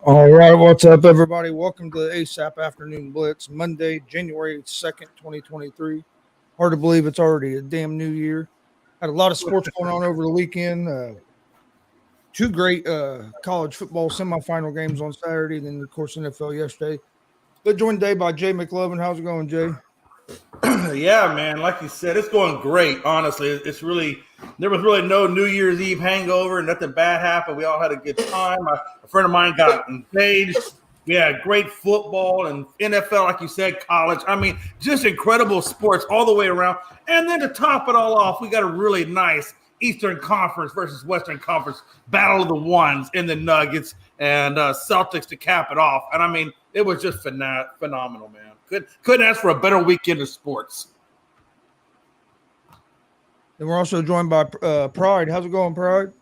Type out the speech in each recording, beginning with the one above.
All right, what's up, everybody? Welcome to the ASAP Afternoon Blitz, Monday, January 2nd, 2023. Hard to believe it's already a damn new year. Had a lot of sports going on over the weekend. Two great college football semifinal games on Saturday, then, of course, NFL yesterday. But joined today by Jay McLovin. How's it going, Jay? Yeah, man. Like you said, it's going great. Honestly, there was really no New Year's Eve hangover. Nothing bad happened. We all had a good time. A friend of mine got engaged. We had great football and NFL, like you said, college. I mean, just incredible sports all the way around. And then to top it all off, we got a really nice Eastern Conference versus Western Conference battle of the ones in the Nuggets and Celtics to cap it off. And I mean, it was just phenomenal, man. Couldn't ask for a better weekend of sports. And we're also joined by Pride. How's it going, Pride?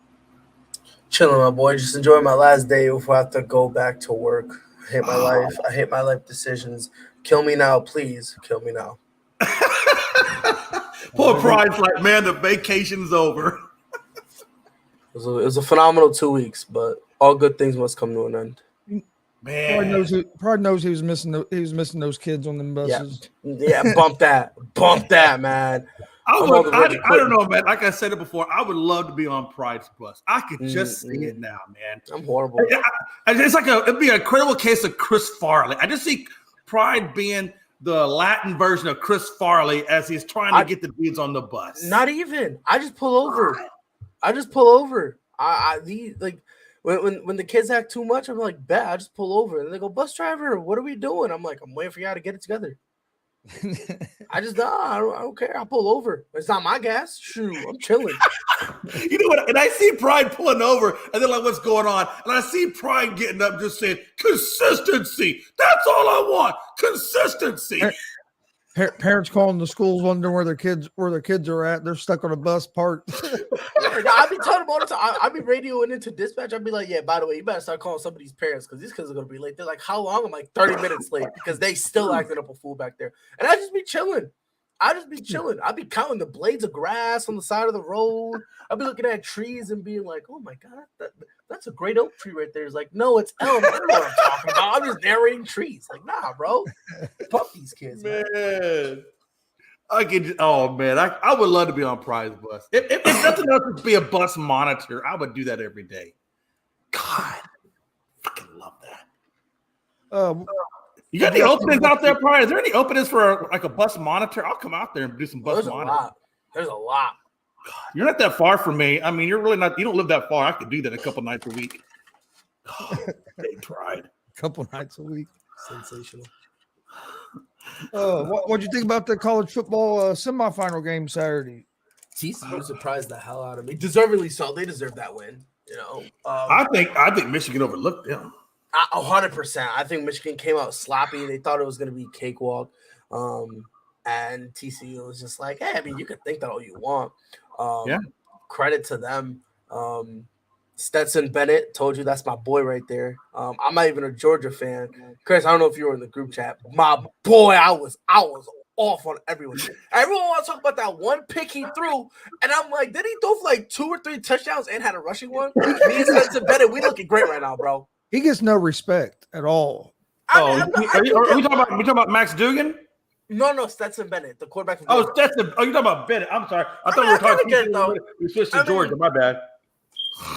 Chilling, my boy. Just enjoying my last day before I have to go back to work. I hate my life. I hate my life decisions. Kill me now, please. Kill me now. Poor Pride's like, man, the vacation's over. It was a phenomenal 2 weeks, but all good things must come to an end. Man, Pride knows he was missing those kids on them buses. Yeah, bump that, man. I don't know, man. Like I said it before, I would love to be on Pride's bus. I could just see it now, man. I'm horrible. It'd be an incredible case of Chris Farley. I just see Pride being the Latin version of Chris Farley as he's trying to get the dudes on the bus. Not even. I just pull over. When the kids act too much, I'm like, bet, I just pull over. And they go, bus driver, what are we doing? I'm like, I'm waiting for y'all to get it together. I don't care. I'll pull over. It's not my gas. Shoot, I'm chilling. You know what? And I see Pride pulling over, and they're like, what's going on? And I see Pride getting up just saying, consistency. That's all I want. Consistency. Parents calling the schools wondering where their kids are at. They're stuck on a bus parked. I be telling them all the time. I be radioing into dispatch. I'd be like, yeah, by the way, you better start calling some of these parents because these kids are going to be late. They're like, how long? I'm like, 30 minutes late because they still acting up a fool back there. And I just be chilling. I be counting the blades of grass on the side of the road. I'll be looking at trees and being like, oh my God, that's a great oak tree right there. It's like, no, it's elm. I don't know what I'm talking about. I'm just narrating trees. Like, nah, bro. Fuck these kids, man. I would love to be on Pride's bus. If nothing else would be a bus monitor, I would do that every day. God, fucking love that. You got any openings out there, Pride? Is there any openings for a bus monitor? I'll come out there and do some bus monitoring. There's a lot. God, you're not that far from me. I mean, you're really not. You don't live that far. I could do that a couple nights a week. Hey, Pride. A couple nights a week. Sensational. What'd you think about the college football semifinal game Saturday? TCU surprised the hell out of me. Deservedly so. They deserve that win. You know. I think Michigan overlooked them. 100%. I think Michigan came out sloppy. They thought it was going to be cakewalk. And TCU was just like, hey, I mean, you can think that all you want. Credit to them. Stetson Bennett, told you that's my boy right there. I'm not even a Georgia fan. Chris, I don't know if you were in the group chat. My boy, I was off on everyone. Everyone wants to talk about that one pick he threw. And I'm like, did he throw for like 2 or 3 touchdowns and had a rushing one? Me and Stetson Bennett, we looking great right now, bro. He gets no respect at all. Are we talking about Max Dugan? No, Stetson Bennett, the quarterback from Georgia. Stetson. Oh, you're talking about Bennett. I'm sorry. I thought we were talking about we switched to Georgia. My bad.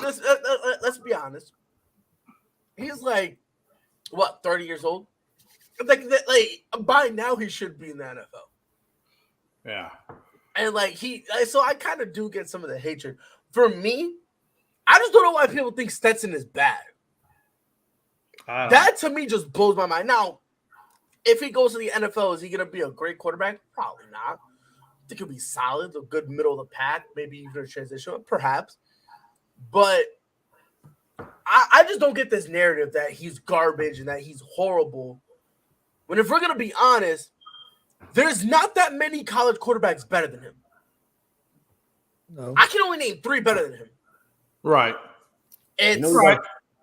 Let's be honest. He's like, what, 30 years old? Like by now he should be in the NFL. Yeah. And so I kind of do get some of the hatred. For me, I just don't know why people think Stetson is bad. That to me just blows my mind. Now, if he goes to the NFL, is he going to be a great quarterback? Probably not. I think he'll be solid, a good middle of the pack, maybe even a transition, perhaps. But I just don't get this narrative that he's garbage and that he's horrible. When if we're going to be honest, there's not that many college quarterbacks better than him. No. I can only name 3 better than him. Right. It's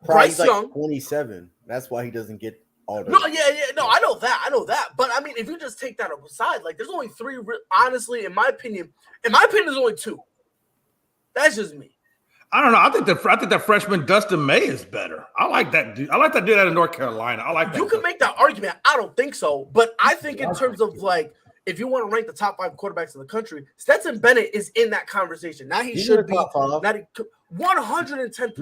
Bryce Young. 27. That's why he doesn't get all the. No, no, I know that. But I mean, if you just take that aside, there's only 3. Honestly, in my opinion, there's only 2. That's just me. I don't know. I think that freshman Dustin May is better. I like that dude. I like that dude out of North Carolina. I like that. You can make that argument. I don't think so. But I think in terms of like, if you want to rank the top 5 quarterbacks in the country, Stetson Bennett is in that conversation. Now he should be 110%.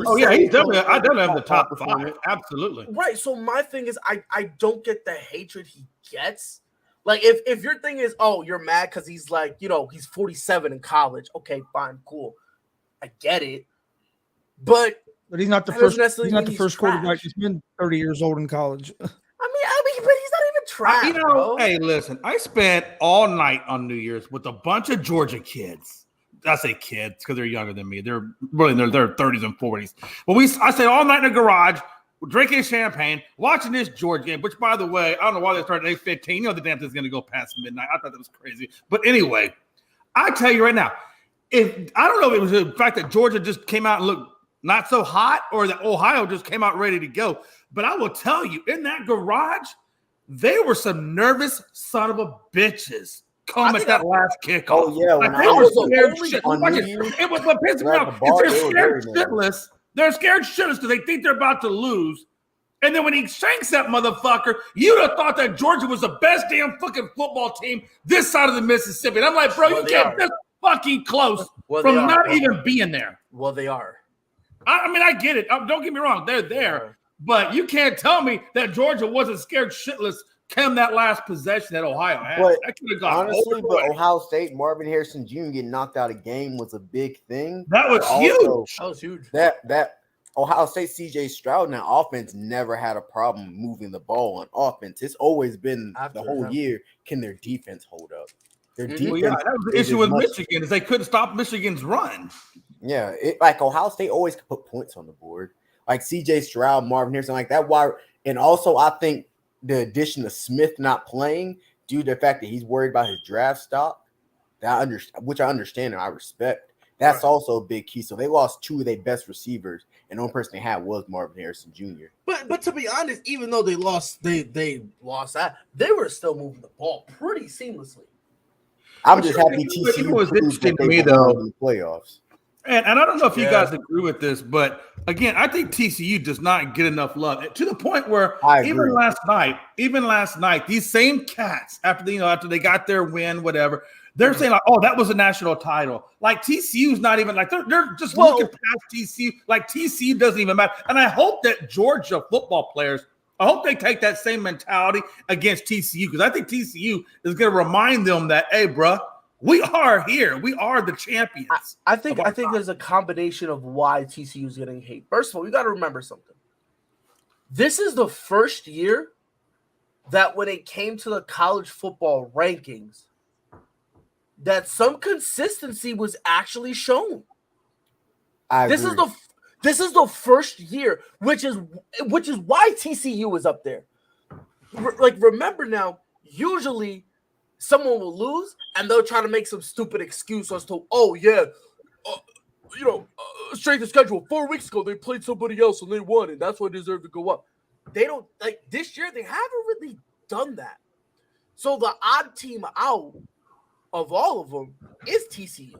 Oh, yeah, he's definitely. I definitely have the top 5. Absolutely. Right. So my thing is, I don't get the hatred he gets. Like, if your thing is, oh, you're mad because he's like, he's 47 in college. Okay, fine, cool. I get it. But he's not the first. He's not the first quarterback. He's been 30 years old in college. I mean, but he's not even trash. Bro. Hey, listen. I spent all night on New Year's with a bunch of Georgia kids. I say kids because they're younger than me. They're really in their 30s and 40s. But I stayed all night in the garage, drinking champagne, watching this Georgia game. Which, by the way, I don't know why they started at 8:15. The damn thing's going to go past midnight. I thought that was crazy. But anyway, I tell you right now, I don't know if it was the fact that Georgia just came out and looked not so hot, or that Ohio just came out ready to go. But I will tell you, in that garage, they were some nervous son of a bitches come at that last kickoff. Oh, yeah. Like, they were scared shit. It was what pissed me off. They're scared shitless. They're scared shitless because they think they're about to lose. And then when he shanks that motherfucker, you'd have thought that Georgia was the best damn fucking football team this side of the Mississippi. And I'm like, bro, you get this fucking close from not even being there. Well, they are. I mean, I get it. Don't get me wrong. They're there. But you can't tell me that Georgia wasn't scared shitless come that last possession that Ohio had. But that could have gone honestly, but Ohio State, Marvin Harrison Jr. getting knocked out of game was a big thing. That was huge. That was huge. That Ohio State CJ Stroud and that offense never had a problem moving the ball on offense. It's always been the whole year. Can their defense hold up? Their defense. Well, yeah, that was the issue with Michigan is they couldn't stop Michigan's run. Yeah, like Ohio State always could put points on the board. Like CJ Stroud, Marvin Harrison, like that. Why? And also, I think the addition of Smith not playing due to the fact that he's worried about his draft stock, which I understand and I respect. That's also a big key. So they lost 2 of their best receivers, and the only person they had was Marvin Harrison Jr. But to be honest, even though they lost that, they were still moving the ball pretty seamlessly. I'm just happy TCU was interesting to me though in the playoffs. And I don't know if you guys agree with this, but again, I think TCU does not get enough love to the point where even last night, these same cats after they got their win, whatever, they're saying like, "Oh, that was a national title." Like TCU's not even like they're just looking past TCU. Like TCU doesn't even matter. And I hope that Georgia football players, I hope they take that same mentality against TCU because I think TCU is going to remind them that, hey, bro. We are here. We are the champions. I think there's a combination of why TCU is getting hate. First of all, you got to remember something. This is the first year that when it came to the college football rankings, that some consistency was actually shown. This is the first year, which is why TCU is up there. Like remember now, usually someone will lose and they'll try to make some stupid excuse as to, strength of schedule. 4 weeks ago, they played somebody else and they won, and that's why they deserve to go up. They don't like this year. They haven't really done that. So the odd team out of all of them is TCU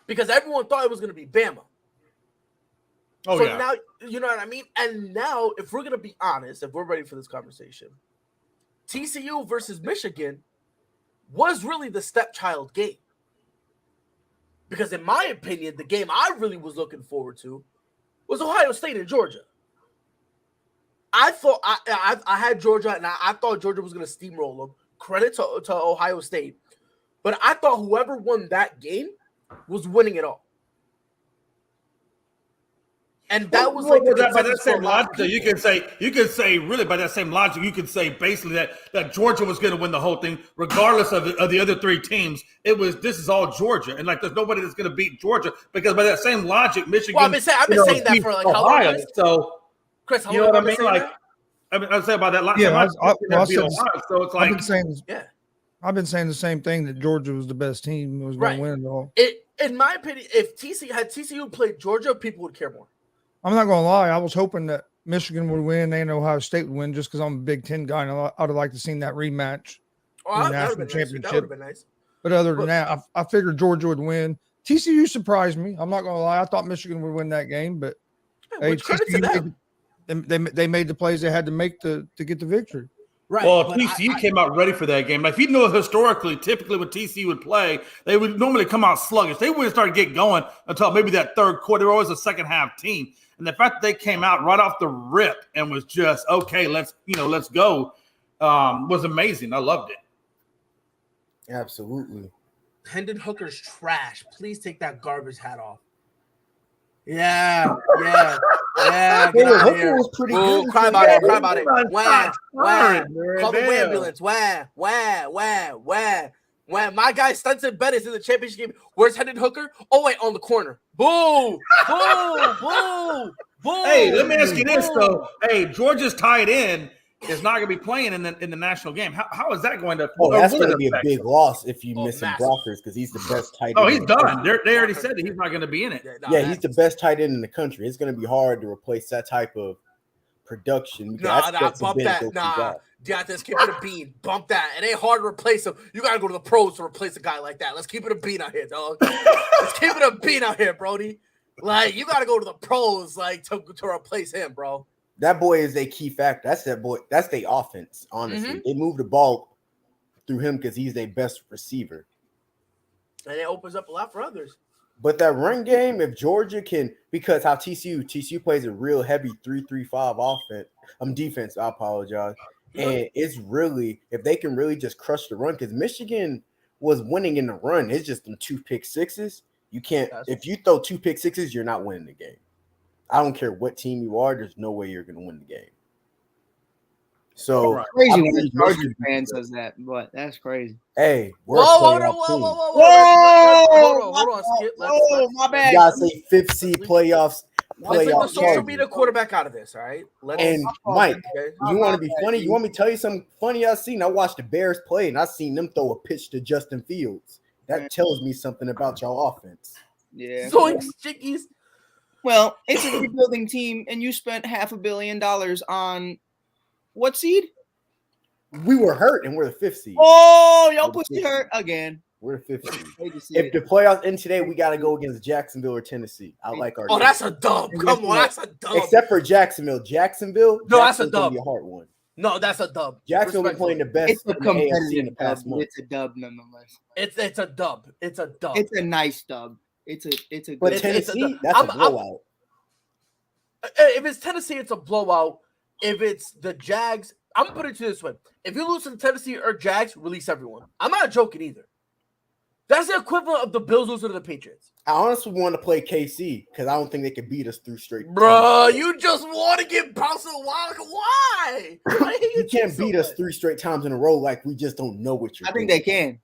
because everyone thought it was going to be Bama. Now, you know what I mean? And now, if we're going to be honest, if we're ready for this conversation, TCU versus Michigan was really the stepchild game. Because in my opinion, the game I really was looking forward to was Ohio State and Georgia. I thought I had Georgia, and I thought Georgia was going to steamroll them. Credit to Ohio State. But I thought whoever won that game was winning it all. And that was like by that same logic, you can say really by that same logic, you could say basically that Georgia was going to win the whole thing, regardless of the other 3 teams. This is all Georgia, and like there's nobody that's going to beat Georgia because by that same logic, Michigan. Well, I've been saying that for like how long? So, Chris, how you know what I mean? Like, I'd say about that. So it's like I've been saying the same thing that Georgia was the best team, was going to win it all. In my opinion, if TCU played Georgia, people would care more. I'm not going to lie. I was hoping that Michigan would win and Ohio State would win just because I'm a Big Ten guy, and I'd have liked to see that rematch in the national championship. That would have been nice. But other than that, I figured Georgia would win. TCU surprised me. I'm not going to lie. I thought Michigan would win that game, but Which credit to them. They made the plays they had to make to get the victory. Right. Well, TCU came out ready for that game. Like, if you know historically, typically when TCU would play, they would normally come out sluggish. They wouldn't start getting going until maybe that third quarter. They were always a second half team. And the fact that they came out right off the rip and was just, okay, let's go, was amazing. I loved it. Absolutely. Hendon Hooker's trash. Please take that garbage hat off. Yeah. Get out of here. Was pretty Ooh, good. cry about it. Wah. Call the Damn. ambulance. When my guy Stetson Bennett is in the championship game, where's Hendon Hooker? Oh, wait, on the corner. Boo! Hey, let me ask you this, though. Hey, Georgia's tight end is not going to be playing in the national game. How is that going to? That's going to be a affect big him? loss if you miss him massive. blockers because he's the best tight end. Oh, he's in the done. country. They already said that he's not going to be in it. Yeah, he's the best tight end in the country. It's going to be hard to replace that type of production. Bump that. Deontay, let's keep it a bean. Bump that. It ain't hard to replace him. You got to go to the pros to replace a guy like that. Let's keep it a bean out here, dog. Let's keep it a bean out here, Brody. Like, you got to go to the pros, like, to replace him, bro. That boy is a key factor. That's that boy. That's their offense, honestly. They move the ball through him because he's their best receiver. And it opens up a lot for others. But that run game, if Georgia can, because how TCU plays a real heavy 3-3-5 defense, I apologize. And it's really, if they can really just crush the run, because Michigan was winning in the run. It's just them 2 pick sixes. You can't, if you throw 2 pick sixes, you're not winning the game. I don't care what team you are, there's no way you're going to win the game. So crazy when a Georgia fan says that, but that's crazy. Hey, Hold on, Skip. My bad. You gotta say 5th seed playoffs. Let's take the social media quarterback out of this, all right? And Mike, you want to be funny? You want me to tell you something funny I seen? I watched the Bears play, and I seen them throw a pitch to Justin Fields. That tells me something about y'all offense. Yeah. Zoinks, chickies. Well, it's a rebuilding team, and you spent $500 million on what seed? We were hurt, and we're the 5th seed. Oh, y'all pussy hurt again. We're the 5th seed. If the playoffs end today, we got to go against Jacksonville or Tennessee. I like our. Oh, that's a dub. Come on, that's a dub. Except for Jacksonville. No, that's a dub. Be a hard one. No, that's a dub. Jacksonville been playing the best It's a in the AFC in the competitive past dub. month. It's a dub nonetheless. It's a dub. It's a dub. It's a nice dub. It's a But good Tennessee, that's a blowout. If it's Tennessee, it's a blowout. If it's the Jags, I'm gonna put it to you this way: if you lose to the Tennessee or Jags, release everyone. I'm not joking either. That's the equivalent of the Bills losing to the Patriots. I honestly want to play KC because I don't think they can beat us through straight. Bro, you just want to get bounced in the wild. Why? You can't beat us 3 straight times in a row like we just don't know what you're doing. I think they can.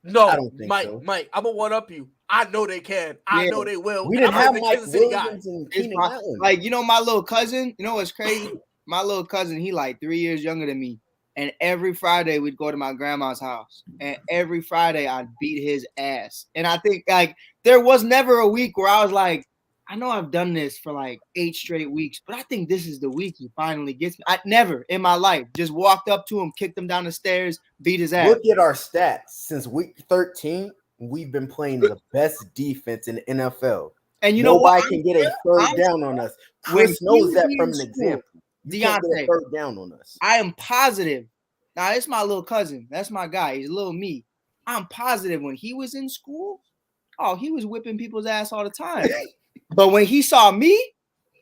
No, I don't think so. Mike, I'm gonna one up you. I know they can. I know they will. We didn't have Mike Kansas City guy. Williams and Keenan Allen. Like, you know, my little cousin, you know what's crazy? My little cousin, he like 3 years younger than me. And every Friday we'd go to my grandma's house. And every Friday I'd beat his ass. And I think like there was never a week where I was like, I know I've done this for like 8 straight weeks, but I think this is the week he finally gets me. I never in my life just walked up to him, kicked him down the stairs, beat his ass. Look at our stats. Since week 13, we've been playing the best defense in the NFL. And you know nobody what? can get a third down on us. Chris knows that from an example. You can't get a third down on us. I am positive. Now, it's my little cousin. That's my guy. He's little me. I'm positive when he was in school, he was whipping people's ass all the time. But when he saw me,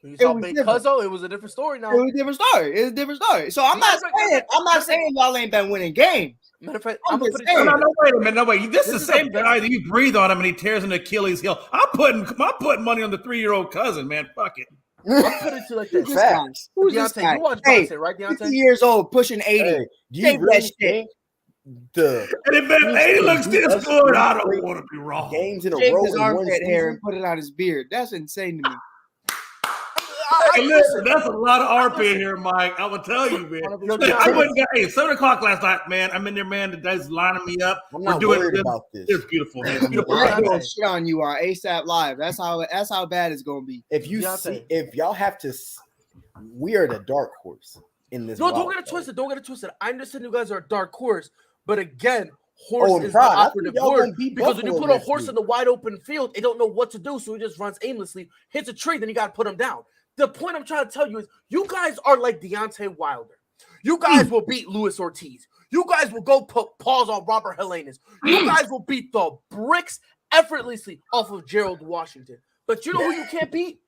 you saw Big Cuzzo, it was a different story now. It was a different story. So I'm not saying y'all ain't been winning games. Matter of fact, I'm gonna just put it. No, wait a minute. No, wait. This is the same guy that you breathe on him and he tears an Achilles heel. I'm putting money on the 3-year-old cousin, man. Fuck it. I'm putting it to like this. Facts. Who's this Deontay, guy? you watch Hey, boxing, right, Deontay? 50 years old, pushing 80. Hey, do you Save really that shit. think the And if that looks this good, I don't want to be wrong. games in a Shave row his in one armpit hair and season? put it on his beard. That's insane to me. Hey, listen, that's a lot of armpit here, Mike. I will tell you, man. I wouldn't get 7 o'clock last night, man. I'm in there, man. The guy's lining me up. I'm We're not doing worried it. about this. It's beautiful, man. It's beautiful. I'm doing shit on you on ASAP Live. That's how bad it's gonna be. If you see, if y'all have to, we are the dark horse in this. No, don't get it twisted. Don't get it twisted. I understand you guys are a dark horse, but again, horse is the operative word. Because Because when you put a horse in the wide open field, they don't know what to do, so he just runs aimlessly, hits a tree, then you got to put him down. The point I'm trying to tell you is you guys are like Deontay Wilder. You guys will beat Luis Ortiz. You guys will go put paws on Robert Helenius. You guys will beat the bricks effortlessly off of Gerald Washington. But you know who you can't beat?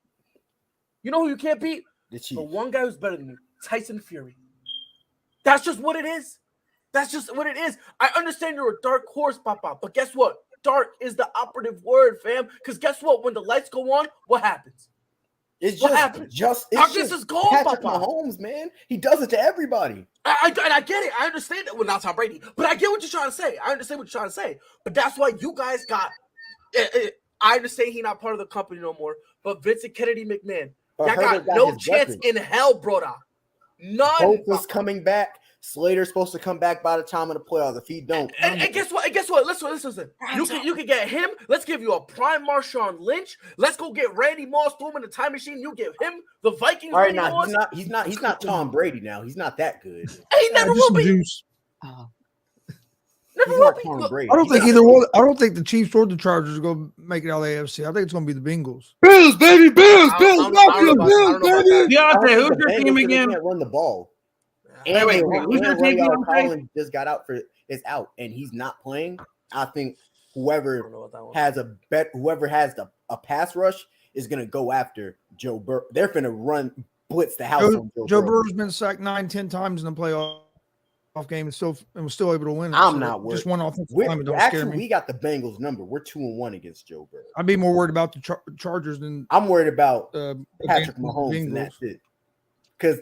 You know who you can't beat? The one guy who's better than you, Tyson Fury. That's just what it is. That's just what it is. I understand you're a dark horse, Papa, but guess what? Dark is the operative word, fam. Because guess what? When the lights go on, what happens? It's what happens? Darkness is gone, Patrick Papa. Mahomes, man. He does it to everybody. I get it. I understand that. Well, not Tom Brady, but I get what you're trying to say. I understand what you're trying to say. But that's why you guys got. I understand he's not part of the company no more. But Vincent Kennedy McMahon, y'all got no chance in hell, brother. None. Hope was coming back. Slater's supposed to come back by the time of the playoffs. If he don't, and guess what? And guess what? Listen. You can get him. Let's give you a prime Marshawn Lynch. Let's go get Randy Moss, throw him in the time machine. You give him the Vikings. All right, now he's not Tom Brady now. He's not that good. He never will be. Never will be. Tom Brady. I don't think either one. I don't think the Chiefs or the Chargers are going to make it out of the AFC. I think it's going to be the Bengals. Bills, baby, Bills, Bills, baby. Deontay, who's your team again? Can't run the ball. And wait, who's your team? Collins just got out is out, and he's not playing. I think whoever has a pass rush is going to go after Joe Burrow. They're going to blitz the house on Joe Burrow's been sacked 9-10 times in the playoff game and was still able to win. I'm not worried. Just one offensive lineman don't scare me. We got the Bengals number. We're 2-1 against Joe Burrow. I'd be more worried about the Chargers than I'm worried about Patrick Mahomes, and that's it. Because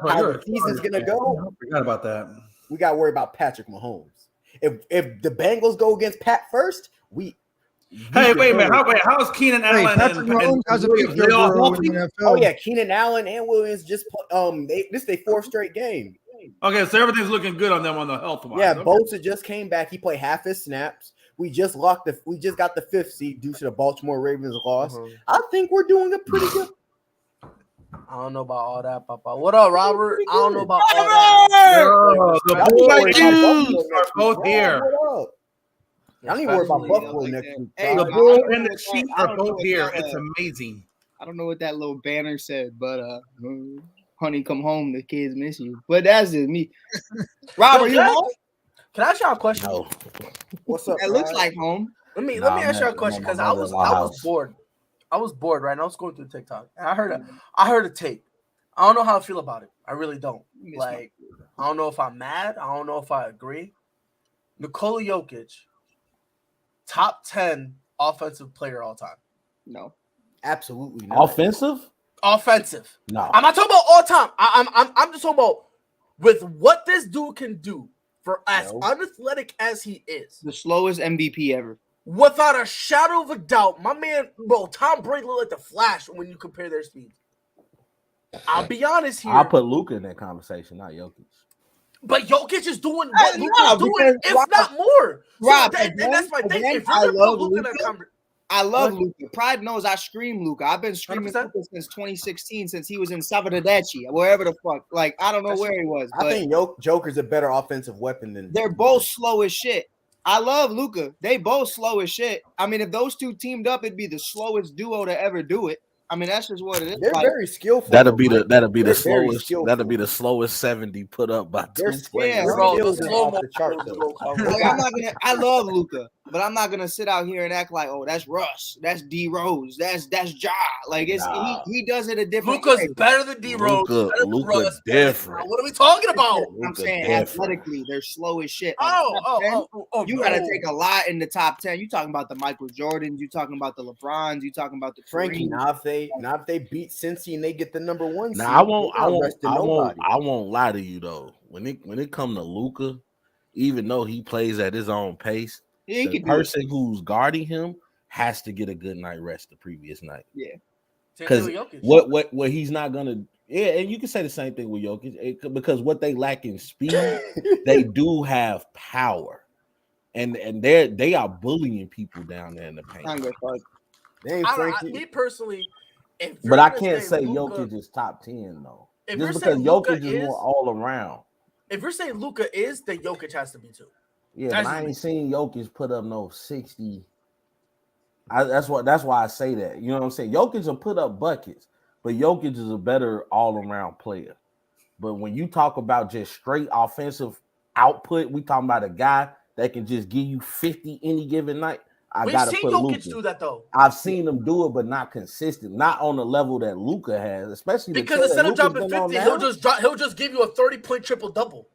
how the season's gonna go. I forgot about that. We got to worry about Patrick Mahomes. If the Bengals go against Pat first, wait a minute. How's Keenan Allen? Patrick Mahomes has a big Joe in the NFL. Oh yeah, Keenan Allen and Williams just this is their fourth straight game. Okay, so everything's looking good on them on the health wise. Yeah, Bosa just came back. He played half his snaps. We just got the 5th seed due to the Baltimore Ravens loss. I think we're doing a pretty good. I don't know about all that, Papa. What up, Robert? I don't know about all that. The Bulls are both here. I don't even worry about Buffalo next week. The Bulls and the Chiefs are both here. It's amazing. I don't know what that little banner said, but honey, come home. The kids miss you. But that's just me. Robert, you home? Can I ask y'all a question? No. What's up? That looks like home. Let me ask y'all a question because I was bored. I was bored, right? And I was going through TikTok, and I heard a take. I don't know how I feel about it. I really don't. Like, I don't know if I'm mad. I don't know if I agree. Nikola Jokic, top 10 offensive player all time. No, absolutely not. Offensive? No. I'm not talking about all time. I'm just talking about with what this dude can do for as unathletic as he is. The slowest MVP ever. Without a shadow of a doubt, my man, bro, Tom Brady looked like the Flash when you compare their speeds. I'll be honest here. I'll put Luka in that conversation, not Jokic. But Jokic is doing what Luka's doing, if not more. Rob, so that's my thing. If I you're love Luka, I love Luka. Pride knows I scream Luka. I've been screaming 100%. Luka since 2016, since he was in Savadadachi, wherever the fuck. Like, I don't know where he was. I think Joker's a better offensive weapon than. They're both slow as shit. I love Luka. They both slow as shit. I mean, if those two teamed up, it'd be the slowest duo to ever do it. I mean, that's just what it is. They're very skillful. That'll be the slowest. That'll be the slowest 70 put up by two players. I love Luka, but I'm not gonna sit out here and act like, oh, that's Russ, that's D Rose, that's Ja. Like he does it a different way. Luka's better than D Rose. Luka different. What are we talking about? I'm saying athletically, they're slow as shit. You You gotta take a lot in the top 10. You talking about the Michael Jordans, you talking about the LeBrons, you talking about the Frankie. Now if they beat Cincy and they get the number 1 seed, now I won't lie to you though. When it come to Luka, even though he plays at his own pace, the person who's guarding him has to get a good night rest the previous night. Yeah, because what he's not gonna. Yeah, and you can say the same thing with Jokic because what they lack in speed, they do have power, and they are bullying people down there in the paint. Me personally, but I can't say Jokic is top 10 though. Just because Jokic is more all around. If you're saying Luka is, then Jokic has to be too. Yeah, but I ain't seen Jokic put up no 60. That's why I say that. You know what I'm saying? Jokic will put up buckets, but Jokic is a better all-around player. But when you talk about just straight offensive output, we talking about a guy that can just give you 50 any given night. We've seen Jokic do that though. I've seen him do it, but not consistent, not on the level that Luka has, especially because instead of dropping 50, he'll just give you a 30-point triple-double.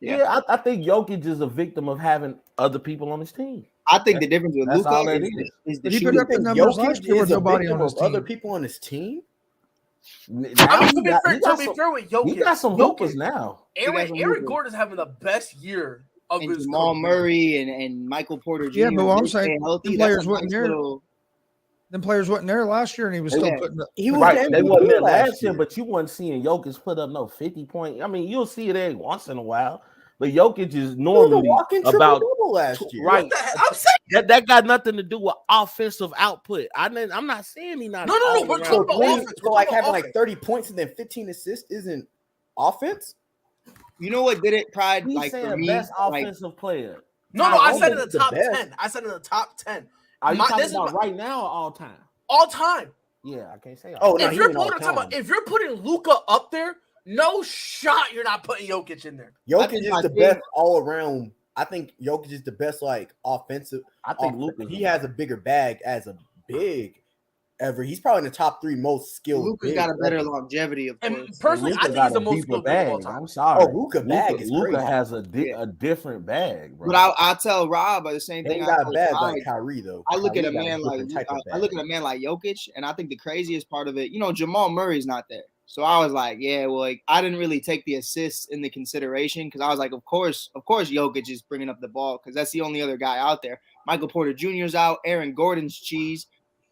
Yeah, I think Jokic is a victim of having other people on his team. I think the difference with Luka is the shooting. Jokic is a victim of other people on his team. Now, to be fair with Jokic, he got some hoopers now. Aaron Gordon's having the best year of and his Jamal Murray and Michael Porter Jr. Yeah, but what I'm saying, healthy, them players wasn't there. Them players wasn't there last year, and he was still putting up. They wasn't there last year, but you wasn't seeing Jokic put up no 50 point. I mean, you'll see it every once in a while, but Jokic is normally about last year. Right. I'm saying that got nothing to do with offensive output. I'm not saying he not. No. We're talking about offense. So like having like 30 points and then 15 assists isn't offense. You know what did it, Pride? He's like saying for me, best offensive player. No, I said in the top 10. I said in the top 10. Are you talking about right now or all time? All time. Yeah, I can't say. If you're putting Luka up there, no shot you're not putting Jokic in there. Jokic is the best all around. I think Jokic is the best like offensive. I think Luka. He has a bigger bag as a big ever. He's probably in the top 3 most skilled. Luka's got a better longevity, of course. And personally, I think he's the most skilled bag. Of all time. I'm sorry. Luka bag is Luka crazy. has a different bag, bro. But I'll tell Rob the same thing. He got a bag like Kyrie though. I look at a man like Jokic, and I think the craziest part of it, Jamal Murray's not there. So I was like, yeah, well, like I didn't really take the assists in the consideration because I was like, of course, Jokic is bringing up the ball because that's the only other guy out there. Michael Porter Jr.'s out. Aaron Gordon's cheese.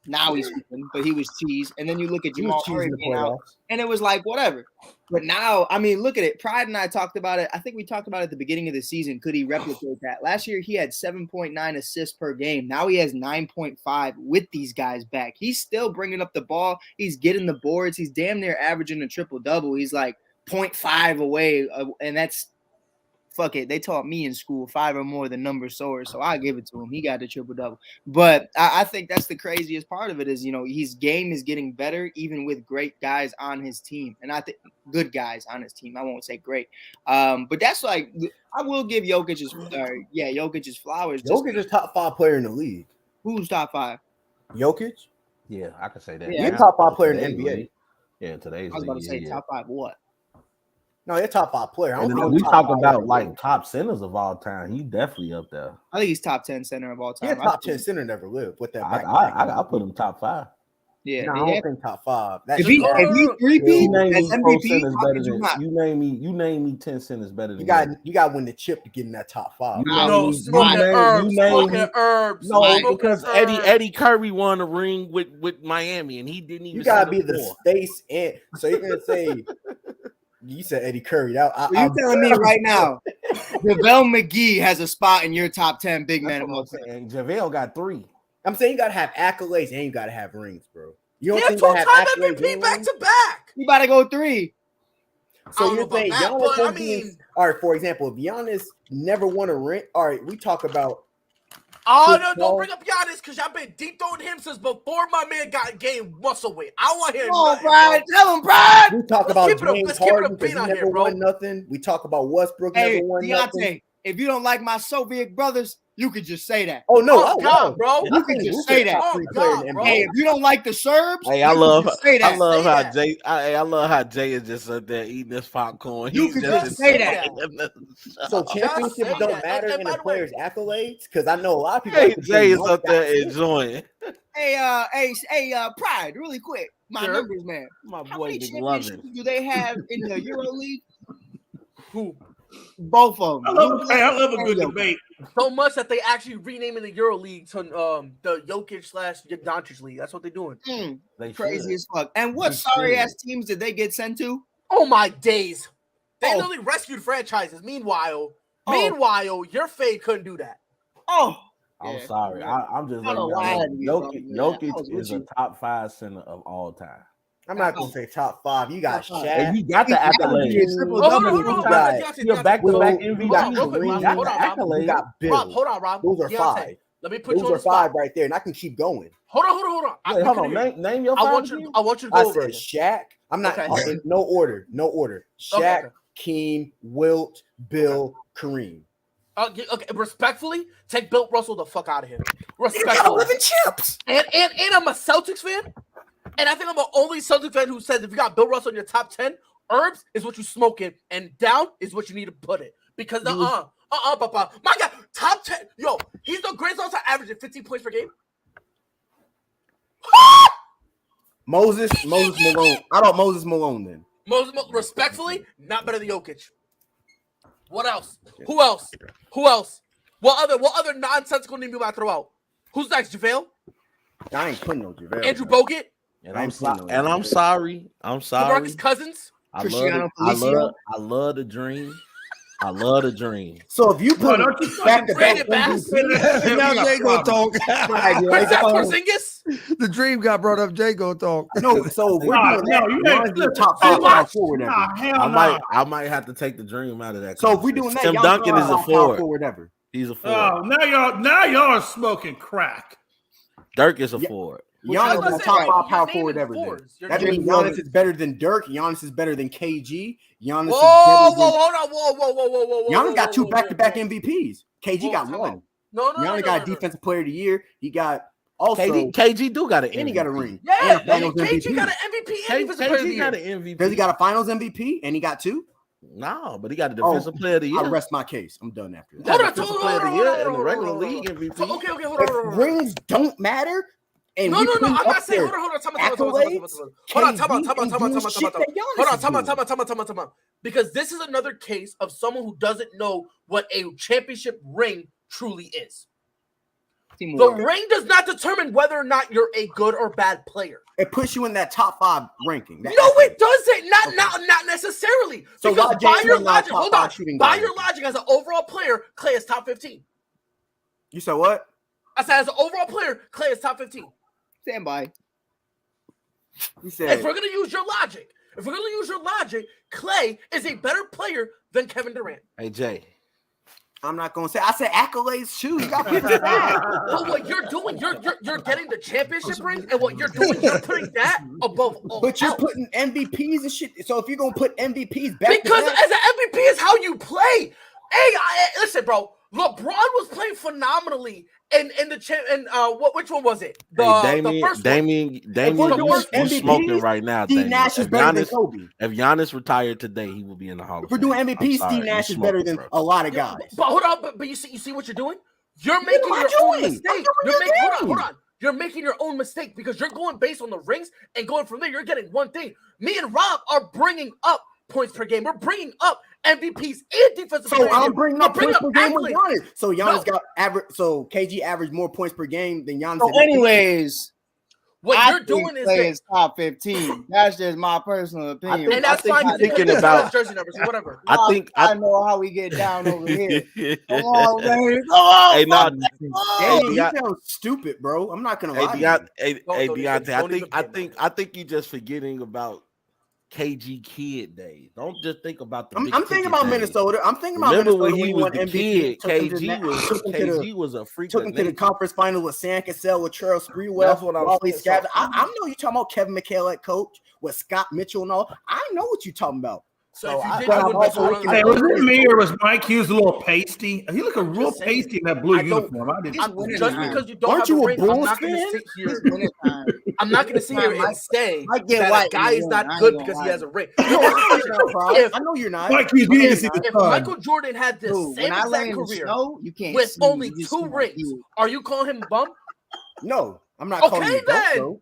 Now he's sleeping, but he was cheese. And then you look at Jamal Murray being out, and it was like whatever. But now, I mean, look at it. Pride and I talked about it. I think we talked about it at the beginning of the season. Could he replicate that? Last year, he had 7.9 assists per game. Now he has 9.5 with these guys back. He's still bringing up the ball. He's getting the boards. He's damn near averaging a triple-double. He's like 0.5 away, and that's fuck it. They taught me in school 5 or more than number sower, so I give it to him. He got the triple-double. But I think that's the craziest part of it is, his game is getting better even with great guys on his team. And I think good guys on his team. I won't say great. But that's like I will give Jokic's flowers. Jokic is top 5 player in the league. Who's top 5? Jokic? Yeah, I could say that. He's top 5 player in the NBA. Yeah, today's. I was about to say top 5 what? No, they're top 5 player. We talk about like top centers of all time. He's definitely up there. I think he's top 10 center of all time. He's top 10 center never lived with that. I put him top 5. Yeah, no, I don't think top 5. If he repeat as MVP, you name me 10 centers better than you got to win the chip to get in that top 5. No, because Eddie Curry won a ring with Miami, and he didn't even. You got to be the space and so you're gonna say. You said Eddie Curry. You telling me right now, JaVale McGee has a spot in your top 10 big man of all time. And JaVale got 3. I'm saying you gotta have accolades and you gotta have rings, bro. You don't think 2-time MVP back to back. You about to go 3. So you're saying Giannis all right, for example, if Giannis never won a ring, all right, we talk about no, don't bring up Giannis because y'all been deep throwing him since before my man got gained muscle weight. I want him. Oh, Brad, tell him, Brad. We talk about James Harden because he never won nothing. We talk about Westbrook never won nothing. If you don't like my Soviet brothers, you could just say that. Oh no, God, bro! You can just say that. Hey, if you don't like the Serbs, hey, I love how Jay is just up there eating this popcorn. You can just say that. So championships don't matter in a player's accolades because I know a lot of people. Hey, Jay is up there enjoying. Hey, Pride, really quick. My numbers, man. My How boy many be championships loving. do they have in the Euro League? Who? Both of them. I love a good debate. So much that they actually renaming the Euro League to the Jokic/Doncic League. That's what they're doing. Crazy as fuck. And what sorry ass teams did they get sent to? Oh my days! They literally rescued franchises. Meanwhile, your fade couldn't do that. I'm sorry. I'm just letting you know. Jokic is a top 5 center of all time. I'm not gonna say top 5. You got Top Shaq. And you got the accolades. Hold on. You're back-to-back You MVP. got Hold on, You Rob. got Hold the on, Rob. accolades. You got Bill. Rob, hold on, Rob. Those are Deontay, 5. Let me put you Those on are the spot. 5 right there, and I can keep going. Hold on. Wait, hold on. Name your 5 I want you to go I over said it. Shaq. I'm not Okay. in no order. Shaq, Okay. Keem, Wilt, Bill, Kareem. Okay, respectfully, take Bill Russell the fuck out of here. You got Respectfully. 11 chips. And I'm a Celtics fan. And I think I'm the only Celtics fan who says if you got Bill Russell in your top 10, herbs is what you smoking, and down is what you need to put it. Because Papa. My God, top 10. Yo, he's the greatest all-time averaging 15 points per game. Moses Malone. I thought Moses Malone then. Respectfully, not better than Jokic. What else? Who else? What other nonsensical name you might throw out? Who's next, JaVale? I ain't putting no JaVale. Andrew Bogut? And I'm sorry. DeMarcus Cousins? I love the dream. I love the dream. So if you put Brandon Bass? Now Jay gonna talk. Porzingis? The dream got brought up. Jay gonna talk. No, so we're doing that. Giannis is top 5 power forward ever. I might have to take the dream out of that. So if we're doing that, Tim Duncan is a forward ever. He's a forward. Oh, now y'all are smoking crack. Dirk is a forward. Giannis is a top 5 power forward ever. That means Giannis Giannis is better than Dirk. Giannis is better than KG. Giannis Giannis got 2 back-to-back MVPs. KG got 1. Giannis got Defensive Player of the Year. He got also KG do got an MVP. And he got a ring. Yeah, and a Finals KG MVP. got an MVP and Defensive Player of the KG got Year. an MVP. Does he got a Finals MVP and he got 2? No, but he got a Defensive Player of the Year. I rest my case. I'm done after that. Hold on, Defensive Player of the Year and the regular league MVP. Okay, hold on. Rings don't matter. And No, I'm not saying. Hold on. Time out. Because this is another case of someone who doesn't know what a championship ring truly is. The ring does not determine whether or not you're a good or bad player. It puts you in that top 5 ranking. No, it doesn't. Not necessarily. So because by your logic, hold on. By your logic, as an overall player, Clay is top 15. You said what? I said as an overall player, Clay is top 15. Stand by. You said If we're gonna use your logic, Clay is a better player than Kevin Durant. Hey Jay, I'm not gonna say. I said accolades too. You got 50 back. But what you're doing, you're getting the championship ring, and what you're doing, you're putting that above all. But you're else. putting MVPs and shit. So if you're gonna put MVPs back, Because as an MVP is how you play. Hey, listen, bro. LeBron was playing phenomenally in the which one was it? The first Damian, you smoking right now. Steve Nash is better than Kobe. If Giannis retired today, he will be in the Hall of If we're Fame. doing MVP, Steve Nash is better than a lot of guys. But hold on, but you see what you're doing? You're making your own mistake. Hold on. You're making your own mistake because you're going based on the rings and going from there. You're getting one thing. Me and Rob are bringing up points per game. We're bringing up MVPs and defensive. So I'm bringing up points per game with accolades. Giannis. So Giannis got average. So KG averaged more points per game than Giannis. So anyways, what you're doing is top 15. That's just my personal opinion. And that's fine. Thinking about jersey numbers, whatever. I know how we get down over here. Come on, man. Hey, no, you sound stupid, bro. I'm not gonna lie. Deontay, I think you're just forgetting about KG kid days. Don't just think about the. I'm thinking about days. Minnesota. I'm thinking about Remember Minnesota when he was the kid. KG was a freak. Took him to the conference final with Sam Cassell, with Charles Sprewell. That's what I'm saying. I know you're talking about Kevin McHale at coach with Scott Mitchell and all. I know what you're talking about. So hey, was it me or was Mike Hughes a little pasty? He looked real pasty in that blue uniform. Just because you don't have a ring, I'm not going to sit here. I'm not going to sit here and say that a guy is not good because he has a ring. I know you're not. If Michael Jordan had this same exact career with only 2 rings, are you calling him a bum? No, I'm not calling him a bum.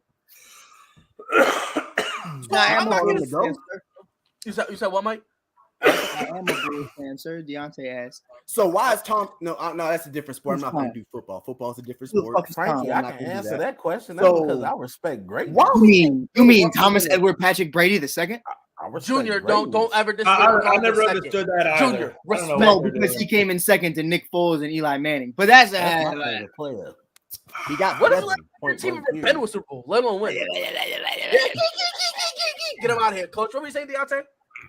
I'm not going to go. You said what, Mike? I am a Bulls fan, sir. Deontay asked. So why is Tom? No, that's a different sport. I'm not going to do football. Football is a different sport. Frankly, I can answer that question because I respect great. What you mean Thomas Edward Patrick Brady II? Junior, don't ever disagree. I never understood that either. Junior, respect. No, because he came in second to Nick Foles and Eli Manning. But that's a player. He got what is the team ever been with Super Bowl, let alone win? Get him out of here, coach. What were you saying, Deontay?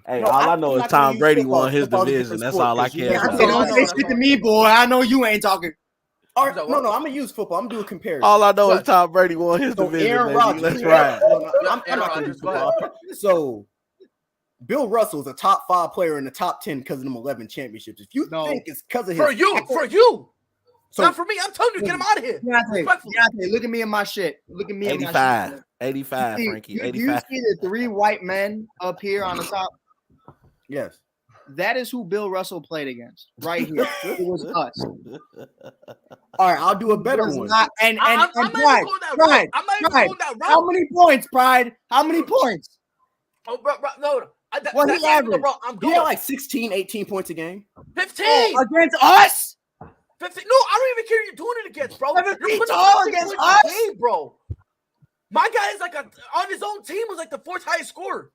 Hey, No, all I know is Tom Brady won his Football's a division. different That's sport, all I 'cause you care have about. to- Don't say shit to me, boy. I know you ain't talking. All right, no, I'm gonna use football. I'm doing comparison. All I know is Good. Tom Brady won his So division, Aaron baby. Rodgers. Let's ride. No, I'm Aaron not gonna Rodgers, use go ahead. football. So Bill Russell is a top 5 player in the top 10 because of them 11 championships. If you think it's because of his For you. So Not for me. I'm telling you, get him out of here. Deontay, look at me in my shit. Look at me in my 85. shit. 85, See, Frankie. you 85. see the 3 white men up here on the top? yes. That is who Bill Russell played against right here. It was us. All right, I'll do a better It was one. not- and I'm not even Pride, going that Pride, route. I'm not even Pride. going that How route. many points, Pride? How many points? Oh, bro, no. What That's he not even the averaged? route I'm He going. had like 16, 18 points a game. 15. Oh, against us? 15. No, I don't even care who you're doing it against, bro. 7 You're feet putting tall 15 against points a us? game, bro. My guy is like on his own team was like the 4th highest scorer.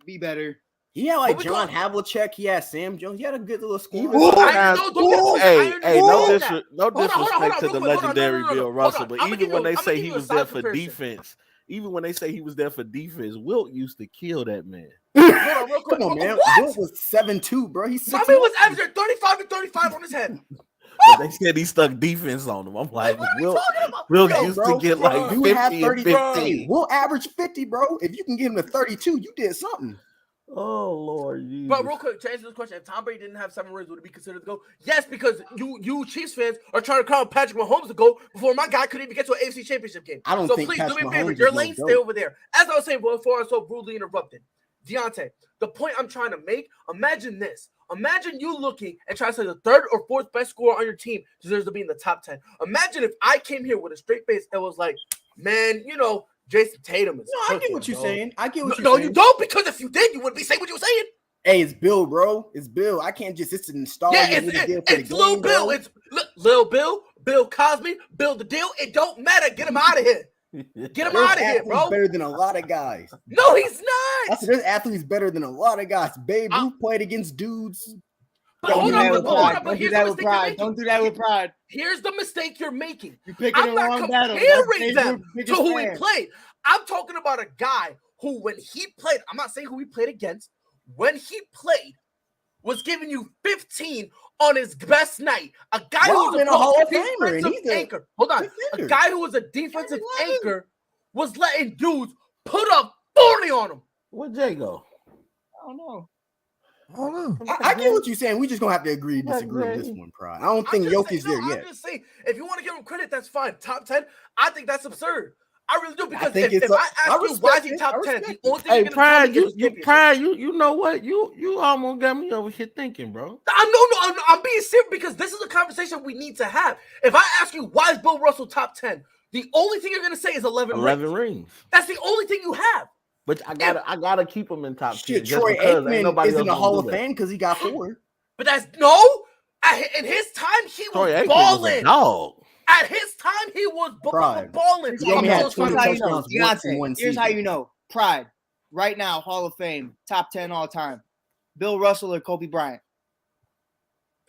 Be better. He had like What we John call- Havlicek. He had Sam Jones. He had a good little score. No, don't get Hey, no no disrespect disrespect to real the quick. Hold on, legendary no. Bill Hold Russell, on. but I'ma even give when you- they I'ma say give he you a was there side for comparison. defense, Wilt used to kill that man. Hold on, real quick. Come on, man. What? Will was 7'2", bro. He's My 6'1". man was averaging 35 and 35 on his head. But they said he stuck defense on him. I'm like, What are we Wilt talking about? Wilt Yo, used bro, to get like You 50 have and 30. 15. Hey, we'll average 50, bro. If you can get him to 32, you did something. Oh Lord, Jesus. But real quick, to answer this question, if Tom Brady didn't have 7 rings, would it be considered the GOAT? Yes, because you Chiefs fans are trying to crown Patrick Mahomes the GOAT before my guy could even get to an AFC Championship game. I don't so think please Patrick do me a favor. Mahomes Your is no lane, stay GOAT. over there. As I was saying before, I was so rudely interrupted. Deontay, the point I'm trying to make, imagine this. Imagine you looking and trying to say the 3rd or 4th best scorer on your team deserves to be in the top 10. Imagine if I came here with a straight face and was like, man, Jason Tatum is No, I get what you're saying. I get what you're No, saying. you don't, because if you did, you wouldn't be saying what you were saying. Hey, it's Bill, bro. It's Bill. I can't just it's an nostalgia. Yeah, it's Lil Bill. It's Lil Bill, Bill Cosby, Bill the Deal. It don't matter. Get him out of here. Get him out of here, bro. Better than a lot of guys. No, he's I not. said there's athletes better than a lot of guys. Babe Ruth played against dudes. But hold on, but here's the mistake you're making. Don't do that with Pride. Here's the mistake you're making. You're picking I'm the not wrong battle. comparing them to Biggest who he fan. played. I'm talking about a guy who, when he played, I'm not saying who he played against, when he played, was giving you 15 on his best night. A guy who was a Hall of Famer, and defensive he's a anchor. Hold on. defender. A guy who was a defensive anchor was letting dudes put up 40 on him. Where'd Jay go? I don't know. I get what you're saying. We just gonna have to agree to disagree on this one, Pride. I don't think Jokic's there yet. I'm just saying, if you want to give him credit, that's fine. Top 10, I think that's absurd. I really do, because think if it's I ask you why is he respect it. top I 10, respect the only thing Hey, you're gonna tell me is championship. Pride, you know what? You almost got me over here thinking, bro. I'm being serious, because this is a conversation we need to have. If I ask you why is Bill Russell top 10, the only thing you're gonna say is 11 rings. That's the only thing you have. But I gotta keep him in top 10. Shit, just Troy because ain't Aikman nobody isn't else a Hall gonna of do that. Fame because he got 4. But in his time he Troy was Aikman was a balling. dog. At his time he was Pride. balling. He only had Here's 20 how you know. touchdowns once in one Deontay, here's how season. you know. Pride. Right now, Hall of Fame, top 10 all time. Bill Russell or Kobe Bryant?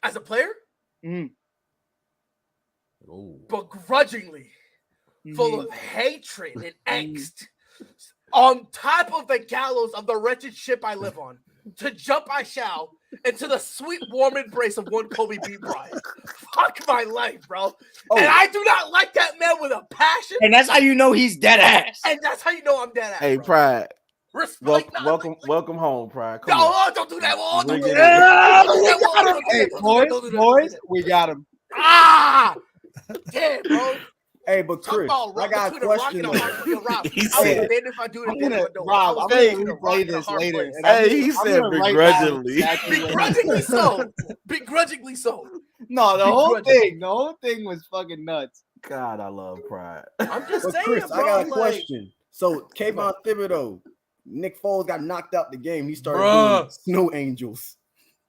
As a player, Ooh. begrudgingly, full of hatred and angst, on top of the gallows of the wretched ship I live on, to jump I shall into the sweet warm embrace of one Kobe B. Bryant. Fuck my life, bro. And I do not like that man with a passion. And that's how you know he's dead ass. And that's how you know I'm dead ass. Hey, bro. Pride. Welcome home, Pride. Come No, on. don't do that. Oh, don't Bring do it that. Hey, boys, we got him. Ah! Damn, bro. Hey, but Talk Chris, about I got a question. Rob. He I would said- have if I do it I'm again. gonna, but no. Rob, I I'm was gonna thinking of replay rocking a this hard later. place. and I'm Hey, gonna- he I'm said gonna write down begrudgingly. exactly what- Begrudgingly so. Begrudgingly so. No, the whole Begrudging. thing was fucking nuts. God, I love Pride. I'm just But saying, Chris, bro. I got a like, question. So, Kayvon Thibodeau, Nick Foles got knocked out the game. He started Bruh. doing snow angels.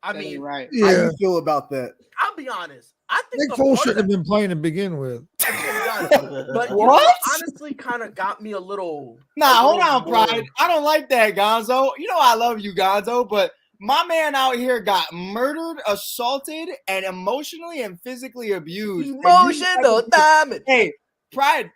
I That ain't mean, right. How Yeah, you feel about that? I'll be honest. I think Nick the Foles part shouldn't have that- been playing to begin with. But What? honestly kind of got me a little. Nah, a hold little on, more- Pride. I don't like that, Gonzo. You know I love you, Gonzo, but my man out here got murdered, assaulted, and emotionally and physically abused. And you- Emotional damage. Hey, Pride.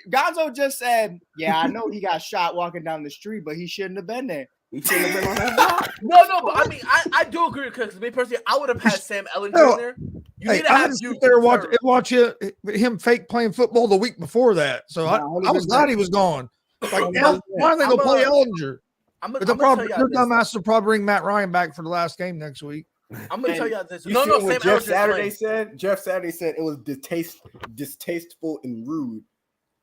Gonzo just said, "Yeah, I know he got shot walking down the street, but he shouldn't have been there. He shouldn't have been on that block." No, but I mean, I do agree because me personally, I would have had Sam Ellinger in there. You need to I have was you sit there watch him fake playing football the week before that. So I was glad he was gone. Like, why are they gonna play Ellinger? But their dumbass will probably bring Matt Ryan back for the last game next week. I'm gonna tell you this. You see what Jeff Saturday said? Jeff Saturday said it was distasteful and rude.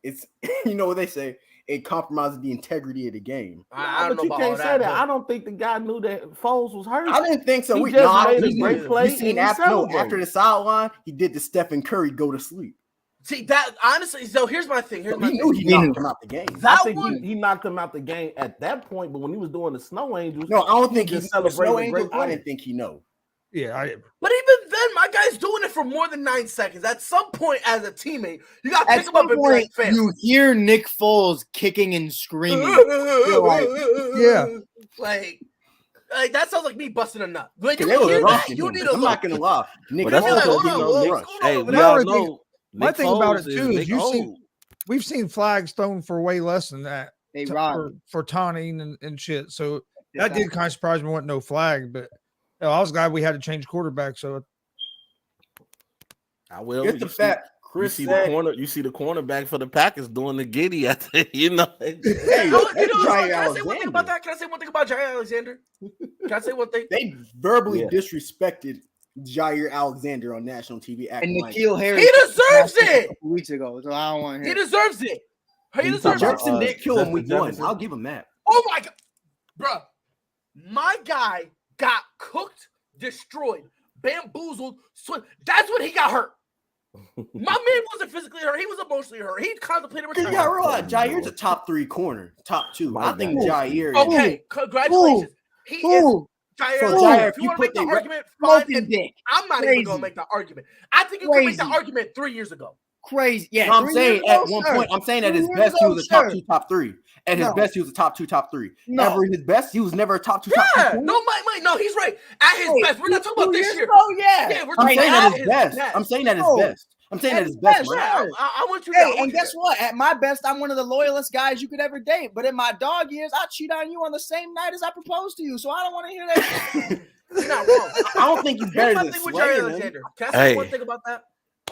It's you know what they say. It compromises the integrity of the game. I don't know about all that. I don't think the guy knew that Foles was hurt. I didn't think so. He just made a great play. You seen after the sideline, he did the Stephen Curry go to sleep. See that honestly. So here's my thing. He knew he knocked him out the game. I think he knocked him out the game at that point. But when he was doing the Snow Angels, no, I don't think he celebrated. I didn't think he know. Yeah, but even then, my guy's doing it for more than 9 seconds. At some point, as a teammate, you got to pick him up and be like, fam. You hear Nick Foles kicking and screaming. Like that sounds like me busting a nut. Like you need I'm not gonna lie. Nick Hey, we all know. My thing about it too is we've seen flags thrown for way less than that. For taunting and shit. So that did kind of surprise me. Wasn't no flag, but. I was glad we had to change quarterback. So I will get the fact. Chris, you see the cornerback for the Packers doing the giddy at the, Can I say one thing about that? Can I say one thing about Jair Alexander? Can I say one thing? They verbally disrespected Jair Alexander on national TV. And N'Keal Harry. He deserves it. A couple weeks ago, so I don't want him. He deserves it. He deserves it. Jefferson did kill him week 1. I'll give him that. Oh my god, bro, my guy got cooked, destroyed, bamboozled. So that's when he got hurt. My man wasn't physically hurt. He was emotionally hurt. He contemplated retirement. You got realize Jair's a top 3 corner, top 2. I think Jair. Okay, congratulations. He is. Jair, if you want to make the argument, fine. I'm not even going to make the argument. I think you can make the argument 3 years ago. Crazy. Yeah, I'm saying at one point, I'm saying at his best, he was a top 2, top 3. At his best, he was a top 2, top 3. Ever his best, he was never a top 2, top 3. No, he's right. At his best, we're not talking about this year. Oh yeah, we're talking about his best. I'm saying at his best. I'm saying at his best. I want you to. Hey, and guess what? At my best, I'm one of the loyalist guys you could ever date. But in my dog years, I cheat on you on the same night as I propose to you. So I don't want to hear that. You're not wrong. I don't think he's better than Jair Alexander. Can I say one thing about that?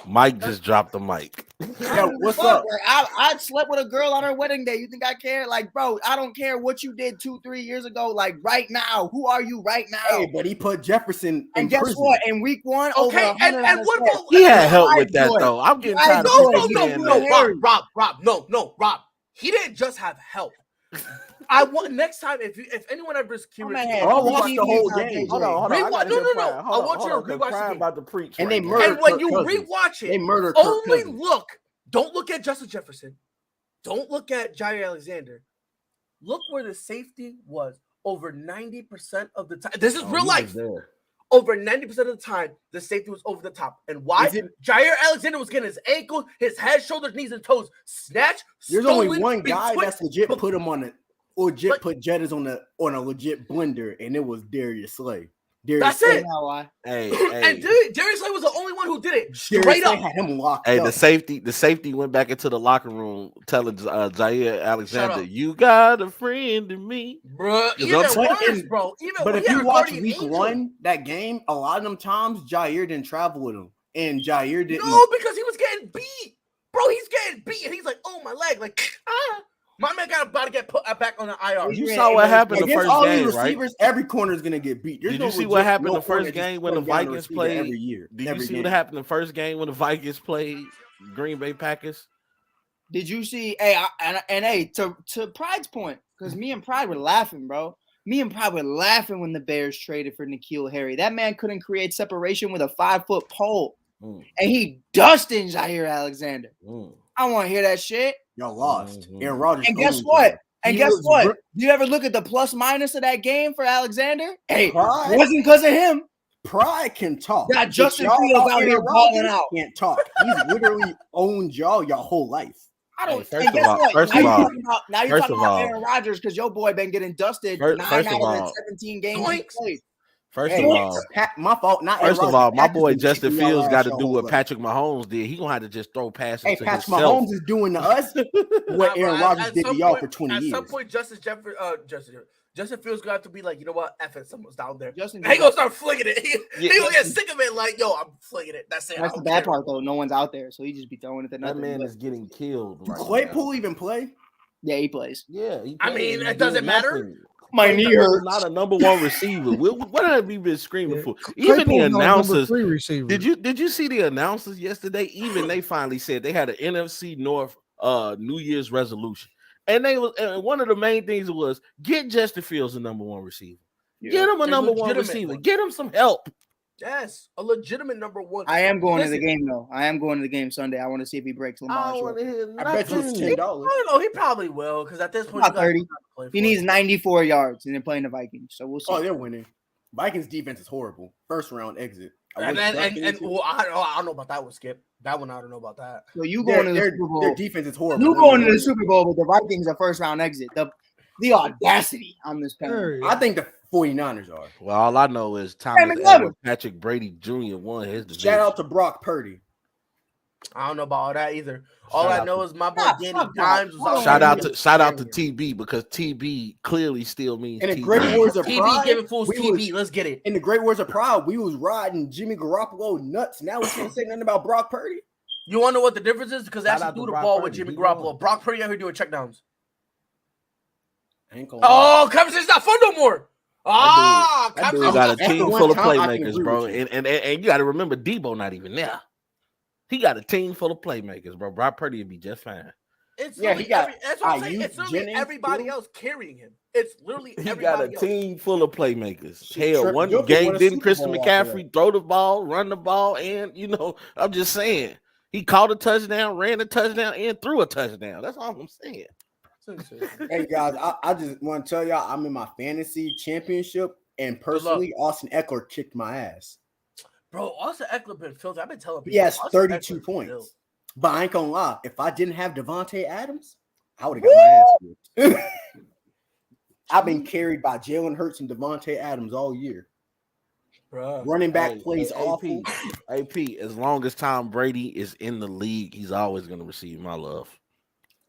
Mike just dropped the mic. Yo, what's up? I slept with a girl on her wedding day. You think I care? Like, bro, I don't care what you did 2-3 years ago. Like, right now, who are you right now? Hey, but he put Jefferson in guess prison. What? In week 1, okay, and what about he had help with that though? I'm getting tired. Rob. He didn't just have help. I want next time if anyone ever is curious, I'll watch the whole game. Hold on. No. I want you to rewatch the game. About to preach. And right they murdered. And when you rewatch it, they murdered. Only look. Don't look at Justin Jefferson. Don't look at Jair Alexander. Look where the safety was over 90% of the time. This is real life. Over 90% of the time, the safety was over the top. And why? Jair Alexander was getting his ankles, his head, shoulders, knees, and toes snatched. There's only one guy that's legit put him on it. Legit put Jettas on a legit blender, and it was Darius Slay. That's it. And Darius Slay was the only one who did it. Straight up. Had him locked up. The safety went back into the locker room telling Jair Alexander, "You got a friend in me, bro." Even worse, bro. But if you watch week 1, that game, a lot of them times Jair didn't travel with him, and Jair didn't. No, because he was getting beat, bro. He's getting beat, and he's like, "Oh my leg, like ah." My man got about to get put back on the IR. You saw what happened the first game, right? Every corner is going to get beat. Did you see what happened the first game when the Vikings played? Every year. Did you see what happened the first game when the Vikings played Green Bay Packers? Did you see? Hey, to Pride's point, because me and Pride were laughing, bro. Me and Pride were laughing when the Bears traded for N'Keal Harry. That man couldn't create separation with a 5-foot pole, and he dusted Jair Alexander. I don't want to hear that shit. Y'all lost. Aaron Rodgers. And guess what? Do you ever look at the plus minus of that game for Alexander? Hey, it wasn't because of him. Pride can talk. Got Justin Fields out here balling out. Can't talk. He's literally owned y'all your whole life. I don't. Hey, first of all, now you're talking about Aaron Rodgers because your boy been getting dusted 9 out of 17 games he played. First of all, my fault. Not first of all, my boy Justin Fields got to do what up. Patrick Mahomes did. He gonna have to just throw passes to Patrick himself. Mahomes is doing to us what Aaron Rodgers did to y'all for 20 years. At some point, Justin Fields gonna have to be like, you know what? F it, someone's down there. Justin, he gonna start flinging it. He gonna get sick of it. Like, yo, I'm flinging it. That's it. That's the bad part, though. No one's out there, so he just be throwing it to nothing. That man is getting killed. Does Claypool even play? Yeah, he plays. Yeah, I mean, it doesn't matter. My knee hurts. Not a number one receiver. What have we been screaming for? Even the announcers. Did you see the announcers yesterday? Even they finally said they had an NFC North New Year's resolution, and one of the main things was get Justin Fields a number one receiver. Yeah. Get him a number one receiver. Get him some help. Yes, a legitimate number one. I am going to the game though. I am going to the game Sunday. I want to see if he breaks Lamar. I bet you it's $10. I don't know. He probably will because at this point, about 30. He needs 94 yards and they're playing the Vikings, so we'll see. Oh, they're winning. Vikings defense is horrible. First round exit. Well, I don't know about that one, Skip. That one I don't know about that. So you going to the Super Bowl? Their defense is horrible. You going to the Super Bowl with the Vikings a first round exit? The audacity on this panel. I think the 49ers are. Well, all I know is Patrick Brady Jr. won his division. Shout out to Brock Purdy. I don't know about all that either. All I know is my boy Danny Dimes was shout out to TB because TB clearly still means. In the great words of pride, giving fools TB. Let's get it. In the great words of pride, we was riding Jimmy Garoppolo nuts. Now we can't say nothing about Brock Purdy. You want to know what the difference is? Because they actually threw the ball with Jimmy Garoppolo. Brock Purdy out here doing checkdowns. Oh, conversation's not fun no more. That dude got a team full of playmakers, bro. And you got to remember, Debo not even there. He got a team full of playmakers, bro. Brock Purdy would be just fine. It's he got. That's what I'm saying. It's literally everybody else carrying him. It's literally everybody else. He got a team full of playmakers. Hell, one game didn't Christian McCaffrey throw the ball, run the ball, and I'm just saying he caught a touchdown, ran a touchdown, and threw a touchdown. That's all I'm saying. Hey guys, I just want to tell y'all I'm in my fantasy championship, and personally, Austin Eckler kicked my ass. Bro, Austin Eckler been filthy. I've been telling people he has 32 points. But I ain't gonna lie, if I didn't have Devontae Adams, I would have got my ass kicked. I've been carried by Jalen Hurts and Devontae Adams all year. Bro. Running back plays awful. AP, as long as Tom Brady is in the league, he's always gonna receive my love.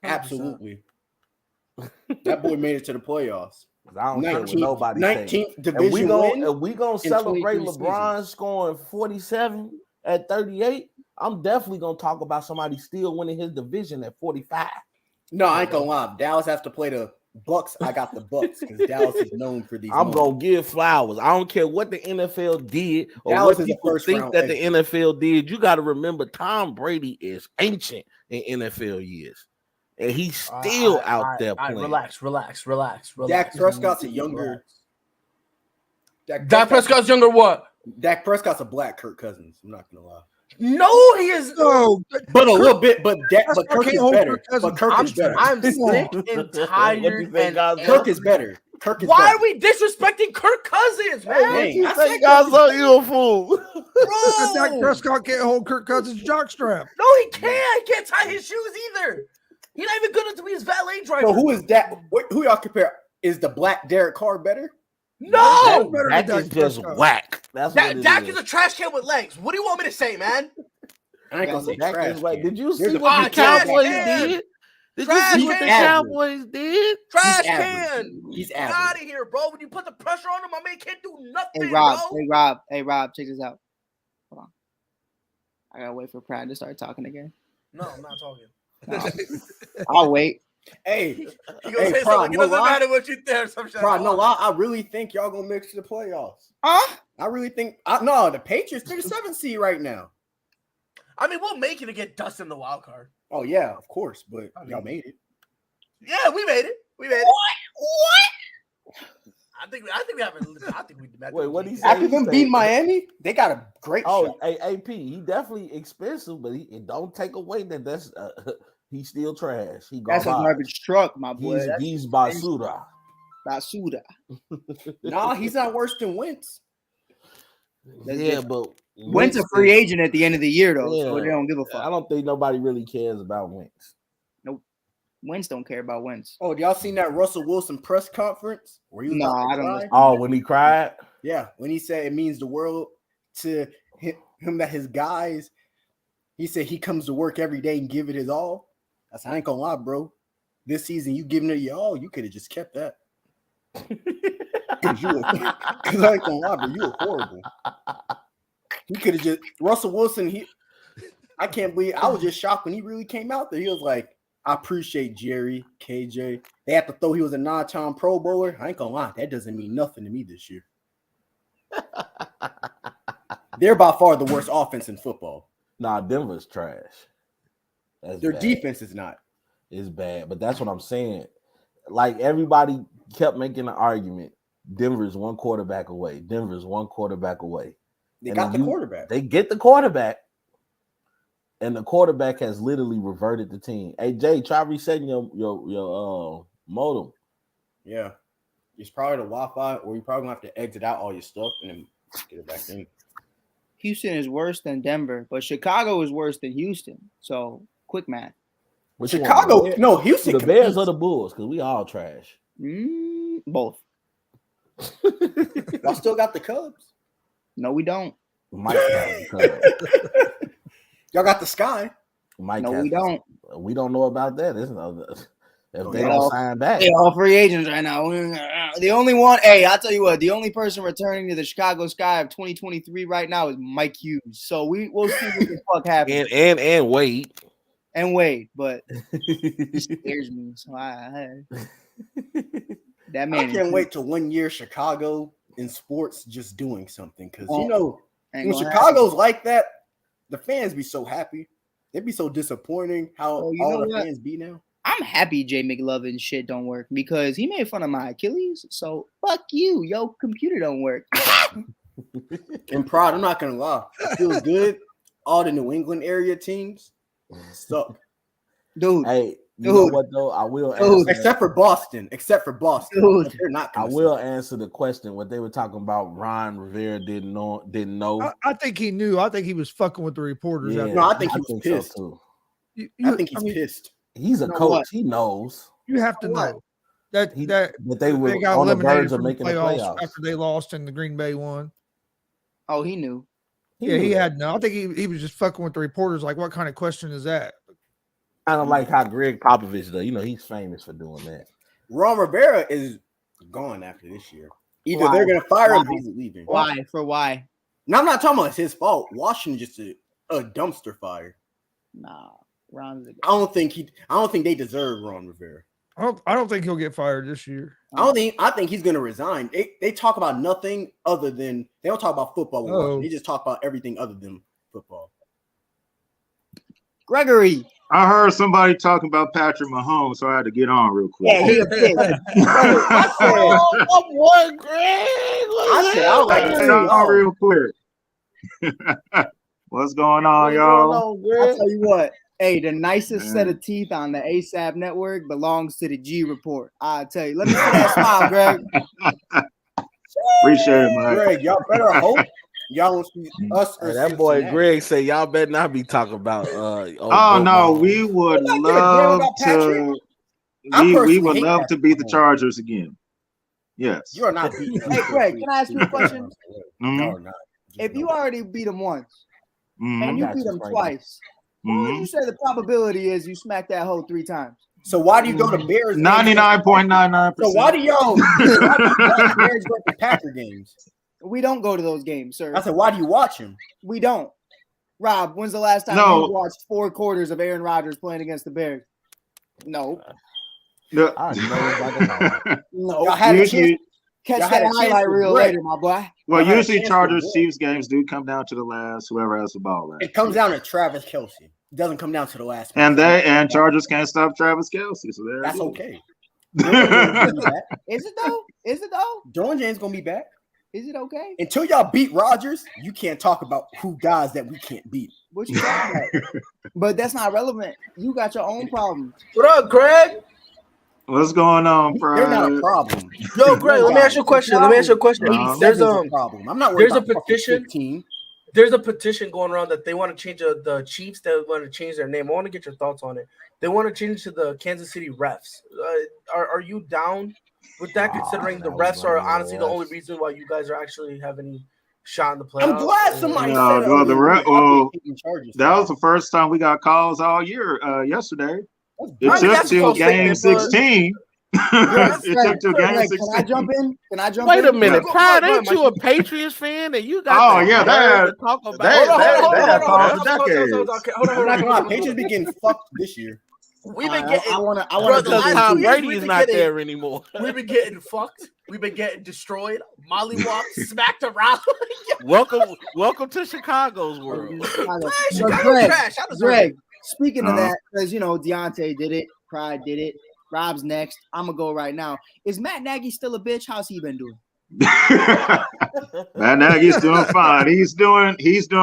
100%. Absolutely. That boy made it to the playoffs. I don't care what nobody 19th division win. We gonna celebrate LeBron scoring 47 at 38. I'm definitely gonna talk about somebody still winning his division at 45. No, I ain't gonna lie. Dallas have to play the Bucks. I got the Bucks because Dallas is known for these. I'm gonna give flowers. I don't care what the NFL did or Dallas what people think that the NFL did. You got to remember, Tom Brady is ancient in NFL years. And he's still out there playing. Relax. Dak Prescott's a younger. Dak Prescott's younger what? Dak Prescott's a black Kirk Cousins. I'm not gonna lie. No, he is. No, but a little bit. But Kirk is better. But Kirk is better. I'm sick and tired. And Kirk is better. Why are we disrespecting Kirk Cousins, man? I think guys are you a fool. Bro, Dak Prescott can't hold Kirk Cousins' jockstrap. No, he can't. He can't tie his shoes either. He's not even good enough to be his valet driver. So who is that? Who y'all compare? Is the black Derek Carr better? No, Dak is just whack. Dak is a trash can with legs. What do you want me to say, man? I ain't gonna say trash can. Did you see what the Cowboys did? Did you see what the Cowboys did? Trash can. He's out of here, bro. When you put the pressure on him, my man can't do nothing. Hey Rob, check this out. Hold on. I gotta wait for Pratt to start talking again. No, I'm not talking. No. I'll wait. Hey, say something. It doesn't matter what you think. I really think y'all gonna make it to the playoffs. Huh? I really think. No, the Patriots, they're the 7th seed right now. I mean, we'll make it to get dust in the wild card. Oh yeah, of course, but y'all made it. Yeah, we made it. What? I think we haven't. I think we. Wait, what he say? After them beat Miami, they got a great. Oh, AP, he definitely expensive, but it don't take away that's he's still trash. That's a garbage truck, my boy. He's basura. No, he's not worse than Wentz. But Wentz a free agent at the end of the year, though, so they don't give a fuck. I don't think nobody really cares about Wentz. Nope. Wentz don't care about Wentz. Oh, y'all seen that Russell Wilson press conference? No, I don't know. Oh, when he cried? Yeah, when he said it means the world to him that his guys, he said he comes to work every day and give it his all. I ain't gonna lie, bro. This season, you giving it your all, you could have just kept that. Because I ain't gonna lie, bro, you were horrible. He could have just Russell Wilson. I can't believe I was just shocked when he really came out there. He was like, I appreciate Jerry, KJ. They have to throw he was a 9-time Pro Bowler. I ain't gonna lie, that doesn't mean nothing to me this year. They're by far the worst offense in football. Nah, Denver's trash. Their defense is not. It's bad, but that's what I'm saying. Like everybody kept making an argument. Denver's one quarterback away. Denver's one quarterback away. They got the quarterback. They get the quarterback, and the quarterback has literally reverted the team. Hey Jay, try resetting your modem. Yeah, it's probably the Wi-Fi, or you probably gonna have to exit out all your stuff and then get it back in. Houston is worse than Denver, but Chicago is worse than Houston. So quick math. Chicago, no, Houston. The Bears or the Bulls? Because we all trash. Both. Y'all still got the Cubs. No, we don't. Mike has the Cubs. Y'all got the Sky. No, we don't. We don't know about that. If they don't sign back, they're all free agents right now. The only one, I'll tell you what, the only person returning to the Chicago Sky of 2023 right now is Mike Hughes. So we'll see what the fuck happens. And Wade. And Wade, but he scares me. So that man. I can't wait till 1 year Chicago in sports just doing something. Because when Chicago's like that, the fans be so happy. They'd be so disappointing how all the fans be now. I'm happy Jay McLovin shit don't work because he made fun of my Achilles. So fuck you. Your computer don't work. And Prod, I'm not gonna lie. It feels good. All the New England area teams suck. Dude. Hey, you know what though? I will answer except for Boston. Dude. They're not. I will answer the question. What they were talking about, Ron Rivera didn't know. I think he knew. I think he was fucking with the reporters. Yeah, no, I think he was pissed. So too. I think he's pissed. He's a coach. What? He knows. You have to know that they were on the verge of making the playoffs after they lost and the Green Bay won. Oh, he knew. He had no. I think he was just fucking with the reporters. Like, what kind of question is that? Kind of like how Greg Popovich does. You know, he's famous for doing that. Ron Rivera is gone after this year. Either they're going to fire him or he's leaving. Why? For why? No, I'm not talking about it's his fault. Washington just a dumpster fire. Nah, Ron's. I don't think they deserve Ron Rivera. I don't think he'll get fired this year. I think he's going to resign. They talk about nothing other than they don't talk about football. They just talk about everything other than football. Gregory. I heard somebody talking about Patrick Mahomes, so I had to get on real quick. Yeah, he a pig. I said, I like to get on real quick. What's going on, y'all? I'll tell you what. Hey, the nicest set of teeth on the ASAP network belongs to the G Report. I'll tell you. Let me see that smile, Greg. Appreciate it, man. Greg, y'all better hope y'all will see us. Or that boy Greg say y'all better not be talking about. We would love to. We would love to beat the Chargers again. Yes. You are not beating. Hey, Greg, can I ask you a question? No, not. If you already beat them once and you beat them twice, what would you say the probability is you smack that hoe 3 times? So why do you go to Bears? 99.99%. So why do y'all Bears go to Packer games? We don't go to those games, sir. I said, why do you watch them? We don't. Rob, when's the last time you watched 4 quarters of Aaron Rodgers playing against the Bears? No. No. Y'all had a chance. Catch that highlight reel later, my boy. Well, usually Chargers Chiefs games do come down to the last, whoever has the ball last. It comes down to Travis Kelce. It doesn't come down to the last. And Chargers can't stop Travis Kelce, so that's okay. Is it though? Jordan James gonna be back. Is it okay? Until y'all beat Rodgers, you can't talk about who guys that we can't beat. What you talking about? But that's not relevant. You got your own problems. What up, Greg? What's going on, bro? They're not a problem. Yo, Greg, let me ask you a question. There's a problem. I'm not worried about a petition. 15. There's a petition going around that they want to change the Chiefs. That want to change their name. I want to get your thoughts on it. They want to change to the Kansas City Refs. Are you down With that, considering the refs are honestly the only reason why you guys are actually having any shot in the playoffs. I'm glad somebody said that was the first time we got calls all year yesterday. It took till game 16. It took till game 16. Can I jump in? Wait a minute, Pride, ain't you a Patriots fan? And you got to talk about Patriots be getting fucked this year. We've been getting. I want to. Tom Brady is not there anymore. We've been getting fucked. We've been getting destroyed. Mollywop, smacked around. welcome to Chicago's world. Greg, speaking of that, because Deontay did it, Pride did it, Rob's next. I'm gonna go right now. Is Matt Nagy still a bitch? How's he been doing? Matt Nagy's doing fine. He's doing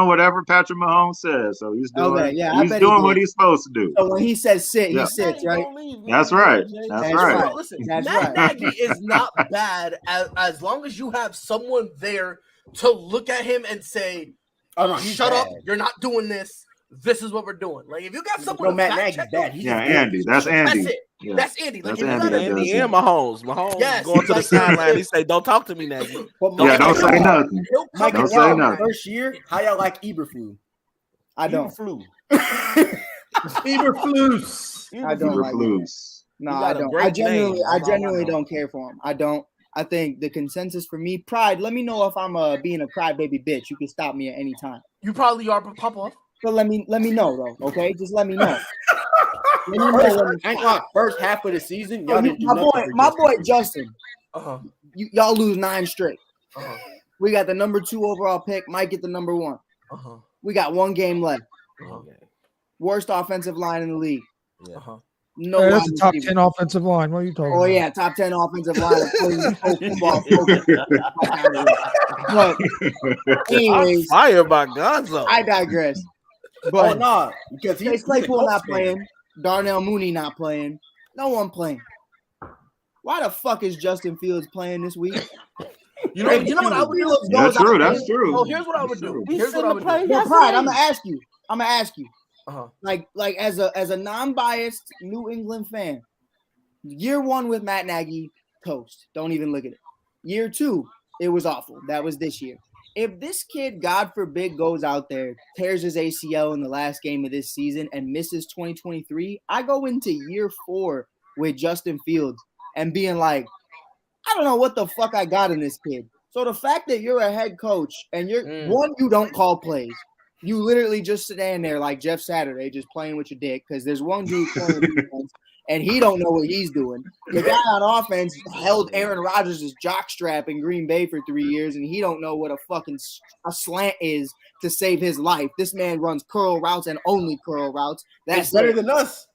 whatever Patrick Mahomes says. So he's doing he's doing what he's supposed to do. So when he says sit, he sits, right? That's right. That's right. Listen, Matt Nagy is not bad as long as you have someone there to look at him and say, "Oh no, shut up! You're not doing this. This is what we're doing." Like if you got someone, Matt Nagy's bad. Andy. That's Andy. That's it. Yeah. That's Andy. Like Andy and Mahomes. Mahomes going to the sideline. He say, "Don't talk to me, Nagy." Don't say nothing. Don't say nothing. First year, how y'all like Eberflus? I don't. Eberflus. I don't like it. No, I don't. I genuinely don't care for him. I don't. I think the consensus for me, Pride. Let me know if I'm being a crybaby bitch. You can stop me at any time. You probably are, but pop off. But let me know though. Okay, just let me know. First half of the season, my boy Justin. Y'all lose 9 straight. We got the number 2 overall pick. Might get the number 1. We got 1 game left. Worst offensive line in the league. No, that's a top 10 offensive line. What are you talking about? Oh yeah, top 10 offensive line. But anyways, fired by Gonzo. I digress. But because Chase Claypool not playing, Darnell Mooney not playing, no one playing. Why the fuck is Justin Fields playing this week? You know what I would do? That's true. That's true. Oh, here's what I would do. Here's what I would do. Well, Pride, I'm gonna ask you. Like as a non-biased New England fan, year 1 with Matt Nagy, toast. Don't even look at it. Year 2, it was awful. That was this year. If this kid, God forbid, goes out there, tears his ACL in the last game of this season and misses 2023, I go into year 4 with Justin Fields and being like, I don't know what the fuck I got in this kid. So the fact that you're a head coach and you're you don't call plays. You literally just stand there like Jeff Saturday, just playing with your dick because there's one dude playing defense and he don't know what he's doing. The guy on offense held Aaron Rodgers' jockstrap in Green Bay for 3 years, and he don't know what a slant is to save his life. This man runs curl routes and only curl routes. That's better than us.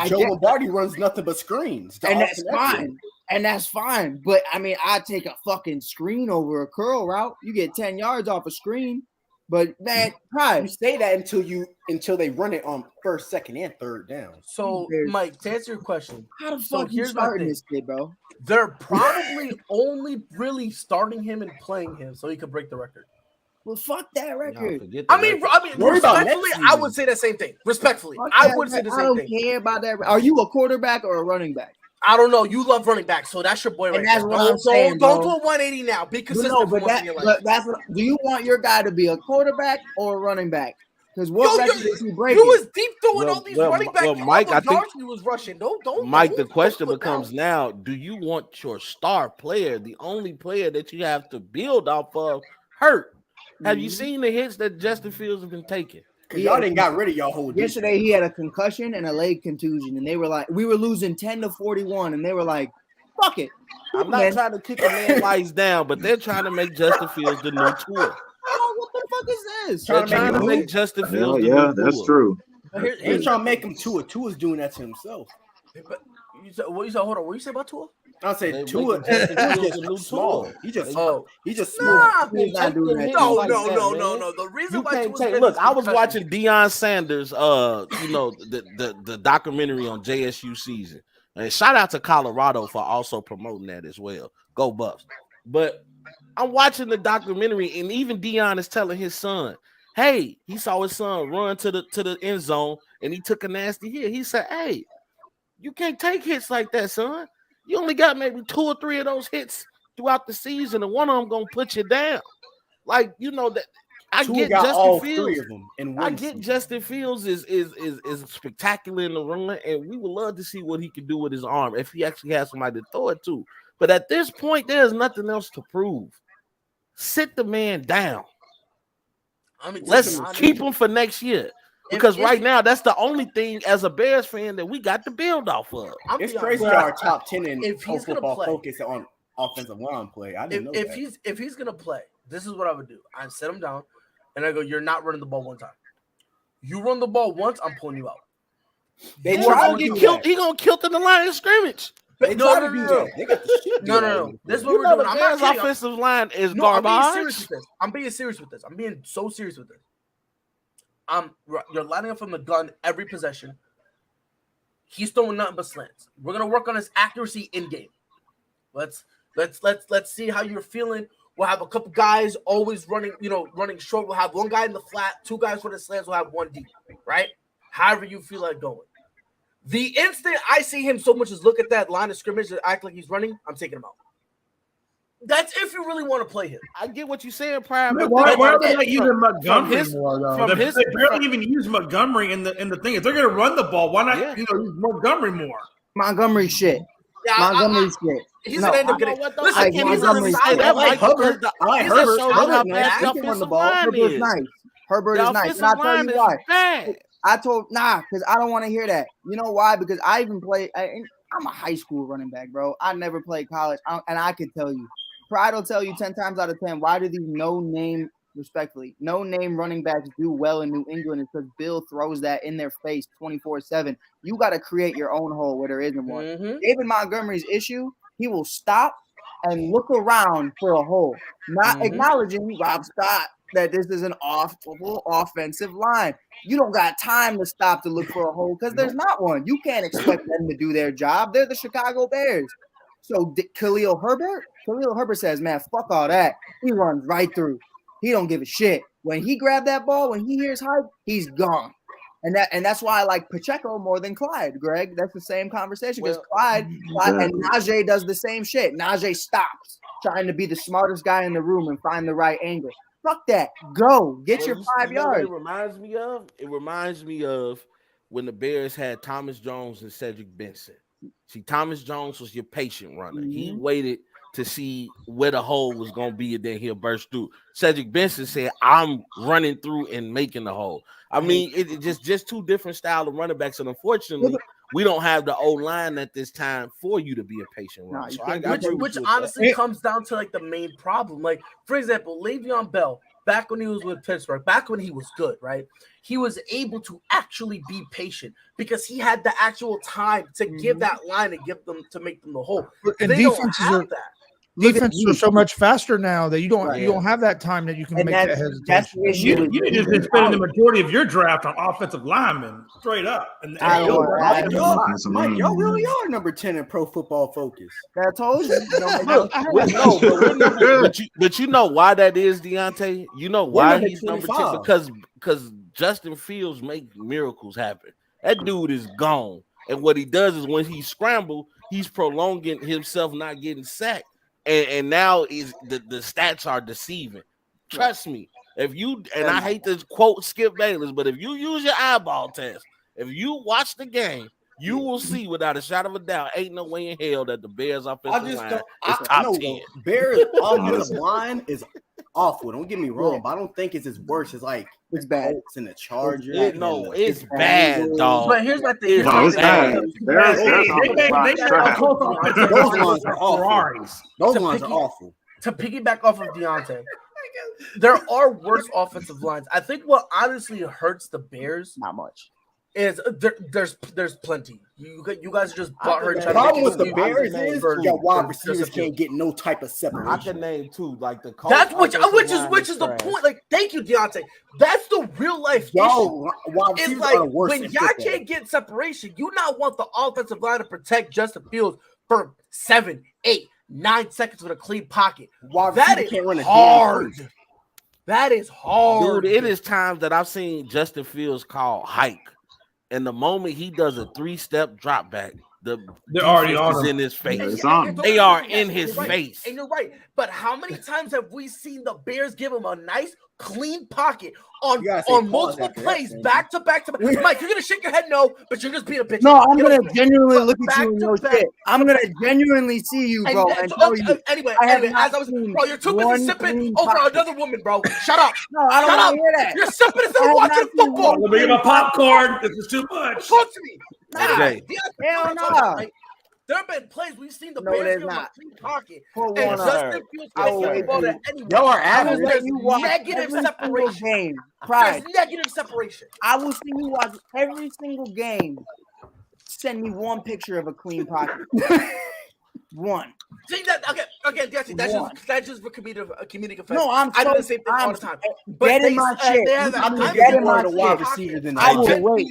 Joe Lombardi runs nothing but screens. And that's fine. And that's fine. But, I mean, I take a fucking screen over a curl route. You get 10 yards off a screen. But man, you say that until they run it on 1st, 2nd, and 3rd down. So, Mike, to answer your question, how the fuck you starting this kid, bro? They're probably only really starting him and playing him so he could break the record. Well, fuck that record. I mean, respectfully, I would say the same thing. Respectfully, I would say the same thing. I don't care about that. Are you a quarterback or a running back? I don't know. You love running back, so that's your boy right there. Don't do a 180 now. Be consistent. No, but that's what. Do you want your guy to be a quarterback or a running back? Because what record is he breaking? You was deep throwing all these running backs. Mike, I think he was rushing. Don't. Mike, the question becomes now: do you want your star player, the only player that you have to build off of, hurt? Have you seen the hits that Justin Fields has been taking? Y'all didn't got rid of y'all whole. Yesterday he had a concussion and a leg contusion, and they were like, we were losing 10-41, and they were like, fuck it. I'm not trying to kick a man lies down, but they're trying to make Justin Fields the new tour. Oh, what the fuck is this? They're trying to make Justin Fields the new tour. That's true. They're trying to make him Tua. Tua's doing that to himself. What you said? Hold on. What you say about Tua? I said Tua just small. He just small. No. The reason why look, I was watching Deion Sanders, the documentary on JSU season. And shout out to Colorado for also promoting that as well. Go Buffs. But I'm watching the documentary, and even Deion is telling his son, hey, he saw his son run to the end zone, and he took a nasty hit. He said, hey, you can't take hits like that, son. You only got maybe 2 or 3 of those hits throughout the season, and one of them gonna put you down. Like, you know that I Tua get got Justin all Fields. 3 of them in one I get season. Justin Fields is spectacular in the run, and we would love to see what he can do with his arm if he actually has somebody to throw it to. But at this point, there's nothing else to prove. Sit the man down. Let's keep him for next year. Because right now, that's the only thing as a Bears fan that we got to build off of. It's crazy our top 10 in football focus on offensive line play. I didn't know that. If he's gonna play, this is what I would do. I sit him down and I go, "You're not running the ball one time. You run the ball once, I'm pulling you out." He gonna get killed. He gonna kill in the line of scrimmage. No. This is what we're doing. I'm not kidding. Offensive line is garbage. I'm being serious with this. I'm being so serious with this. You're lining up from the gun every possession. He's throwing nothing but slants. We're gonna work on his accuracy in game. Let's see how you're feeling. We'll have a couple guys always running short. We'll have one guy in the flat, 2 guys for the slants. We'll have 1 deep, right? However you feel like going. The instant I see him so much as look at that line of scrimmage and act like he's running, I'm taking him out. That's if you really want to play him. I get what you're saying, Prime. Why are they not using Montgomery more, though? They barely even use Montgomery in the thing. If they're going to run the ball, why not use Montgomery more? Montgomery shit. Yeah, Montgomery shit. He's going to end up getting. Listen, if he's on the side, I like Hubbard. I like Herbert. Herbert is nice. Herbert is nice. And I'll tell you why. Because I don't want to hear that. You know why? Because I even play. I'm a high school running back, bro. I never played college, and I can tell you. Pride will tell you 10 times out of 10, why do these no-name running backs do well in New England? It's because Bill throws that in their face 24/7. You got to create your own hole where there isn't one. Mm-hmm. David Montgomery's issue, he will stop and look around for a hole, not acknowledging Rob Scott that this is an awful offensive line. You don't got time to stop to look for a hole because there's not one. You can't expect them to do their job. They're the Chicago Bears. So Khalil Herbert says, man, fuck all that. He runs right through. He don't give a shit. When he grabbed that ball, when he hears hype, he's gone. And that's why I like Pacheco more than Clyde, Greg. That's the same conversation because Clyde and Najee does the same shit. Najee stops trying to be the smartest guy in the room and find the right angle. Fuck that. Go. Get your 5 yards. It reminds me of when the Bears had Thomas Jones and Cedric Benson. See, Thomas Jones was your patient runner. He waited to see where the hole was going to be, and then he'll burst through. Cedric Benson said, I'm running through and making the hole. I mean, it's just 2 different styles of running backs, and unfortunately, we don't have the O-line at this time for you to be a patient runner. Which honestly comes down to, like, the main problem. Like, for example, Le'Veon Bell, back when he was with Pittsburgh, back when he was good, right? He was able to actually be patient because he had the actual time to give that line and give them to make them the hole. And defenses are so much faster now that you don't have that time that you can make that hesitation. That's the issue. You just been spending the majority of your draft on offensive linemen, straight up. And Mike, y'all really are number 10 in Pro Football Focus. I told you. But you know why that is, Deontay? You know why he's number 10? Because Justin Fields make miracles happen. That dude is gone. And what he does is when he scrambles, he's prolonging himself not getting sacked. And now is the stats are deceiving. Trust me. If you I hate to quote Skip Bayless, but if you use your eyeball test, if you watch the game, you will see without a shadow of a doubt, ain't no way in hell that the Bears offensive line is top 10. Bears offensive line is awful. Don't get me wrong, but I don't think it's as worse as like it's bad. Colts and the Chargers. It's bad, dog. But here's my thing. It's bad. Those lines are awful. Those lines are awful. To piggyback off of Deontay, there are worse offensive lines. I think what honestly hurts the Bears, not much, is there's plenty. You guys are just butthurt. The problem with the Bears is your wide receivers can't get no type of separation. I can name 2, like the Colts. That's which is the point. Like, thank you, Deontay. That's the real life issue. It's like when y'all can't get separation, you not want the offensive line to protect Justin Fields for 7, 8, 9 seconds with a clean pocket. That is hard. That is hard. Dude, it is times that I've seen Justin Fields call hike. And the moment he does a 3-step drop back, They're already on him. in his face. It's on. They are in his right. face. And you're right. But how many times have we seen the Bears give him a nice, clean pocket on multiple plays, back to back to back? Mike, you're gonna shake your head no, but you're just being a bitch. No, I'm gonna genuinely look at you and no shit. I'm gonna genuinely see you, bro. Anyway, as I was, bro, you're too busy sipping over another woman, bro. Shut up. No, I don't want to hear that. You're sipping instead of watching football. Let me get my popcorn. This is too much. Talk to me. Hell no. There have been plays we've seen the Bears give him a clean pocket. And on. Justin Fields can't get the ball to anyone. Y'all are average. There's negative separation. Game. There's negative separation. I will see you watch every single game. Send me one picture of a clean pocket. One. See that? Okay, that's just for comedic effect. No, I do the same thing all the time. But getting my shit. I'm getting my wide shit. receiver than I will wait.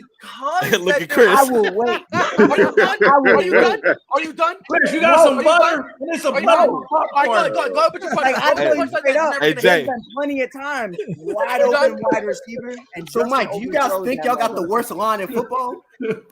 Look at Chris. I will wait. Are you done? Are you done? Are you done? Chris, you got some butter. You need some butter. Go put your Like I tell you straight up, Hey, there's Jay. been plenty of times wide open wide receiver. And So, Mike, do you guys overthrows think that y'all got the ball. worst line in football?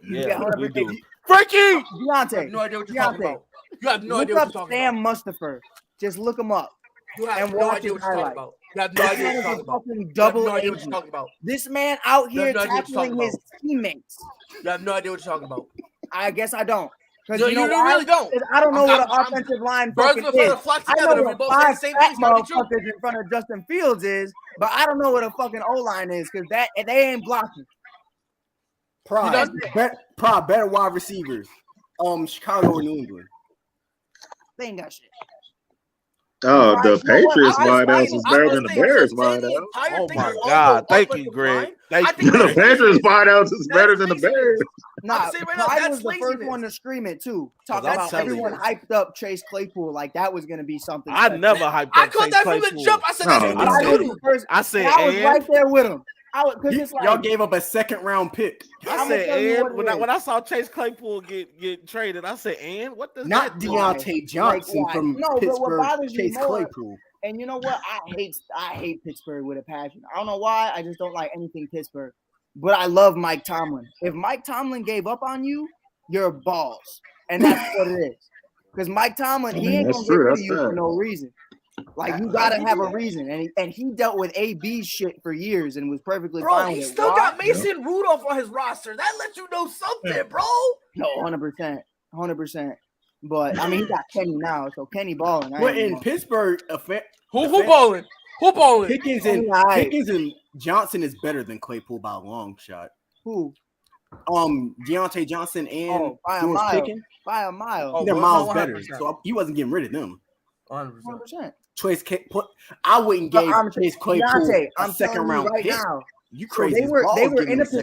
Yeah, we do. Frankie, I Deontay, have no idea what you're talking about. You have no look idea what up you're talking Sam about. Mustafa. Just look him up. You have and no watch idea his what you're talking highlights. about. You have no idea what you're talking about. Fucking You have double no idea what agent. you're talking about. This man out You here have no idea what you're tackling talking his teammates. You have no idea what you're talking about. I guess I don't. No, Because you really don't. I don't know what an I'm- offensive line Birds fucking of a feather is. flock I together. know We what both say the 5 same fat thing. It's gotta be true. motherfuckers in front of Justin Fields is, but I don't know what a fucking O-line is because they ain't blocking. Pride. Better wide receivers. Chicago or New England. They ain't got shit. Oh, the Patriots I wideouts is better than the Bears wideouts. Oh my God! Thank you, Greg. Thank you. The Greg. Patriots wideouts is better than the Bears. Nah, saying right now, I that's was the first laziness. one to scream it too. Talking I'm about telling everyone you. hyped up Chase Claypool like that was gonna be something. I special. never hyped up I caught Chase that from the Claypool. jump. I said No, that's no. I what was they the do. first. I said, I was and right there with him. Because it's like Y'all gave up a second-round pick. I I'ma said, tell you and what it when I saw Chase Claypool get traded, I said, and what does Not that do? Deontay Johnson why? from No, but what Pittsburgh. bothers me Chase more- Claypool. And you know what? I hate Pittsburgh with a passion. I don't know why. I just don't like anything Pittsburgh. But I love Mike Tomlin. If Mike Tomlin gave up on you, you're balls. And that's what it is. Because Mike Tomlin, he ain't That's gonna get true. rid of That's you for sad. no reason. Like you gotta have a reason. And he dealt with AB shit for years and was perfectly Bro, fine he with it. still Why? got Mason Rudolph on his roster. That lets you know something, bro. No, 100%. 100%. But I mean he got Kenny now, so Kenny balling. But in Pittsburgh, Who balling? Who balling? Pickens and Johnson is better than Claypool by a long shot. Who? Deontay Johnson and by a George mile. Pickens, By a mile. Oh, they're miles 100%. better. So he wasn't getting rid of them. 100%. 100%. I wouldn't give I'm Chase Claypool Deontay, a I'm second telling you round right pick. now. You So crazy?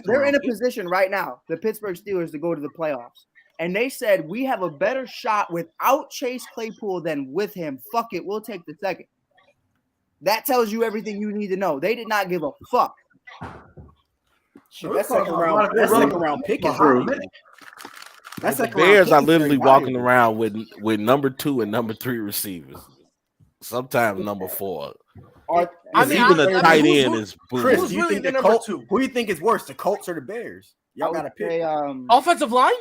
they're in a position right now, the Pittsburgh Steelers, to go to the playoffs. And they said, we have a better shot without Chase Claypool than with him. Fuck it, we'll take the second. That tells you everything you need to know. They did not give a fuck. That second round pick is True. That second Bears are round pick is literally very walking valuable. around with number 2 and number 3 receivers. Sometimes number 4. Even the tight end is boom. Chris, Who's do you really think the the number Colts? 2? Who do you think is worse, the Colts or the Bears? Y'all got to pick. Offensive line?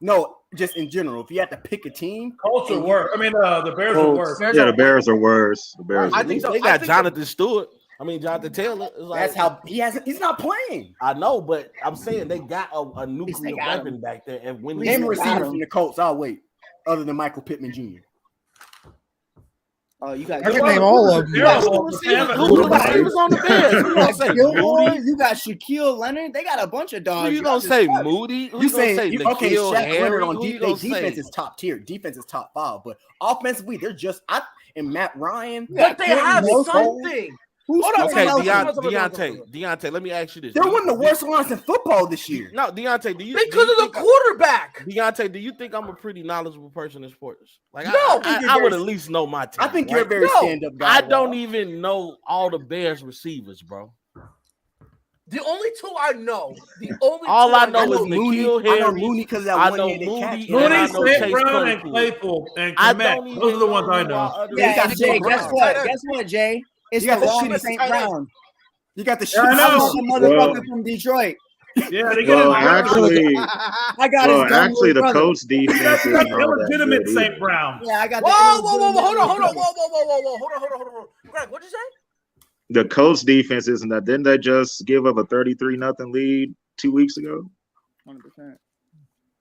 No, just in general. If you had to pick a team, Colts are worse. I mean, the Bears are worse. Yeah, the Bears are worse. The Bears. I Are think worse. so. They got think Jonathan Stewart. I mean, Jonathan Taylor. It's like, that's how he's not playing. I know, but I'm saying they got a nuclear they got weapon back there. And when Name a got receiver him. from the Colts. I'll wait. Other than Michael Pittman Jr. Oh, you got I can name all of them. Yeah, who's the receivers on the Bears? Who you gonna say Gilmore, Moody? you got Shaquille Leonard. They got a bunch of dogs. Who you gonna say Moody? Who You gonna say saying okay? N'Keal Shaq Harry? Leonard on Who you gonna defense say? is top tier. Defense is top 5, but offensively they're just and Matt Ryan. But they have Most something. Who's Hold on, Okay, hold on. Deontay, let me ask you this. They're one of the worst lines in football this year. No, Deontay, do you Because of the quarterback. Deontay, do you think I'm a pretty knowledgeable person in sports? Like, No, I would at least know my team. I think right? you're a very No, stand-up guy. I don't even know all the Bears receivers, bro. The only 2 I know. The only All 2 I know is Mooney. N'Keal I know Harry. Mooney because I that know one-handed Moody. catch. And I Mooney, know St. Chase Brown, and Claypool. Claypool, and I Komet. don't even Those are the ones I who know. our other Yeah, receivers Jay, are. guess what, Jay? It's You got the the wrong shitty St. tight end. Brown. You got the shit. Yeah, I I know. want the motherfucker from Detroit. Yeah, they Well, get actually, I got his dumb actually, the little brother. Colts defense is not that illegitimate good St. either. Brown. Yeah, I got. Whoa, the whoa, whoa, whoa, hold on, brother. hold on. Greg, what'd you say? The Colts defense isn't that. Didn't they just give up a 33-0 lead 2 weeks ago? 100%.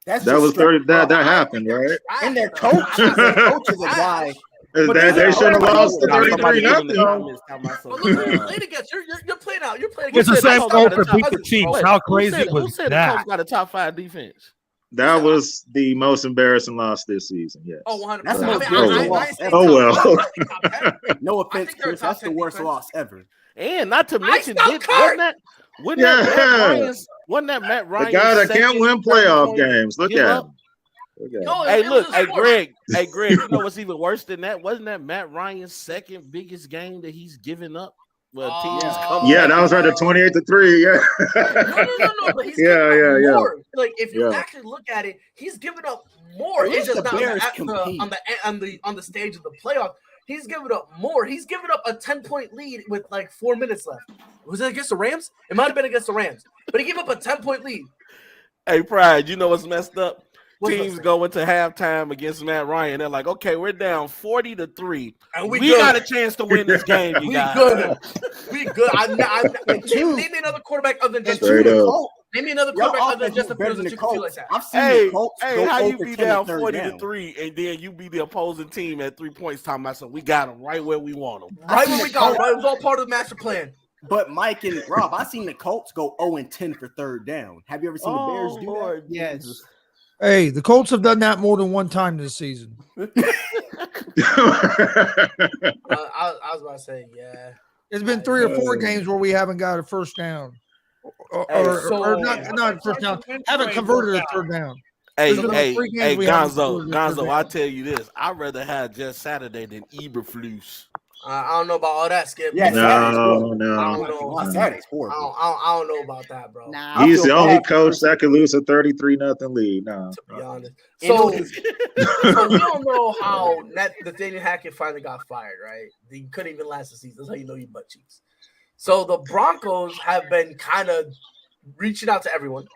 That was 30. That happened, right? And their coaches is a guy. They shouldn't have lost to 33-0. But look who you played against. You're playing out. You're playing It's against the same Colts. goal for beat the Chiefs. How crazy Who was said the that? Colts got a top 5 defense? That was the most embarrassing loss this season. Yes. Oh, 100%. That's the most embarrassing loss ever. Oh, well. No I offense, think they're Chris. top That's the 10 worst defense. loss ever. And not to mention, stopped Kurt. wasn't that Matt The Ryan's guy that second can't win 30 playoff point games. Look give at up? him. Look at him. No, Hey, it look, was hey, a sport. Greg. Hey, Greg, you know what's even worse than that? Wasn't that Matt Ryan's second biggest game that he's given up? Well, teams come Yeah, that was right at 28-3. Yeah. No. But he's Yeah, giving yeah, up more. Like if you Yeah. actually look at it, he's giving up more. At It's least just the not Bears on the stage of the playoff. He's giving up more. He's giving up a 10-point lead with like 4 minutes left. Was it against the Rams? It might have been against the Rams, but he gave up a 10-point lead. Hey, Pride, you know what's messed up? What's Teams messed up? go into halftime against Matt Ryan. They're like, okay, we're down 40-3. And We good. got a chance to win this game, you We guys. good. We good. Name me another quarterback other than Justin Straight Fields. up. Name me another Y'all quarterback other than offense Justin better Fields than that the you can feel like Colts. that. I've seen Hey, the Colts go how you over be 10 down third down. 40-3 and then you be the opposing team at 3 points talking about something? We got them right where we want them. Right when we got it. It was all part of the master plan. But Mike and Rob, I seen the Colts go 0-10 for third down. Have you ever seen the Bears do Lord that? Yes. Jesus. Hey, the Colts have done that more than one time this season. I was about to say, yeah. There's been 3 or 4 games where we haven't got a first down, or not first down. Haven't converted a third down. Hey, There's been 3 games we haven't converted a third Gonzo, down. I tell you this. I'd rather have just Saturday than Eberflus. I don't know about all that, Skip. Yeah, Saturday's No, horrible. no. I don't know. Saturday's horrible. I don't know about that, bro. Nah, He's the only bad. coach that could lose a 33-0 lead. No. To be honest. And So, it was- so we don't know how Nathaniel Hackett finally got fired, right? He couldn't even last the season. That's how you know you butt cheeks. So the Broncos have been kind of reaching out to everyone.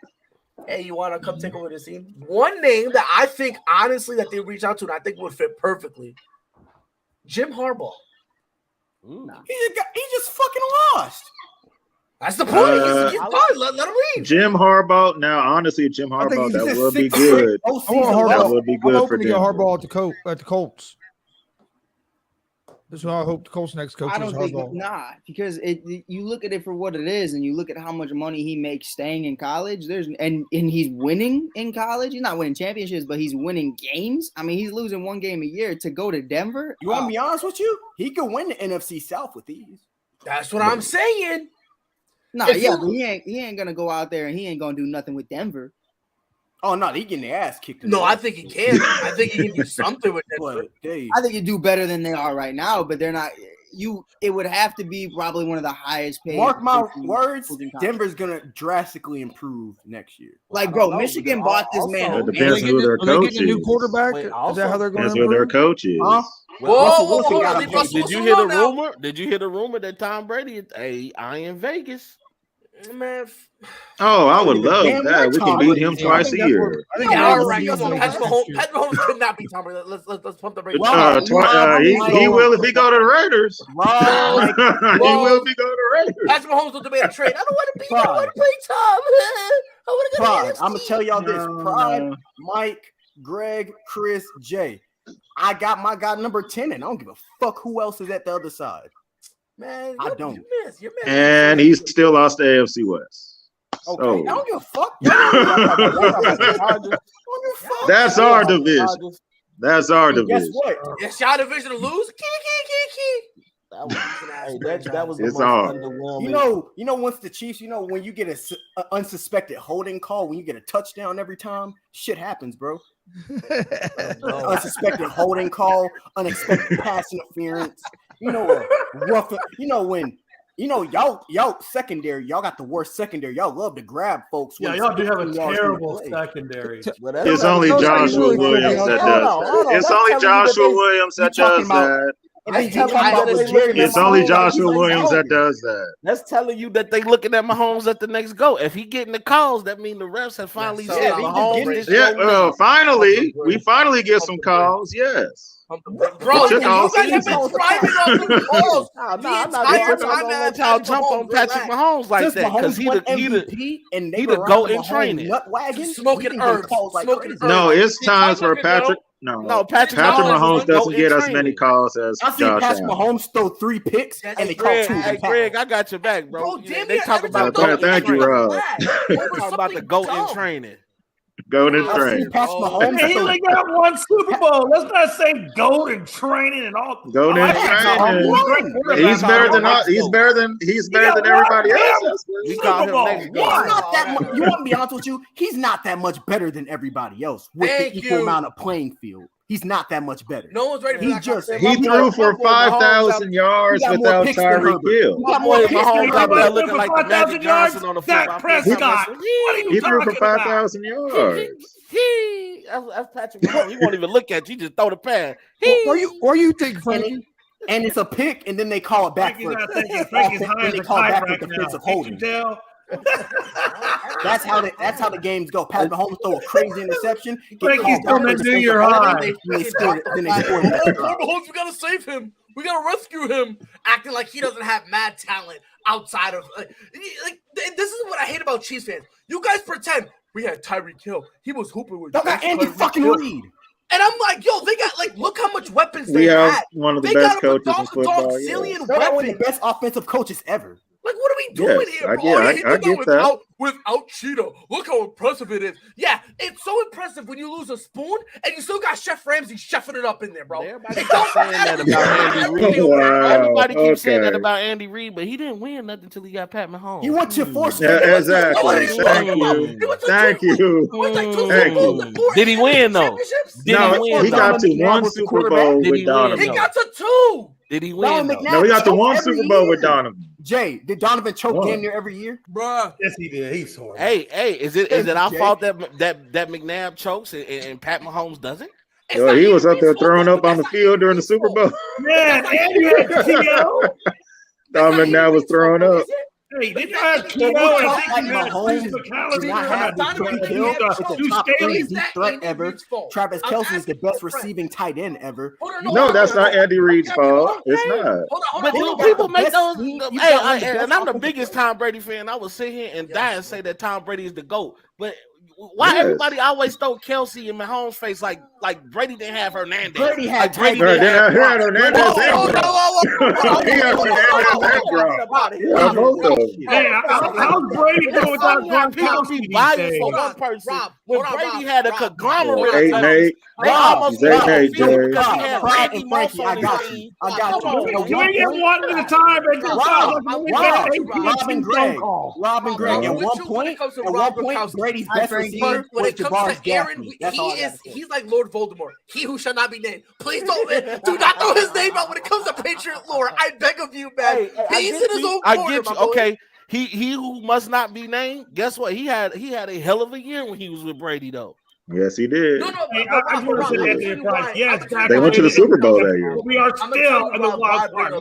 Hey, you want to come take over this team? One name that I think, honestly, that they reach out to and I think would fit perfectly, Jim Harbaugh. He just fucking lost. That's the point. He's fine. Let him read. Jim Harbaugh. Now, honestly, Jim Harbaugh, that would be good. I want That Harbaugh. would be I'm good for hoping to get Denver. Harbaugh at the Colts. This is why I hope the Colts next coach I is don't think Harbaugh. because you look at it for what it is, and you look at how much money he makes staying in college. And he's winning in college. He's not winning championships, but he's winning games. I mean, he's losing 1 game a year to go to Denver. You want to be honest with you? He could win the NFC South with these. That's what I'm saying. No, If yeah, you- but he ain't gonna go out there and he ain't gonna do nothing with Denver. Oh no, he getting their ass kicked. No, I think he can. I think he can do something with that. But, hey, I think you do better than they are right now, but they're not. It would have to be probably one of the highest paid. mark my coaches words, in college. Denver's gonna drastically improve next year. Like, I bro, don't know, Michigan but bought this also- man. It Are they depends who their getting coach a new is. quarterback? Wait, Is also- that how they're going That's to who their improve? coach is. Huh? Whoa, Russell whoa, Wilson hold got on. a Leave big- Russell Did you Wilson hear the alone now. rumor? Did you hear the rumor that Tom Brady I in Vegas? Man, Oh, I would love Damn that. right, We can Tom beat Brady. him I twice think a that's year. what- I think yeah, that's all what right, he's come on. doing. Patrick Mahomes could not beat Tom Brady. Let's pump the brakes. He will if he go to the Raiders. Rob, He will if he go to the Raiders. Patrick Mahomes will debate a trade. I don't want to beat. I Pride. want to play Tom. I want to go Pride. to the I'm gonna tell y'all this. No, Pride, no. Mike, Greg, Chris, Jay. I got my guy number 10, and I don't give a fuck who else is at the other side. Man, I don't. You're And he still lost the AFC West. Okay, So, I don't give a fuck. Y'all don't give a fuck. that's our division. That's our And guess division. what? It's y'all division to lose. Key. That was the It's most hard. underwhelming. You know, once the Chiefs, when you get a unsuspected holding call, when you get a touchdown every time, shit happens, bro. Unsuspected holding call, unexpected pass interference. Y'all secondary, y'all got the worst secondary. Y'all love to grab folks. Yeah, when y'all do have a 15 yards terrible in play. secondary. It's only Joshua Williams that does that. It's only Joshua Williams that does that. It's only Joshua Williams that does that. That's telling you that they looking at Mahomes at the next go. If he getting the calls, that means the refs have finally said Mahomes. Finally, we finally get some calls. Yes. Bro, you guys have been thriving on the calls. I'm not let y'all jump on Patrick Mahomes like that because he the GOAT in training. Smoking herbs. No, it's times where Patrick Mahomes doesn't get as many calls as Josh Patrick Allen. Mahomes throw 3 picks and they call 2. Hey, Greg, I got your back, bro. They talk about thank you, Rob. They talk about the GOAT in training. Go to train. He only got 1 Super Bowl. Let's not say go to training and all. Go to training. He's better than everybody else. You want to be honest with you? He's not that much better than everybody else with the equal amount of playing field. He's not that much better. No one's ready for that. He threw for 5,000 yards without Tyreek Hill. Looking like the Magic Johnson on the football. He threw for 5,000 yards. That's Patrick Mahomes. He won't even look at you. He just throw the pass. Or you think, Frankie? And it's a pick, and then they call it back for defensive holding. That's how the games go. Patrick Mahomes throw a crazy interception. Frankie's coming to your high. Mahomes, we gotta save him. We gotta rescue him. Acting like he doesn't have mad talent outside of like this is what I hate about Chiefs fans. You guys pretend we had Tyreek Hill. He was hooping with Andy fucking Reid. And I'm like, yo, they got look how much weapons we they have had. One of the best coaches in football. They're one of the best offensive coaches ever. Like, what are we doing here? I get that. Without Cheetah, look how impressive it is. Yeah, it's so impressive when you lose a spoon and you still got Chef Ramsay chefing it up in there, bro. Everybody keeps saying that about Andy Reid. Everybody keeps saying that about Andy Reid, but he didn't win nothing until he got Pat Mahomes. He went to 4 exactly. Thank you. Did he win though? No, he got to 1 Super Bowl with Donovan. He got to 2. Did he win? No, he got to 1 Super Bowl with Donovan. Jay, did Donovan choke damn near every year? Bruh. Yes, he did. He's horrible. Hey, is it our fault that McNabb chokes and Pat Mahomes doesn't? Yo, he was up there throwing up on the field during the Super Bowl. Man, Andy had T.O. Don McNabb was throwing up. Hey, did you have T.O. Travis Kelce is the best receiving tight end ever. No, that's not Andy Reid's fault. It's not. But people make those. And I'm the biggest Tom Brady fan. I would sit here and die and say that Tom Brady is the GOAT. But why everybody always throw Kelce in Mahomes' face like Brady didn't have Hernandez? Brady had Brady didn't have Hernandez. He had Hernandez and both of them. How's Brady doing without Gronkowski? For one person, when Brady had a conglomerate, Nate. They almost got Nate, Jay. because he had Randy Moss on his team. You ain't get one at a time. Rob and Greg. At one point, Brady's best receiver when was it comes to Aaron, he's like Lord Voldemort. He who shall not be named. Please do not throw his name out when it comes to Patriot lore. I beg of you, man. He's in his own corner. I get you. Okay. He who must not be named. Guess what? He had a hell of a year when he was with Brady, though. Yes, he did. No, yes, they went to the Super Bowl that year. We are still in the wild card.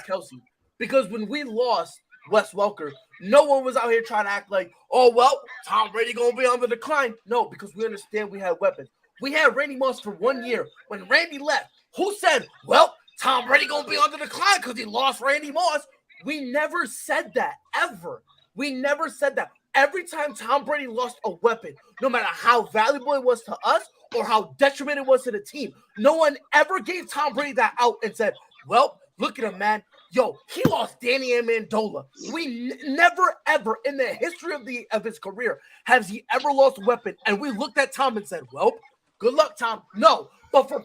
Kelce. Because when we lost Wes Welker, no one was out here trying to act like, oh, well, Tom Brady going to be on the decline. No, because we understand we had weapons. We had Randy Moss for 1 year. When Randy left, who said, well, Tom Brady going to be on the decline because he lost Randy Moss? We never said that, ever. We never said that. Every time Tom Brady lost a weapon, no matter how valuable it was to us or how detrimental it was to the team, no one ever gave Tom Brady that out and said, well, look at him, man. Yo, he lost Danny Amendola. We never, ever in the history of his career has he ever lost a weapon. And we looked at Tom and said, well, good luck, Tom. No, but for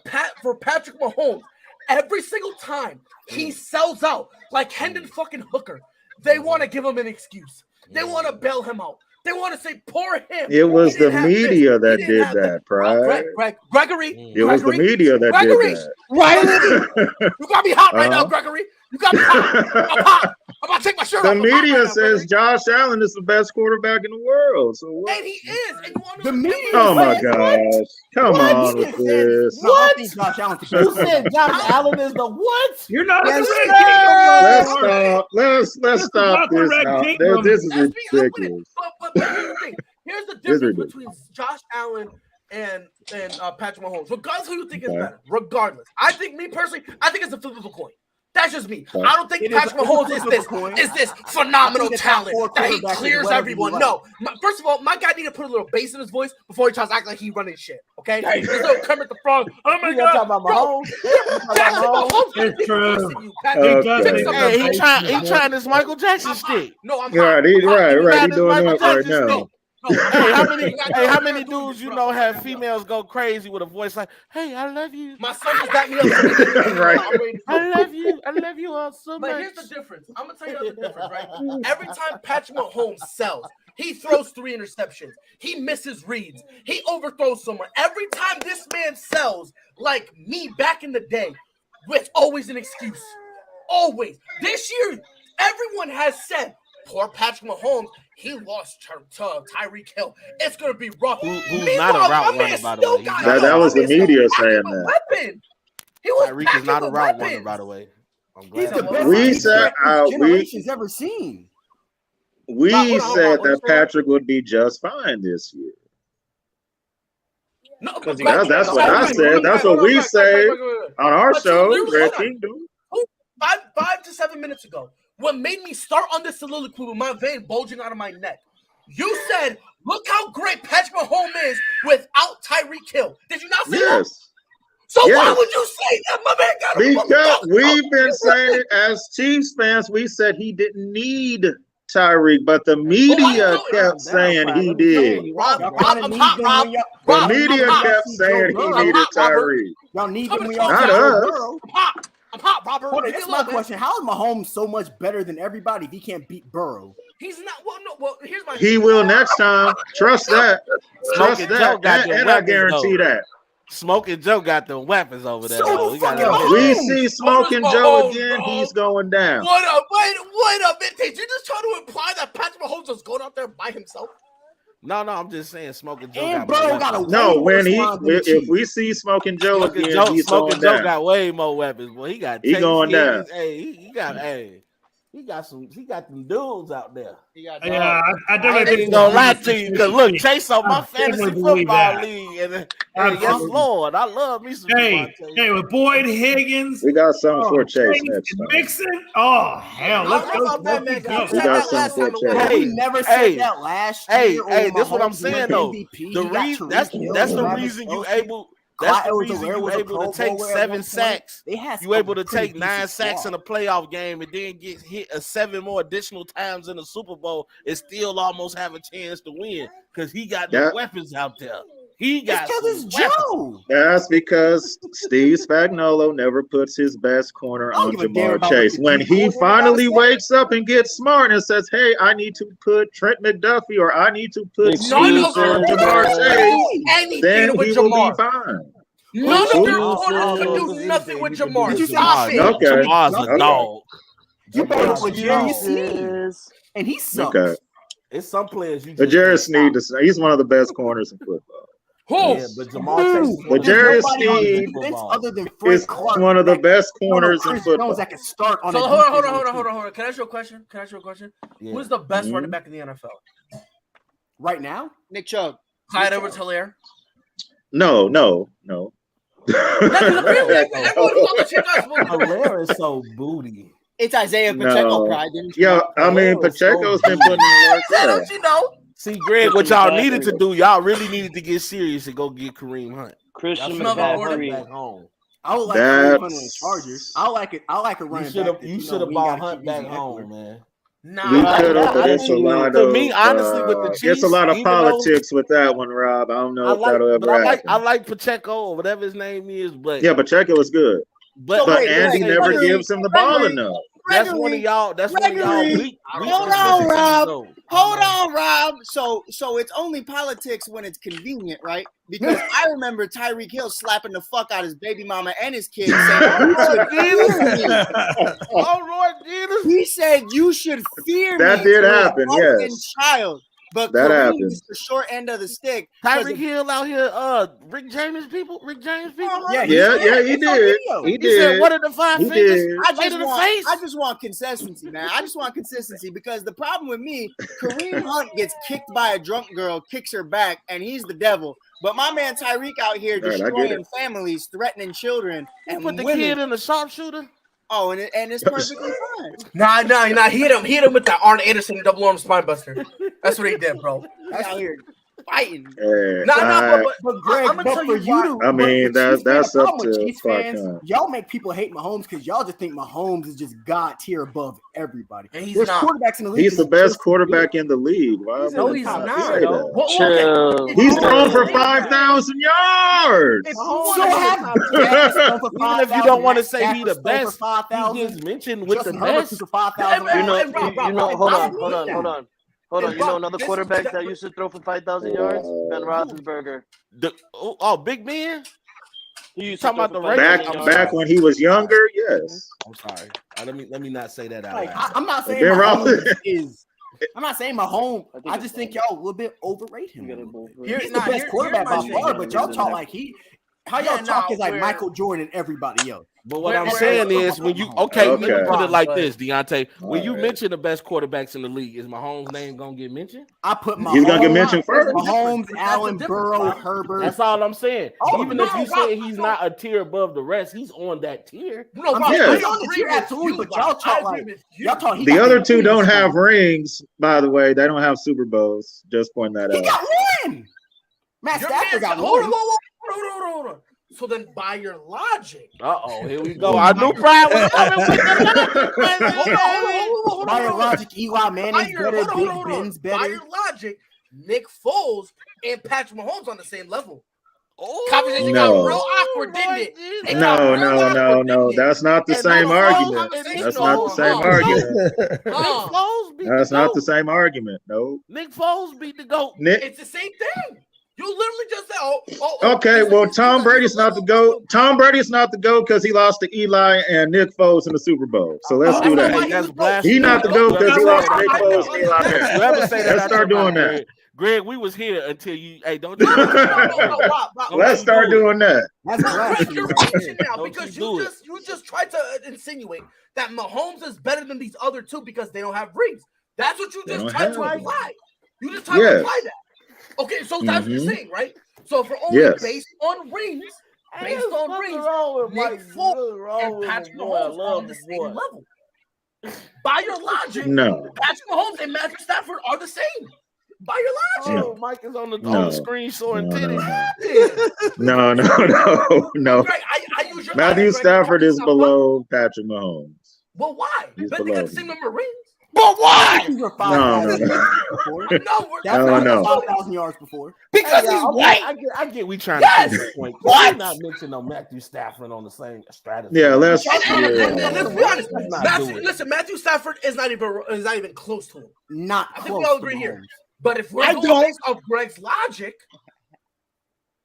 Patrick Mahomes, every single time he sells out like Hendon fucking Hooker, they want to give him an excuse. They want to bail him out. They want to say, poor him. It was the media that did that, Pride. Gregory. It was the media that did that. Right. You got me hot right now, Gregory. You got me hot. I'm hot. I'm about take my shirt The off. media says Josh Allen is the best quarterback in the world. So what? And he is. And The media. Oh my says gosh! Come on with this. No, I think Josh Allen's the best You said Josh Allen is the what? You're not Yes, correct. Let's stop. Let's stop this now. This is ridiculous. But here's the thing. Here's the difference between Josh Allen and Patrick Mahomes. Regardless who you think is better. Regardless. I think me personally, I think it's a flip of a coin. That's just me. I don't think Patrick Mahomes is this phenomenal talent that he clears everyone. No. First of all, my guy need to put a little bass in his voice before he tries to act like he running shit. Okay? This little Kermit the Frog. Oh my God. Talking about Mahomes? Patrick Mahomes It's true. He trying this Michael Jackson stick. No, I'm right. He's doing that right now. How many dudes you know have females go crazy with a voice like, "Hey, I love you." My son just got me up. Right. I love you all so much. But here's the difference. I'm gonna tell you the difference, right? Every time Patrick Mahomes sells, he throws 3 interceptions. He misses reads. He overthrows someone. Every time this man sells, like me back in the day, with always an excuse. Always. This year, everyone has said, poor Patrick Mahomes, he lost to Tyreek Hill. It's going to be rough. Who's not a route runner, by the way? That was the media saying that. Weapon. He was Tyreek is not a route runner, by the way. I'm glad. He's the best We said generation's ever seen. we said that Patrick would be just fine this year. No, That's what I said. That's what we say on our show, Red Kingdom. 5 to 7 minutes ago, what made me start on this soliloquy with my vein bulging out of my neck, you said, look how great Patrick Mahomes is without Tyreek Hill. Did you not say that? So why would you say that, my man? Because we've been saying it as Chiefs fans. We said he didn't need Tyreek, but the media kept saying he did. The media kept saying he needed Tyreek. Y'all need him when y'all Not us. I'm hot, Robert. Hold on, that's my question. How is Mahomes so much better than everybody if he can't beat Burrow? He's not. Well, here's my. He will next time. Trust that. Trust that. And I guarantee that. Smoking Joe got the weapons over there. We see Smoking Joe again. He's going down. What up? Wait a minute. Did you just try to imply that Patrick Mahomes was going out there by himself? No, I'm just saying Smoking Joe and Burrow got a if we see Smoking Joe again, he's Smoking going Joe down. got way more weapons, boy. He going down. Hey, he got them dudes out there. Yeah, I definitely ain't gonna lie to you because look, Chase on my fantasy football league, and yes, Lord, I love me some. Hey, with Boyd Higgins, we got something for Chase next time. Mixon, oh hell, let's go. We got something for Chase. We never said that last year. Hey, this is what I'm saying though. That's the reason you able. That's the reason you able to take 7 sacks. You able to take 9 sacks in a playoff game and then get hit 7 more additional times in the Super Bowl and still almost have a chance to win because he got the weapons out there. He got Joe. That's because Steve Spagnuolo never puts his best corner on Jamar Chase. When he finally wakes up and gets smart and says, "Hey, I need to put Trent McDuffie or I need to put Steve on Jamar Chase," then he will be fine. None of your corners could do nothing with Jamar. Jamar's a dog. You better with Jerry Sneed, and he sucks. Okay. It's some players you. But Jerry Sneed, he's one of the best corners in football. Yeah, but Jamar Jerry Sneed is one of the best corners in football. That can start on so hold on. Can I ask you a question? Yeah. Who's the best running back in the NFL right now? Nick Chubb. Clyde Edwards-Helaire? No. Helaire is so booty. It's Isaiah Pacheco pride. I mean, Pacheco's been putting in work. Don't you know? See, Greg, what y'all needed to do, y'all really needed to get serious and go get Kareem Hunt. Christian McCaffrey back home. I would like Kareem Hunt on the Chargers. I like it. I like a running back. You should have bought Hunt back home, man. Nah, we could have, but it's a lot of. To me, honestly, with the Chiefs, it's a lot of politics with that one, Rob. I don't know if that'll ever happen. I like Pacheco or whatever his name is, but Pacheco is good. But Andy never gives him the ball enough. that's one of y'all. That's one of y'all weak. Hold on, Rob. Hold on, Rob. So it's only politics when it's convenient, right? Because I remember Tyreek Hill slapping the fuck out his baby mama and his kids. He said you should fear me. That did happen, yes. Child. But that Kareem happened. is the short end of the stick. Tyreek Hill out here, Rick James people. Yeah, he did. He said, "What are the 5 fingers?" I just want consistency, man. I just want consistency because the problem with me, Kareem Hunt gets kicked by a drunk girl, kicks her back, and he's the devil. But my man Tyreek out here destroying families, threatening children, and put the women. kid in the sharpshooter. Oh, and it's perfectly fine. Nah. Hit him with that Arn Anderson double arm spine buster. That's what he did, bro. That's out here fighting. But Greg, I'm gonna tell you why. I mean, that's up to Chiefs fans. Y'all make people hate Mahomes because y'all just think Mahomes is just God tier above everybody. And he's There's not. quarterbacks in the league. He's the best quarterback in the league. Why No, he's not. He's thrown for 5,000 yards. Even if you don't want to say he's the best, he gets mentioned with the best. Hold on. You know another quarterback that used to throw for 5,000 yards? Ben Roethlisberger. Big Ben? You talking about the back when he was younger? Yes. I'm sorry. Let me not say that out Like, loud. I'm not saying Mahomes is. I'm not saying Mahomes. I just think y'all a little bit overrate him. He's the best quarterback by far, but y'all talk like he. How y'all talk is like Michael Jordan and everybody else. But what I'm saying is, when you let me put it like this, Deontay. When you mention the best quarterbacks in the league, is Mahomes' name gonna get mentioned? I put Mahomes. He's gonna get mentioned first. Mahomes, Allen, Burrow, Herbert. That's all I'm saying. Even if you say he's not a tier above the rest, he's on that tier. He's on the tier, absolutely. But y'all talk like the other two don't have rings. By the way, they don't have Super Bowls. Just point that out. He got one. Matt Stafford got one. Hold on. So then, by your logic, here we go. I knew Brian was coming with the By your logic, Eli Manning's better, Big Ben's better. By your logic, Nick Foles and Patrick Mahomes on the same level. Conversation got real awkward, didn't it? No. That's not the same argument. That's not the same argument. That's not the same argument. No. Nick Foles beat the GOAT. It's the same thing. You literally just said, okay, well, Tom Brady's not the GOAT. Tom Brady's not the GOAT because he lost to Eli and Nick Foles in the Super Bowl. So let's do that. He's not the GOAT because he lost to Nick Foles and Eli Manning. Let's start doing that. Greg, we was here until you. Hey, don't. Let's start doing that. You're reaching now because you just tried to insinuate that Mahomes is better than these other two because they don't have rings. That's what you just tried to imply. You just tried to imply that. Okay, so that's what you're saying, right? So if we're only based on rings, Nick Foles and Patrick Mahomes are on the same level. By your logic, Patrick Mahomes and Matthew Stafford are the same. By your logic. Oh, Mike is on the screen showing titties. No. I use your Matthew Stafford is below Patrick Mahomes. Well, why? Because they got the same number of rings. But why? No. 5,000 yards before. Because he's white. I get we trying to make this point. What? Not mention no Matthew Stafford on the same strategy. Yeah, let's be honest. Matthew Stafford is not even close to him. Not I close. think we all agree here. But if we're going based off Greg's logic,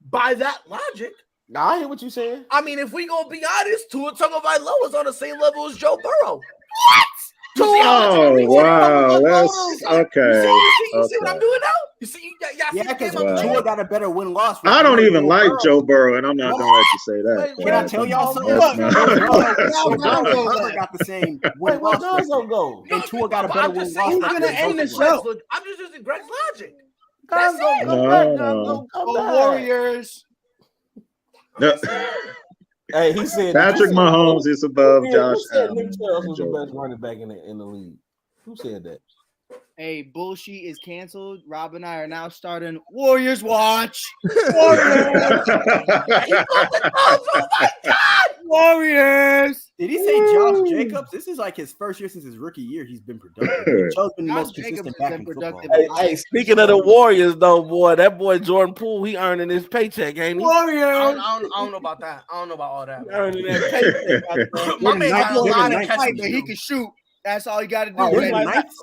by that logic, I hear what you're saying. I mean, if we gonna be honest, Tua Tagovailoa is on the same level as Joe Burrow. What? Oh, wow. That's okay. You see what I'm doing now? You see, because Tua got a better win-loss. I don't even like Joe Burrow, and I'm not going to let you say that. Can I tell y'all something? Herbert got the same win-loss. And Tua got a better win-loss. I'm going to end the show. I'm just using Greg's logic. That's it. No. Warriors. Hey, he said Patrick Mahomes is above Josh Allen. Nick Charles was the best running back in the league. Who said that? Hey, bullshit is canceled. Rob and I are now starting Warriors Watch. Warriors. Oh my God! Warriors. Did he say Josh Jacobs? This is like his first year since his rookie year. He's been productive. Joe's been the most consistent back in football. Hey, speaking of the Warriors, though, boy, that boy Jordan Poole, he earning his paycheck, ain't he? I don't know about that. I don't know about all that. Earning that paycheck. My man got a lot of catching. He can shoot. That's all you got to do.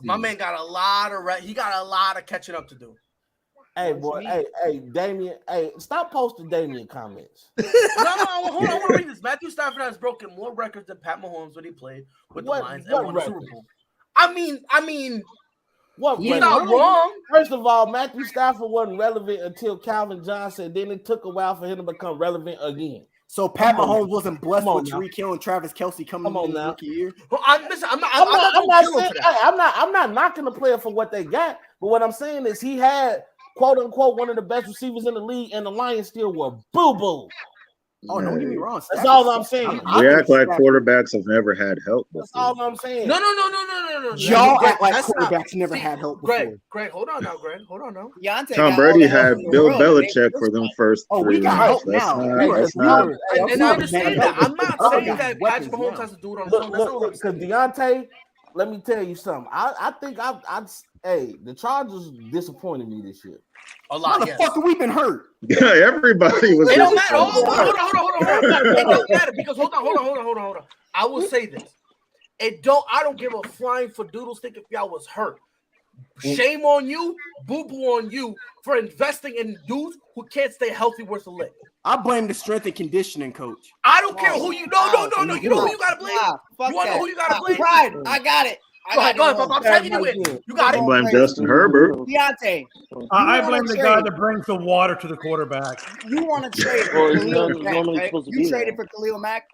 My man got a lot of he got a lot of catching up to do. Hey, boy. Hey, Damian. Hey, stop posting Damian comments. No, hold on. I want to read this. Matthew Stafford has broken more records than Pat Mahomes when he played with the Lions and won the Super Bowl. I mean, what? He's not wrong. First of all, Matthew Stafford wasn't relevant until Calvin Johnson. Then it took a while for him to become relevant again. So Pat Mahomes wasn't blessed with Tyreek Hill and Travis Kelce coming in the rookie year. Well, I'm not knocking the player for what they got, but what I'm saying is he had, quote unquote, one of the best receivers in the league, and the Lions still were boo-boo. Oh, don't get me wrong. That's all I'm saying. We act like quarterbacks have never had help before. That's all I'm saying. No. Y'all act like quarterbacks never had help before. Greg, hold on now. Tom Brady had Bill Belichick for them first 3 we got help now. And I understand that. I'm not saying that Patrick Mahomes has to do it on his own. Look, because Deontay, let me tell you something. I think the Chargers disappointed me this year. A lot. Motherfucker, we've been hurt. Yeah, everybody was. It don't matter. Hold on. It don't matter because hold on. I will say this. I don't give a flying fadoodle stick if y'all was hurt. Shame on you, boo-boo on you for investing in dudes who can't stay healthy worth a lick. I blame the strength and conditioning coach. I don't care who you. No. You know who you gotta blame. You wanna know who you gotta blame? Pride. I got it. Go ahead. I'm taking you in. You got it. I blame Justin Herbert. Deontay. I blame the guy that brings the water to the quarterback. You want to trade for Khalil Mack, right? You traded for Khalil Mack?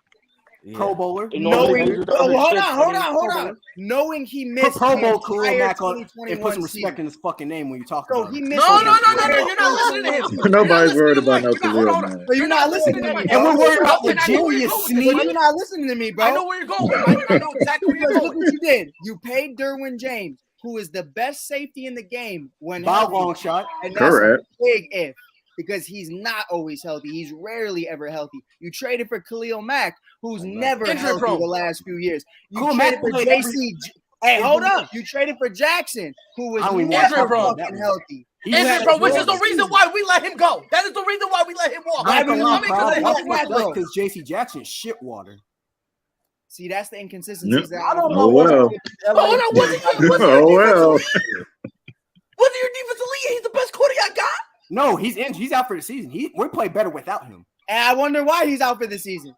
Pro Bowler. Hold on. Knowing he missed Pro Bowl Khalil Mack on and put some respect in his fucking name when you talk about him. No. You're not listening to him. Nobody's worried about no Khalil Mack. So you're not listening to me. And we're worried about Virginia Sneed. You're not listening to me, bro. I know where you're going. I know exactly where you're Look going. what you did. You paid Derwin James, who is the best safety in the game when By a healthy. long shot. And that's Correct. a big if. Because he's not always healthy. He's rarely ever healthy. You traded for Khalil Mack, who's never healthy the last few years. You traded for JC. Hey, hold up. You traded for Jackson, who was never fucking healthy. Injury prone, which is the reason why we let him go. That is the reason why we let him walk. Because JC Jackson is shit water. See, that's the inconsistencies. Yep. I don't know. Hold on. Was it your defensive league? He's the best quarterback I got. No, he's out for the season. We play better without him. And I wonder why he's out for the season.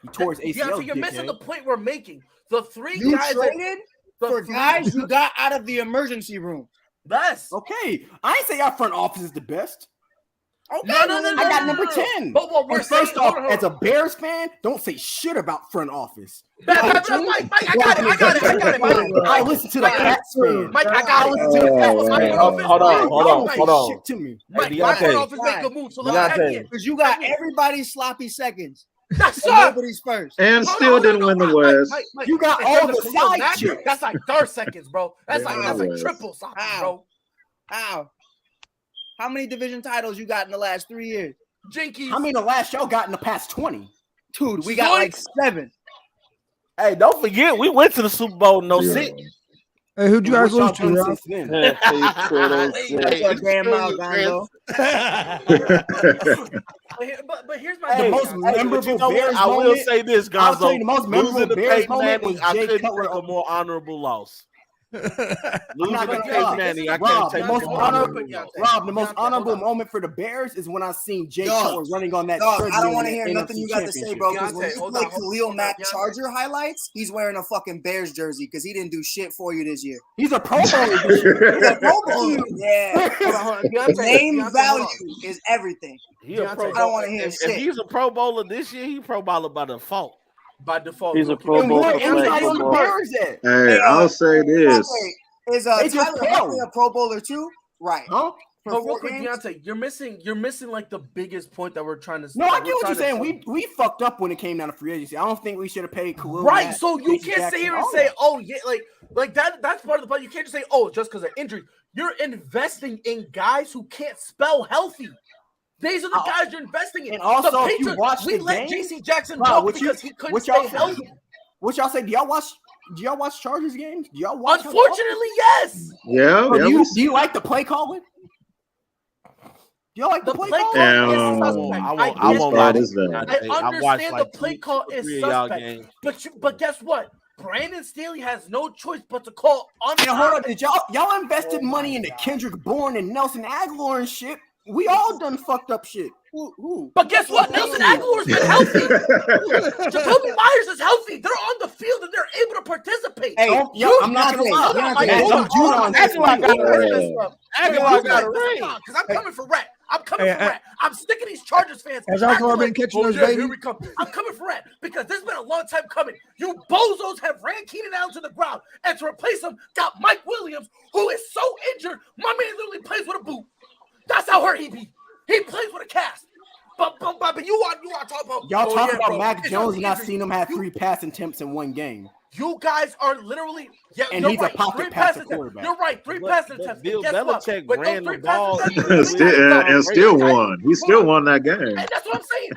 He tore his ACL. So you're missing the point we're making. The three you guys traded for guys you got out of the emergency room. Best. Okay, I ain't say our front office is the best. Okay, no, I got number 10. But what we're first off, as a Bears fan, don't say shit about front office. Mike, I got it. Mike. I listen to the Pats fan. Mike, I got it. Hold on. Shit to me. Mike, my front office make a move. So because you got everybody's sloppy seconds. That's nobody's first. And still didn't win the West. You got all the side chicks. That's like third seconds, bro. That's like triple sloppy, bro. How many division titles you got in the last 3 years? Jinkies. How many the last show got in the past 20? Dude, we got like 7. Hey, don't forget, we went to the Super Bowl in 06. Hey, who'd you guys lose to? But here's my the most memorable Bears I will say this, guys. I'll tell you the most memorable Bears moment was I Jay couldn't Cutler take a more honorable loss. Losing to Peyton Manning, I can't take the most honorable moment for the Bears is when I seen Jay Cutler running on that. I don't want to hear nothing you got to say, bro. Because when you play Khalil Mack Charger highlights, he's wearing a fucking Bears jersey because he didn't do shit for you this year. He's a Pro Bowler this year. He's a Pro Bowler. Yeah. Name value is everything. I don't want to hear shit. If he's a Pro Bowler this year, he's Pro Bowler by default. By default, he's a Pro Bowler. Hey, I'll say this: is Tyler Huntley a Pro Bowler too? Right? Huh? But real quick, Deontay, you're missing like the biggest point that we're trying to. No, I get what you're saying. We fucked up when it came down to free agency. I don't think we should have paid Khalil. Right, so you can't sit here and say, "Oh yeah," like that. That's part of the point. You can't just say, "Oh, just because of injury." You're investing in guys who can't spell healthy. These are the guys you're investing in. And also, the if you watch we the let game, J.C. Jackson walk because he couldn't stay healthy. What y'all say? Do y'all watch Chargers games? Do y'all watch? Unfortunately, yes. Yeah. So do you like the play calling? Do you like the play call? I won't lie to you. I understand the play call is suspect, but guess what? Brandon Staley has no choice but to call on. And hold on, did y'all invested money into Kendrick Bourne and Nelson Aguilar and shit? We all done fucked up shit. But guess what? Nelson Aguilar's been healthy. Jacoby Myers is healthy. They're on the field and they're able to participate. Hey, I'm not gonna lie. Aguilar got a ring. Because I'm coming for Rat. I'm coming for Rat. I'm sticking these Chargers fans. Has Aguilar been catching those babies? Here we come. I'm coming for Rat because this has been a long time coming. You bozos have ran Keenan Allen to the ground, and to replace him, got Mike Williams, who is so injured. My man literally plays with a boot. That's how hurt he be. He plays with a cast. But you want to talk about y'all talk about Mac Jones and I've seen him have 3 pass attempts in one game. You guys are literally and he's a pocket passer quarterback. You're right, 3 pass attempts. Bill Belichick ran the ball and still won. He still won that game. And that's what I'm saying.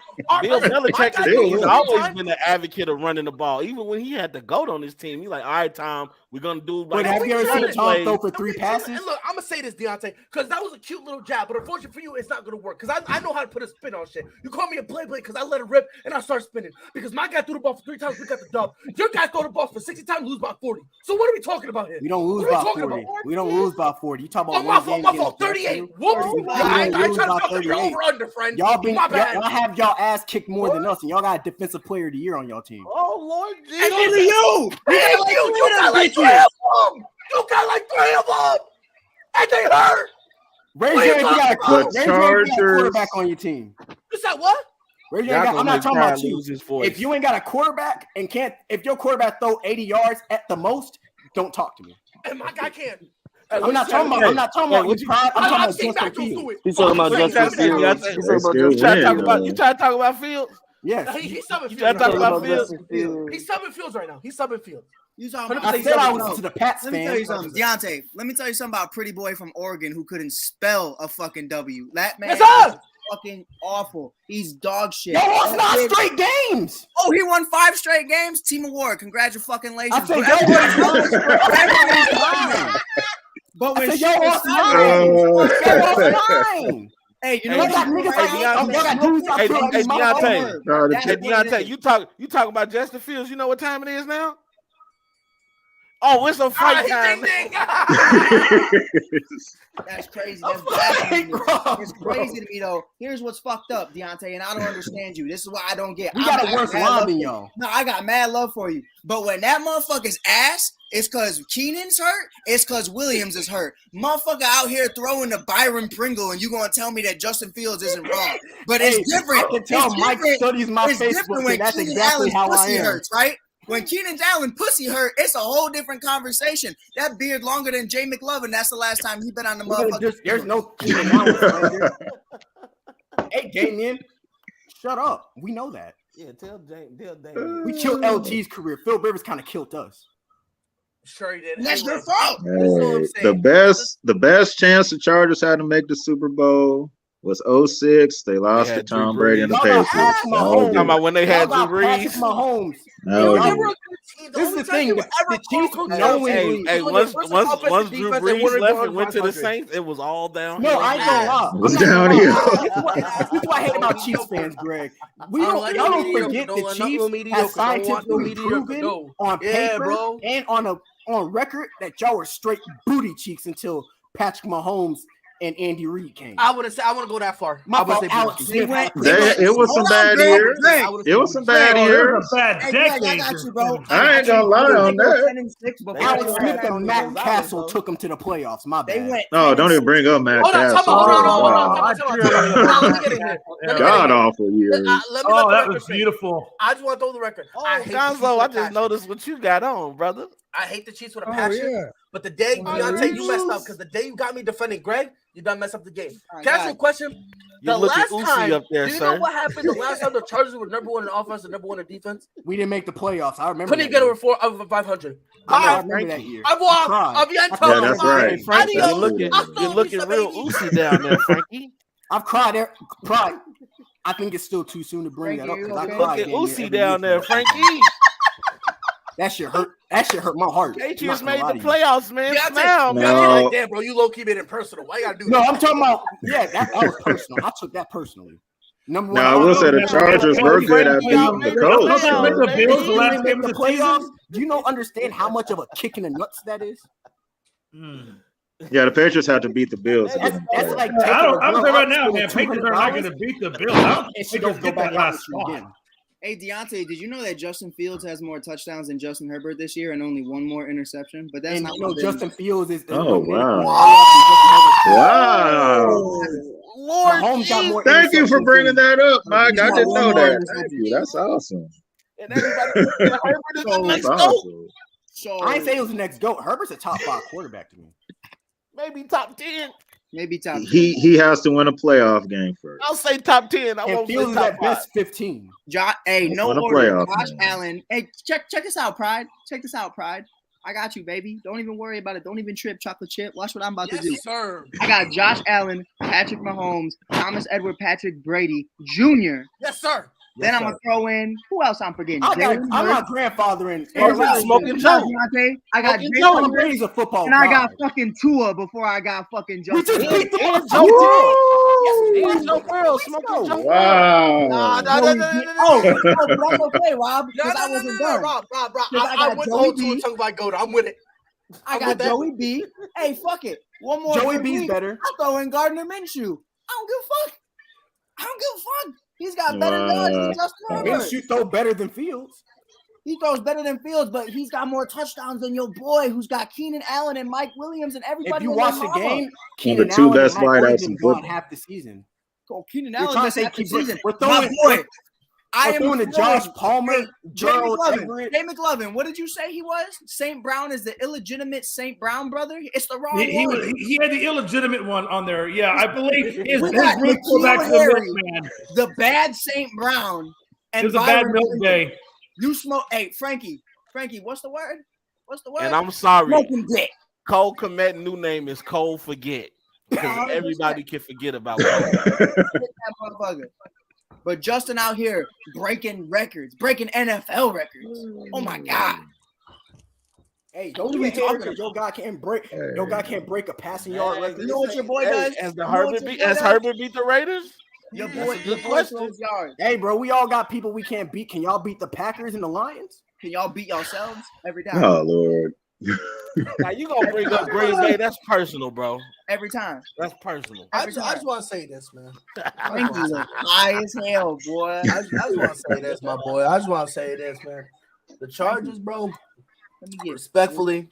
Bill Belichick has always been an advocate of running the ball. Even when he had the GOAT on his team, he's like, all right, Tom, we're gonna do. Wait, have you ever seen Tom throw for 3 passes? And look, I'm gonna say this, Deontay, because that was a cute little jab, but unfortunately for you, it's not gonna work. Because I know how to put a spin on shit. You call me a blade because I let it rip and I start spinning. Because my guy threw the ball for 3 times, we got the dub. Your guy threw the ball for 60 times, lose by 40. So what are we talking about here? We don't lose by 40. We don't lose by 40. You talk about my fault. 38. Whoop. I ain't trying to fuck your over under, friend. Y'all have y'all ass kicked more than us, and y'all got defensive player of the year on y'all team. Oh Lord, Jesus. And you got like 3 of them. You got like 3 of them, and they hurt. Raise your hand if you got a quarterback on your team. You said what? I'm not talking about you. If you ain't got a quarterback and if your quarterback throw 80 yards at the most, don't talk to me. And my guy can't. I'm not talking about. I'm talking about Justin Fields. He's talking about Justin Fields. You trying to talk about Fields? Yes. He's subbing Fields. You talking about Fields? He's subbing Fields right now. He's subbing Fields. I said I was to the Pats fan. Let me tell you something, Deontay. Let me tell you something about pretty boy from Oregon who couldn't spell a fucking W. That man is fucking awful. He's dog shit. No, it's not straight games. Oh, he won 5 straight games. Team award. Congratulations. I said, but when y'all lost 9. Hey, you know what? Deontay, you talk about Justin Fields. You know what time it is now? Oh, it's a fight time. That's crazy. It's crazy to me, though. Here's what's fucked up, Deontay, and I don't understand you. This is what I don't get. We got a worse line than y'all. No, I got mad love for you. But when that motherfucker's ass, it's because Keenan's hurt. It's because Williams is hurt. Motherfucker out here throwing the Byron Pringle, and you gonna tell me that Justin Fields isn't wrong? But it's different. I can tell Mike studies my Facebook, and that's exactly how I am. Hurts, right? When Keenan Allen pussy hurt, it's a whole different conversation. That beard longer than Jay McLovin. That's the last time he been on the motherfucker. There's no Keenan Allen. Hey, Damien, shut up. We know that. Yeah, tell Damien. We killed LT's career. Phil Rivers kind of killed us. Sure he did. And that's your fault. Hey, the best chance the Chargers had to make the Super Bowl was 06. They lost to Tom Brady and the Patriots. Talking about when they had Drew Brees. Mahomes. This is the thing. The Chiefs knowingly. Hey, once Drew Brees left and went to the Saints, it was all downhill. No, I ain't gonna lie. It was downhill. This is what I hate about Chiefs fans, Greg. Y'all don't forget the Chiefs have scientifically proven on paper and on record that y'all were straight booty cheeks until Patrick Mahomes and Andy Reid came. I want to go that far. It was some bad years. It was some bad years. I got you, bro. I ain't gonna lie on that. Alex Smith and Matt Castle took them to the playoffs. My bad. No, don't even bring up Matt Castle. Hold on. Let me get in here. God awful years. That was beautiful. I just want to throw the record. Gonzo, I just noticed what you got on, brother. I hate the Chiefs with a passion, but the day Deontay, you messed up because the day you got me defending Greg, you done mess up the game. Can I ask you a question? The last time, up there, do you know what happened the last time the Chargers were number 1 in offense and number 1 in defense? We didn't make the playoffs. I remember. Couldn't get over 500. I remember that year. Yeah, that's right. You're looking real oosy down there, Frankie. I've cried. I think it's still too soon to bring that up because I cried. Look at Uzi down there, Frankie. That shit hurt. That shit hurt my heart. Patriots made the playoffs, man. Smile, man. Like, damn, bro, you low key made it personal. Why you gotta do that? No, I'm talking about. Yeah, that was personal. I took that personally. Number one. I will say the Chargers were good at beating the Colts. The playoffs. Do you know? Understand how much of a kick in the nuts that is? Yeah, the Patriots had to beat the Bills. That's like I'm saying right now, man. Patriots are not going to beat the Bills. I don't think Patriots get that last spot. Hey, Deontay, did you know that Justin Fields has more touchdowns than Justin Herbert this year and only one more interception? But that's not Justin Fields is. Oh, wow. Wow. Lord, thank you for bringing that up, Mike. I didn't know that. Thank you. That's awesome. And everybody Herbert is the next GOAT. So I ain't say it was the next GOAT. Herbert's a top 5 quarterback to me. Maybe top 10. Maybe top 10. He has to win a playoff game first. I'll say top 10. I won't say top 5. Best 15. Hey, no order. Josh Allen. Hey, check this out, Pride. Check this out, Pride. I got you, baby. Don't even worry about it. Don't even trip, chocolate chip. Watch what I'm about to do. Sir. I got Josh Allen, Patrick Mahomes, Thomas Edward Patrick Brady Jr. Yes, sir. Then I'm gonna throw in who else I'm forgetting? I'm my grandfather in Smoking Joe. I got Jalen Brady's a football. And I got fucking Tua before I got fucking Joe. We just beat the Joe Burrow smoking Joe. Wow. No, but I'm okay, Rob. Because I wasn't done. Rob. I went to Tua tongue by Goda. I'm with it. I got Joey B. Hey, fuck it. One more. Joey B's better. I'll throw in Gardner Minshew. I don't give a fuck. He's got better yards than Justin Herbert. Minshew throw better than Fields. He throws better than Fields, but he's got more touchdowns than your boy, who's got Keenan Allen and Mike Williams and everybody. If you watch the game, Keenan the two Allen best wideouts in football. Half the season. Oh, Keenan Allen missed half the season. We're throwing to Josh Palmer, Gerald Everett. Jay McLovin, what did you say he was? St. Brown is the illegitimate St. Brown brother? It's the wrong one. He had the illegitimate one on there. Yeah, I believe his back man. The bad St. Brown. And it was a bad milk day. You smoke. Hey, Frankie, what's the word? And I'm sorry. Smoking dick. Cole Kmet's new name is Cole Forget. Because everybody can forget about that. But Justin out here breaking records, breaking NFL records. Oh my God! Hey, don't even talk about your guy can't break. Your guy can't break a passing yard record. You know what your boy does? As Herbert beat the Raiders. Your boy throws yards. Hey, bro, we all got people we can't beat. Can y'all beat the Packers and the Lions? Can y'all beat yourselves every time? Oh Lord. Now you gonna bring up Green Bay? That's personal, bro. Every time. That's personal. I just want to say this, man. Thank you. High as hell, boy. I just want to say this, my boy. I just want to say this, man. The Chargers, bro. Let me get respectfully,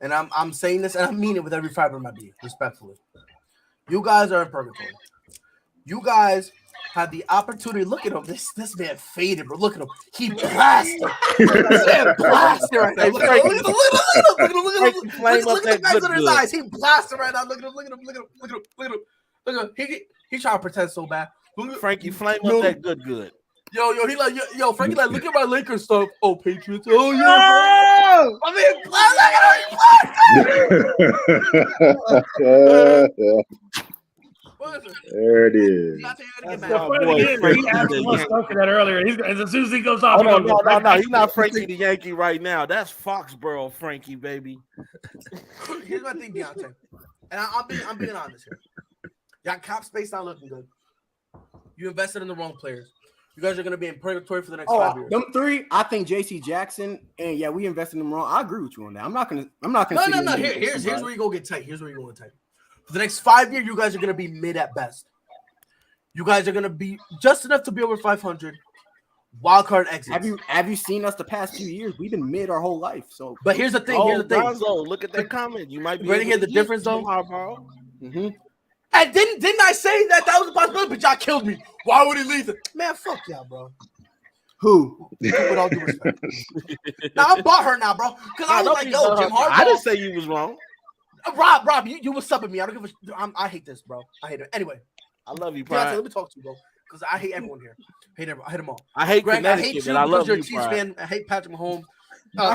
and I'm saying this, and I mean it with every fiber of my being. Respectfully, you guys are in purgatory. You guys had the opportunity. Look at him. This man faded, bro. Look at him. He blasted. Blasted right now. Look at him. Look at the bags under his eyes. He blasted right now. Look at him. He trying to pretend so bad. Frankie, flame up that good. Yo, he like, yo, Frankie like, look at my Lakers stuff. Oh, Patriots. Oh, yeah, bro. I mean, there it is. He asked more stuff for that earlier. As soon as he goes off, no, he's not Frankie the Yankee right now. That's Foxborough Frankie, baby. Here's my thing, Deontay, and I'm being honest here. Y'all cap space not looking good. You invested in the wrong players. You guys are going to be in purgatory for the next 5 years. Them three, I think J.C. Jackson, and yeah, we invested in them wrong. I agree with you on that. I'm not gonna. No. Here's where you go get tight. For the next 5 years, you guys are going to be mid at best. You guys are going to be just enough to be over 500. Wild card exits. Have you seen us the past few years? We've been mid our whole life. So, but here's the thing. Gonzo, look at that comment. You might be ready to hear the difference, though. And didn't I say that was a possibility? But y'all killed me. Why would he leave it? Man, fuck y'all, bro. Who? With all due respect. Now I'm butthurt now, bro. Because I was like, yo, Jim Harbaugh. I didn't say you was wrong. Rob, you was subbing me. I don't give I hate this, bro. I hate it. Anyway, I love you, Pride. Let me talk to you, bro. Because I hate everyone here. I hate them all. I hate Greg, Connecticut, I hate you but I love you're you, a Chiefs Pride. fan. I hate Patrick Mahomes.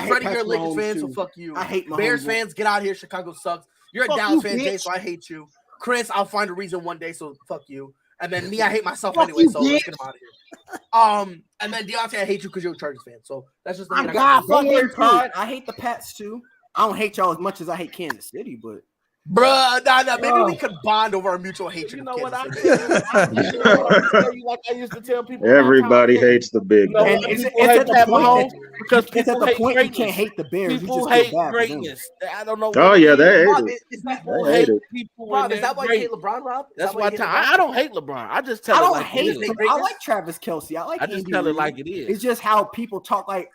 Freddie, you're a Lakers fan, so fuck you. I hate Mahomes. Bears fans, get out of here. Chicago sucks. You're a Dallas fan, Jay, so I hate you. Chris, I'll find a reason one day, so fuck you. And then me, I hate myself anyway, so let's get him out of here. And then Deontay, I hate you because you're a Chargers fan. So that's just the I'm God fucking pride. I hate the Pats too. I don't hate y'all as much as I hate Kansas City, but bruh, nah. Maybe we could bond over our mutual hatred. You know of what I Kansas tell you? Like I used to tell people. Everybody hates the big. And it's at the point because it's at the point you can't hate the Bears. People you just hate bad greatness. I don't know. Oh yeah, they hate Rob, it. People They hate it. People. Rob, is that why you hate LeBron, Rob? That's why I don't hate LeBron. I just tell I it don't like hate it is. I like Travis Kelce. I just tell it like it is. It's just how people talk like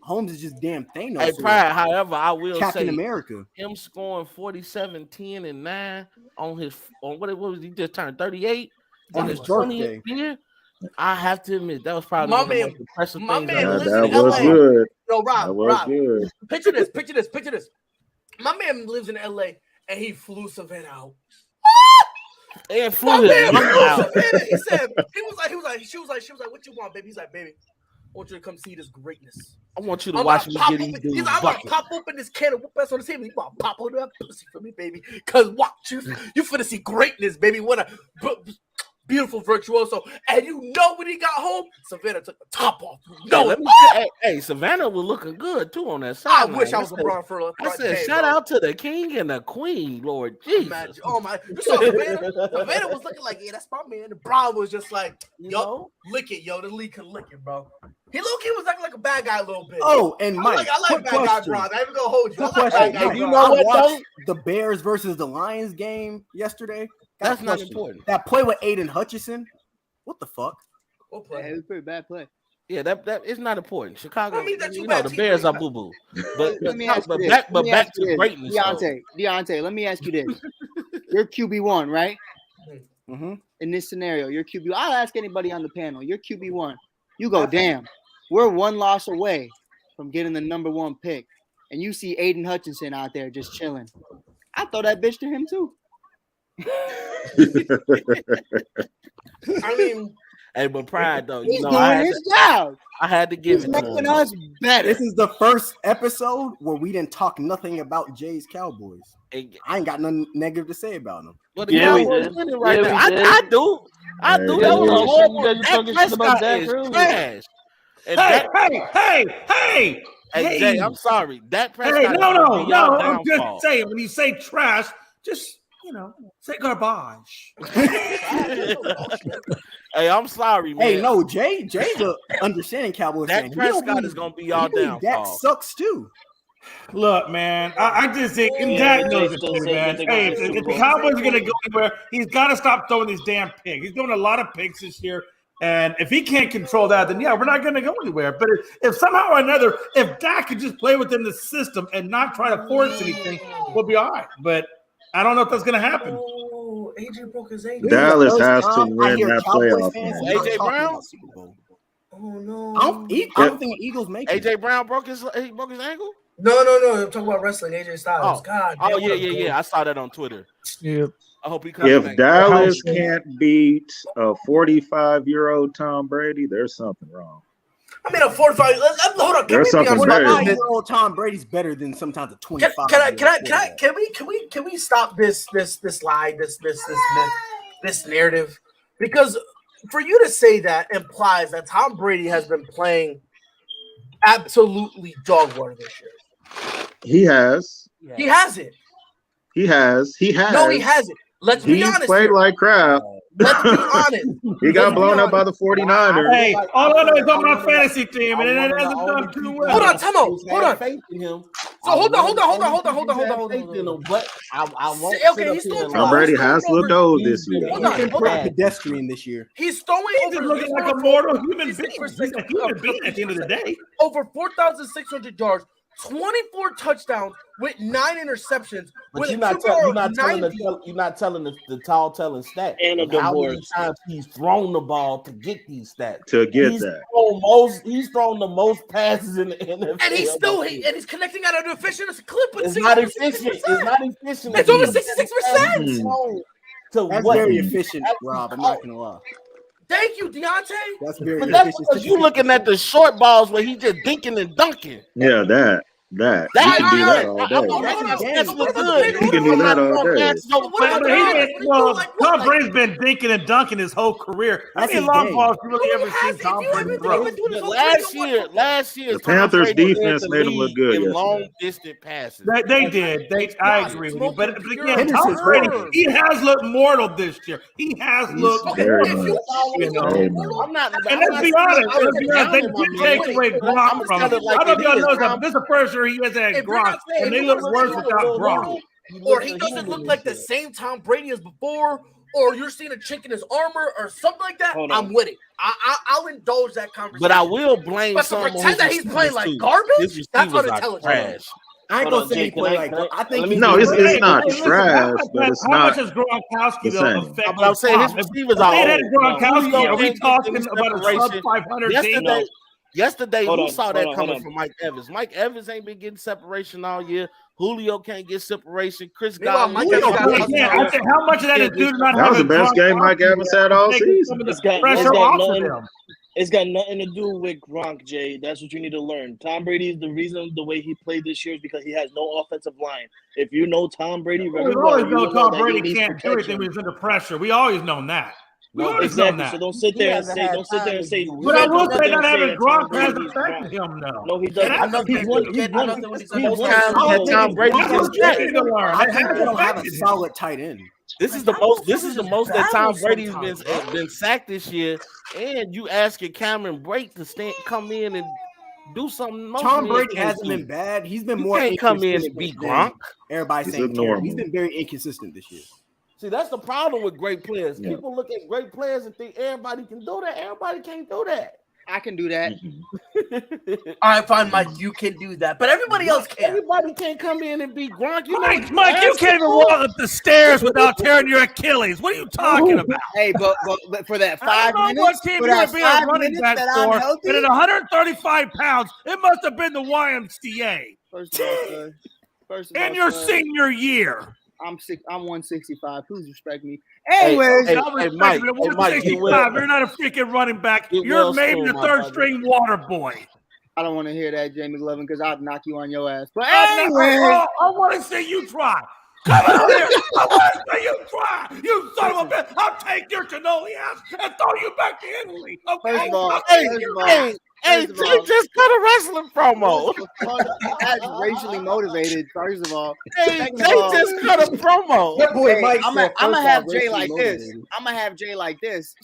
Holmes is just damn Thanos. Hey, Pride, however, I will Captain say America. Him scoring 47, 10, and 9 on what was he just turned 38 on his 20th year. I have to admit that was probably one of the most impressive things. That was good. Yo, Rob, good. Picture this. My man lives in LA and he flew Savannah out. And flew his mom out. He said, she was like, what you want, baby? He's like, baby, I want you to come see this greatness. I want you to watch me get these dudes. He's like, I'm gonna pop open this can of whoop ass on the table. You gonna pop open that pussy for me, baby. Cause watch you finna see greatness, baby. What a beautiful virtuoso. And you know when he got home, Savannah took the top off. No, hey, Savannah was looking good too on that side. I wish I was LeBron for a I said, shout out to the king and the queen, Lord Jesus. Oh my, you saw Savannah? Savannah was looking like, yeah, that's my man. The Brown was just like, yo, lick it, yo. The league can lick it, bro. He was acting like a bad guy a little bit. Oh, and Mike, I like bad guy Brown. I ain't gonna hold you. I like bad guy you know what though? The Bears versus the Lions game yesterday. That's not important. That play with Aiden Hutchinson. What the fuck? What play? It was a pretty bad play. Yeah, that is not important. Chicago, I mean, the Bears are boo boo. But back to greatness. Deontay, let me ask you this: you're QB1, right? Mm-hmm. In this scenario, you're QB. I'll ask anybody on the panel. You're QB1. You go, damn. We're one loss away from getting the number 1 pick, and you see Aiden Hutchinson out there just chilling. I throw that bitch to him too. I mean, hey, but Pride though, he's doing his job. I had to give it making us better. This is the first episode where we didn't talk nothing about Jay's Cowboys. I ain't got nothing negative to say about them. But the Cowboys winning right now. I do. That was a horrible. That Prescott is trash. Hey, Jay, I'm sorry. That Prescott. Hey, no. I'm just saying when you say trash, just say garbage. Hey, I'm sorry, man. Hey, no, Jay's a understanding Cowboys fan. That Prescott is gonna be y'all down. That sucks too. Look, man, I just think Dak knows it, man. Hey, if the Cowboys are gonna go anywhere, he's got to stop throwing these damn picks. He's throwing a lot of picks this year. And if he can't control that, then we're not going to go anywhere. But if somehow or another, if Dak could just play within the system and not try to force anything, we'll be all right. But I don't know if that's going to happen. Oh, AJ broke his ankle. Dallas has to win that playoff. AJ Brown. Oh no! I don't think the Eagles make it. AJ Brown broke his ankle. No. I'm talking about wrestling. AJ Styles. Oh. God. Oh yeah. I saw that on Twitter. Yeah. I hope he comes If back. Dallas can't beat a 45-year-old Tom Brady, there's something wrong. I mean, a 45. Hold on. There's something better. 45-year-old Tom Brady's better than sometimes a 25. Can we stop this lie, this narrative? Because for you to say that implies that Tom Brady has been playing absolutely dog water this year. He has. Yeah. He hasn't. He has. No, he hasn't. Let's be honest. He played like crap. Let's be honest. He got blown up by the 49ers. Hey, all I know is I'm on a fantasy team, and it hasn't done too well. Hold on, Timo. Hold on. Faith in him. So hold on. But I won't. Okay, he's still Tom Brady has looked old this year. Hold on. Pedestrian this year. He's throwing over looking like a mortal human being. He's a human being at the end of the day. Over 4,600 yards. 24 touchdowns with 9 interceptions. But you're not telling the tall telling stat. And how many times he's thrown the ball to get these stats. He's thrown the most passes in the NFL. And he's still he's connecting at an efficient clip. It's not efficient. It's over 66%. That's very efficient, Rob. I'm not gonna lie. Thank you, Deontay. That's very efficient. That's because you looking at the short balls where he just dinking and dunking. Yeah, that. that. You can do that all day. You can do that all day. Tom Brady's been dinking and dunking his whole career. How many long balls you really ever seen Tom Brady throw? Last year, the Panthers defense made him look good. Long distance passes. They did. I agree with you. But again, Tom Brady, he has looked mortal this year. He has looked mortal. I'm not. And let's be honest. They did take away Gronk from him. I don't know if y'all know that. This is the first year he has had Gronk, and they look worse without Gronk. Or he doesn't look like the same Tom Brady as before, or you're seeing a chink in his armor or something like that. I'm with it. I'll indulge that conversation. But I will blame but to pretend that he's playing like garbage, that's unintelligent. I ain't gonna say he played like I think no, it's not trash, but it's how not. How much has Gronkowski though affected? But I'm saying his receivers are Gronkowski. Are we talking about a sub 500 team? Yesterday, who saw that coming from Mike Evans? Mike Evans ain't been getting separation all year. Julio can't get separation. Chris Godwin. How much of that is due to not having? That was the best game Mike Evans had all season. It's got nothing to do with Gronk, Jay. That's what you need to learn. Tom Brady is the reason the way he played this year is because he has no offensive line. If you know Tom Brady, we always know Tom Brady can't do anything when he's under pressure. We always known that. Exactly. So don't sit there and say. But I will say not having Gronk has affected him now. No, he doesn't. He's Tom Brady don't have a solid tight end. This is the most that Tom Brady's been sacked this year. And you asking Cameron Brake to come in and do something. Tom Brady hasn't been bad. He's been more. Can't come in and beat Gronk. Everybody's saying he's been very inconsistent this year. See, that's the problem with great players. Yeah. People look at great players and think everybody can do that. Everybody can't do that. I can do that. All right, fine, Mike. You can do that, but everybody else can't. Everybody can't come in and beat Gronk. Mike, you can't even walk up the stairs without tearing your Achilles. What are you talking about? Hey, but for that 5 minutes, what team you would be a running back for? And at 135 pounds, it must have been the YMCA. First of all, in your senior year. I'm 165. Please respect me. Anyways, Mike, you're not a freaking running back. You're maybe the third string water boy. I don't want to hear that, Jay McLovin, because I'll knock you on your ass. But anyway, I want to see you try. Come out here. I want to see you try. You son of a bitch. I'll take your cannoli ass and throw you back to Italy. Okay? First of all, Jay just cut a wrestling promo. That's racially motivated, first of all. Jay just cut a promo. I'm going to have Jay like this. I'm going to have Jay like this.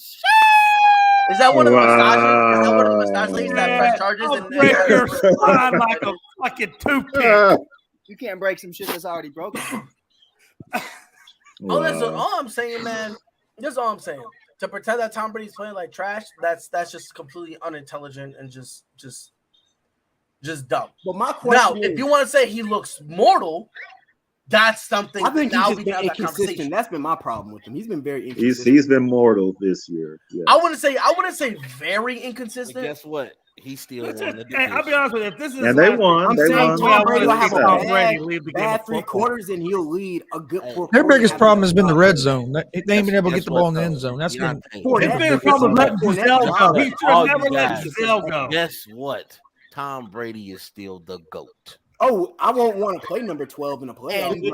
Is that one of the massages? Is that one of the massage ladies that press charges? I'll break your spine like a fucking toothpick. You can't break some shit that's already broken. That's all I'm saying, man. That's all I'm saying. To pretend that Tom Brady's playing like trash, that's just completely unintelligent and just dumb. But my question if you want to say he looks mortal, that's something. I think he's been inconsistent. That's been my problem with him. He's been very inconsistent. He's been mortal this year. Yeah. I wouldn't say very inconsistent. But guess what? He still won the division. I'll be honest with you. If this is and they won. I'm saying Tom Brady will have a bad 3 quarters, and he'll lead a good 4 quarters. Their biggest problem has been the red zone. They ain't been able to get the ball in the end zone. That's been a problem letting Giselle go. He should never let Giselle go. Guess what? Tom Brady is still the GOAT. Oh, I won't want to play number 12 in a playoff. He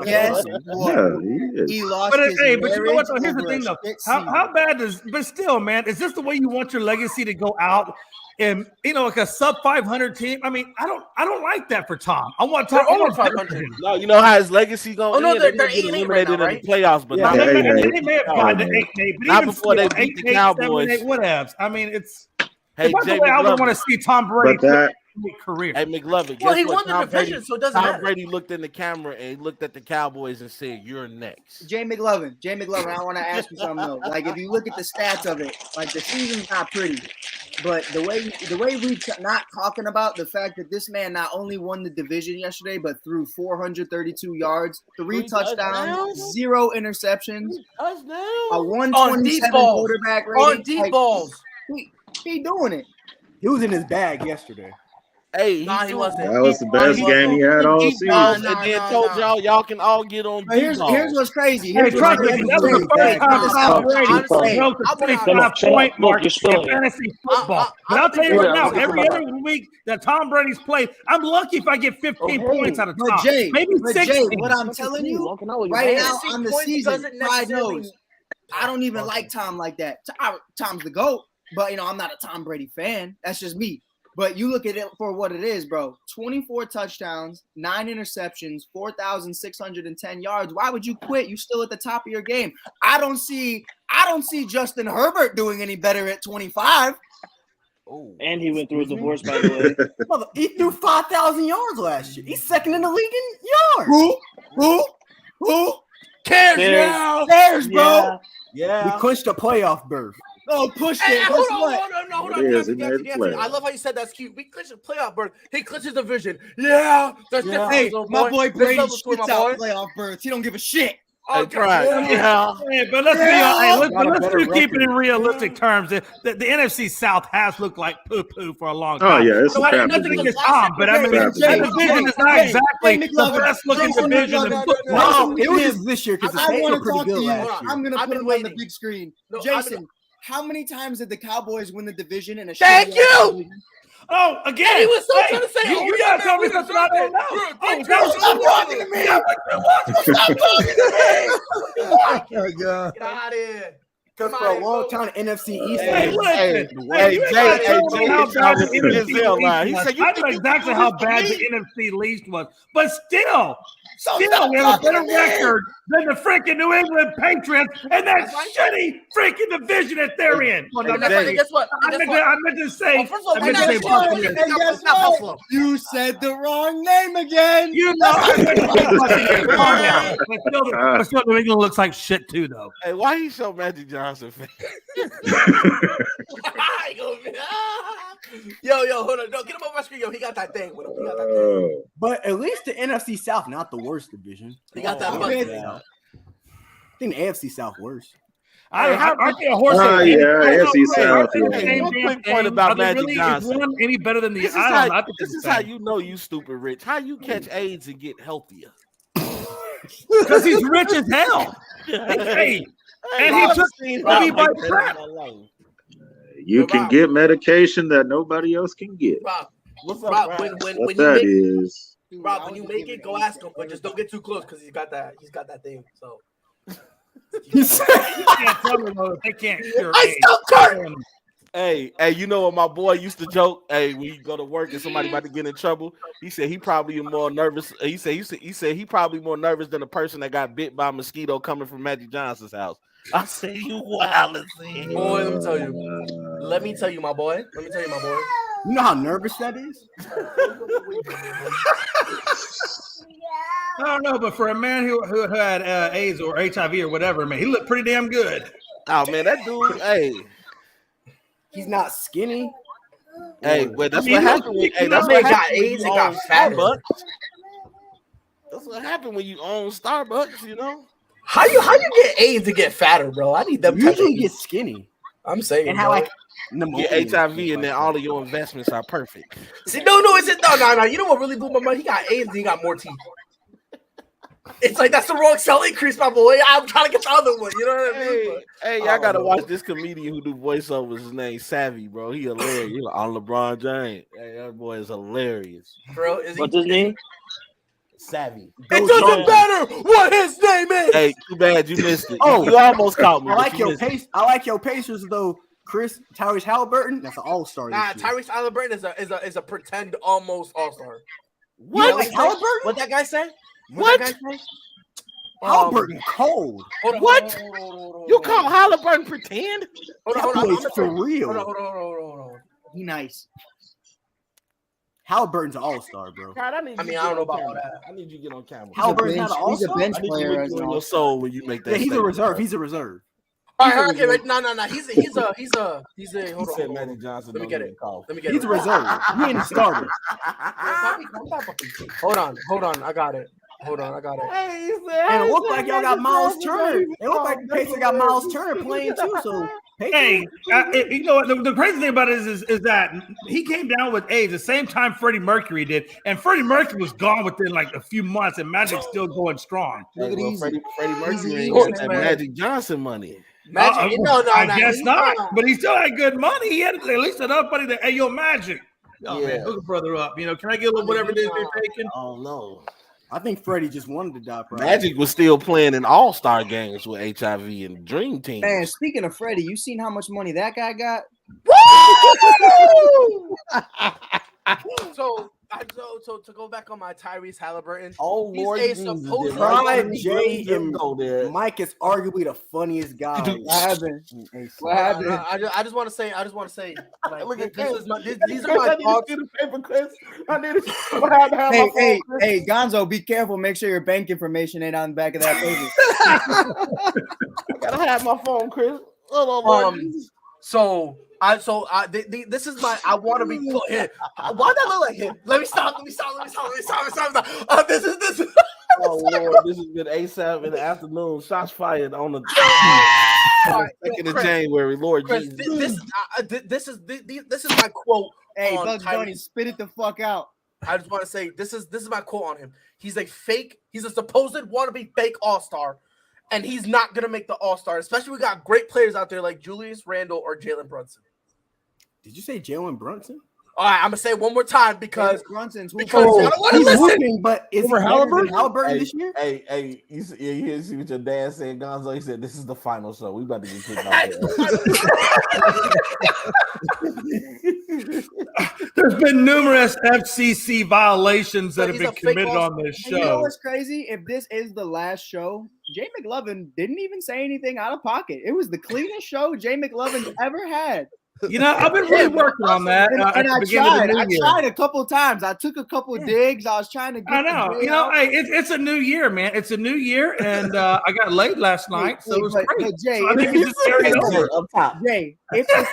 lost. But you know what? Here's the thing, though. How bad but still, man, is this the way you want your legacy to go out? And like a sub 500 team. I mean, I don't like that for Tom. I want Tom over 500. No, you know how his legacy going. Oh no, they're 8-8 right now, right? In the playoffs, but not they may have gotten to 8-8, but not before they beat the Cowboys. 7-8, whatevs. I mean, it's. Hey, Jay, I would want to see Tom Brady career. Hey, McLovin. Well, he won the division, so it doesn't matter. Tom Brady looked in the camera and he looked at the Cowboys and said, "You're next." Jay McLovin, I want to ask you something though. Like, if you look at the stats of it, like the season's not pretty, but the way we not talking about the fact that this man not only won the division yesterday, but threw 432 yards, 3 touchdowns, 0 interceptions, a 127 quarterback rating. On deep balls. He doing it. He was in his bag yesterday. Hey, Nah, he wasn't. That was the best game he had all season. And then told y'all can all get on. Here's what's crazy. Hey, trust me, that was the first time Tom Brady broke the 25-point mark in fantasy football. But I'll tell you right now, every other week that Tom Brady's played, I'm lucky if I get 15 points out of Tom. Maybe 16. What I'm telling you right now on the season, pride knows. I don't even like Tom like that. Tom's the GOAT, but I'm not a Tom Brady fan. That's just me. But you look at it for what it is, bro. 24 touchdowns, 9 interceptions, 4,610 yards. Why would you quit? You still at the top of your game. I don't see Justin Herbert doing any better at 25. Oh, and he went through a divorce, by the way. He threw 5,000 yards last year. He's second in the league in yards. Who? Cares now. Cares, bro. Yeah. We clinched a playoff berth. Oh, push it. Hold on. I love how you said that's cute. We clinched a playoff berth. He clinches division. Yeah. That's different. Hey, my boy Brady shits out playoff berths. He don't give a shit. Okay. Yeah, but let's keep it in realistic terms. The NFC South has looked like poo-poo for a long time. Oh, yeah. It's nothing against Tom, but I mean, that division is not exactly the best-looking division in football. No, it was this year because the Saints were pretty good last year. I'm going to put him on the big screen. Jason, how many times did the Cowboys win the division in a Thank you! Oh, again. And he was so trying to say, you gotta tell me something I don't know. Stop talking to me. Stop talking to me. Oh, my God. Get out of here. Because for a long time, NFC East. Jay, I know exactly how bad the NFC East was, but still, we have a better record than the freaking New England Patriots and that shitty freaking division that they're in. Guess what? I meant to say, Buffalo. You said the wrong name again. You know, but still, New England looks like shit too, though. Hey, why you so Magic Johnson fan? Yo, hold on. No, get him off my screen. Yo, he got that thing with him. He got that thing. But at least the NFC South, not the worst division. He got that. I think the AFC South worse. Aren't they a horse? AFC South. One quick point about Magic Johnson. Is one any better than the? This is how you know you stupid rich. How you catch AIDS and get healthier? Because he's rich as hell. Hey, and he took by crap. You can get medication that nobody else can get. Rob, when you make it, go ask him, but just don't get too close because he's got that thing. So you can't tell me though, they can't cure I still Kurt. Hey, you know what my boy used to joke? Hey, when you go to work and somebody about to get in trouble, he said he probably more nervous. He said he probably more nervous than the person that got bit by a mosquito coming from Magic Johnson's house. I said, you wild as hell. Boy, let me tell you, my boy. You know how nervous that is? I don't know, but for a man who had AIDS or HIV or whatever, man, he looked pretty damn good. Oh, man, that dude, hey. He's not skinny. Hey, but that's what happened when that's what got AIDS and got fat. That's what happened when you own Starbucks, you know? How you get AIDS to get fatter, bro? I need them. Usually get skinny. I'm saying, and how like get HIV and then all of your investments are perfect. See, no. You know what really blew my mind? He got AIDS and he got more teeth. It's like that's the wrong cell increase, my boy. I'm trying to get the other one. You know what I mean? Hey, y'all gotta watch this comedian who do voiceovers. His name Savvy, bro. He hilarious. He's on LeBron James. Hey, that boy is hilarious, bro. What's his name? Savvy. It doesn't matter what his name is. Hey, too bad you missed it. You almost caught me. I like your Pacers though, Chris. Tyrese Halliburton. That's an all-star. Nah, Tyrese Halliburton is a pretend almost all-star. What? You know, like Halliburton? What that guy say? What? Halliburton cold. What? You call Halliburton pretend? Hold on. For real. Hold on. He nice. Halliburton's an all-star, bro. God, I don't know about all that. I need you to get on camera. Halliburton's not an all-star. He's a bench player. In your soul when you make that. Yeah, he's a reserve. He's a reserve. All right, okay, no. He's a. Hold on. Magic Johnson. Let me get it. He's a reserve. He ain't a starter. Hold on. I got it. Hey, and it looked like y'all got Miles Turner. It looked like the Pacers got Miles Turner playing too. So Hey, you know what? The crazy thing about it is that he came down with AIDS the same time Freddie Mercury did, and Freddie Mercury was gone within like a few months, and Magic's still going strong. Hey, well, Freddie Mercury ain't Easy, got that man. Magic Johnson money. Magic, I guess not, but he still had good money. He had at least enough money to, hey, yo, Magic. Oh, man, hook a brother up. You know, can I get a little whatever it is they're taking? Oh, no. I think Freddie just wanted to die. Probably. Magic was still playing in all-star games with HIV and Dream Team. Man, speaking of Freddie, you seen how much money that guy got? So to go back on my Tyrese Halliburton. Oh Lord, Jay and Mike is arguably the funniest guy. What happened? I just want to say. Like, Look at these are my thoughts. Hey, Gonzo, be careful. Make sure your bank information ain't on the back of that paper. I gotta have my phone, Chris. This is my. I want to be put here. Why that look like him? Let me stop. This is. Oh Lord, this has been ASAP in the afternoon. Shots fired on the second of January. Lord Chris, Jesus. This is my quote. Hey, Bugs Bunny, spit it the fuck out. I just want to say this is my quote on him. He's a fake. He's a supposed wannabe fake all-star. And he's not going to make the all-star, especially we got great players out there like Julius Randle or Jalen Brunson. Did you say Jalen Brunson? All right, I'm going to say it one more time because Brunson's I don't want to listen. But is over Halliburton this year? Hey, you see what your dad said, Gonzo? He said, this is the final show. We about to get kicked off. There's been numerous FCC violations that have been committed on this show. You know what's crazy? If this is the last show, Jay McLovin didn't even say anything out of pocket. It was the cleanest show Jay McLovin ever had. You know, I've been really working on that. And I tried a couple times. I took a couple digs. I was trying to get. I know. You know, hey, it's a new year, man. It's a new year, and I got laid last night, so it was great. Jay, so I think it's just carried over. Up top. Jay, if this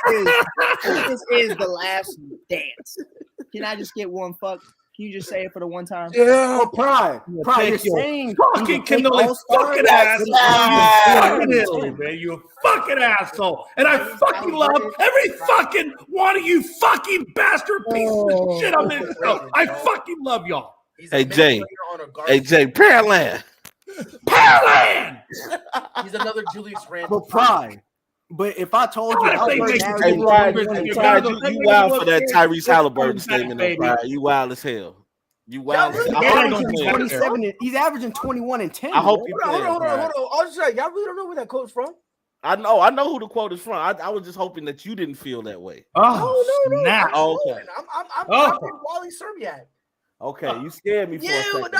is the last dance, can I just get one fuck? Can you just say it for the one time? Yeah, Pride. You're saying fucking Kendall, fucking asshole. You fucking asshole. And I fucking love every fucking one of you fucking bastard pieces of shit on this show. I fucking love y'all. Hey, Jay, Pearland. He's another Julius Randle. But Pride. But if I told you, you wild for that Tyrese Halliburton statement, you wild as hell. You wild. He's averaging 21 and 10. I hope you. Hold on. I was just like, y'all really don't know where that quote's from. I know who the quote is from. I was just hoping that you didn't feel that way. Oh, no. Snap. Okay. I'm Wally Serbiak. Okay, you scared me for a second.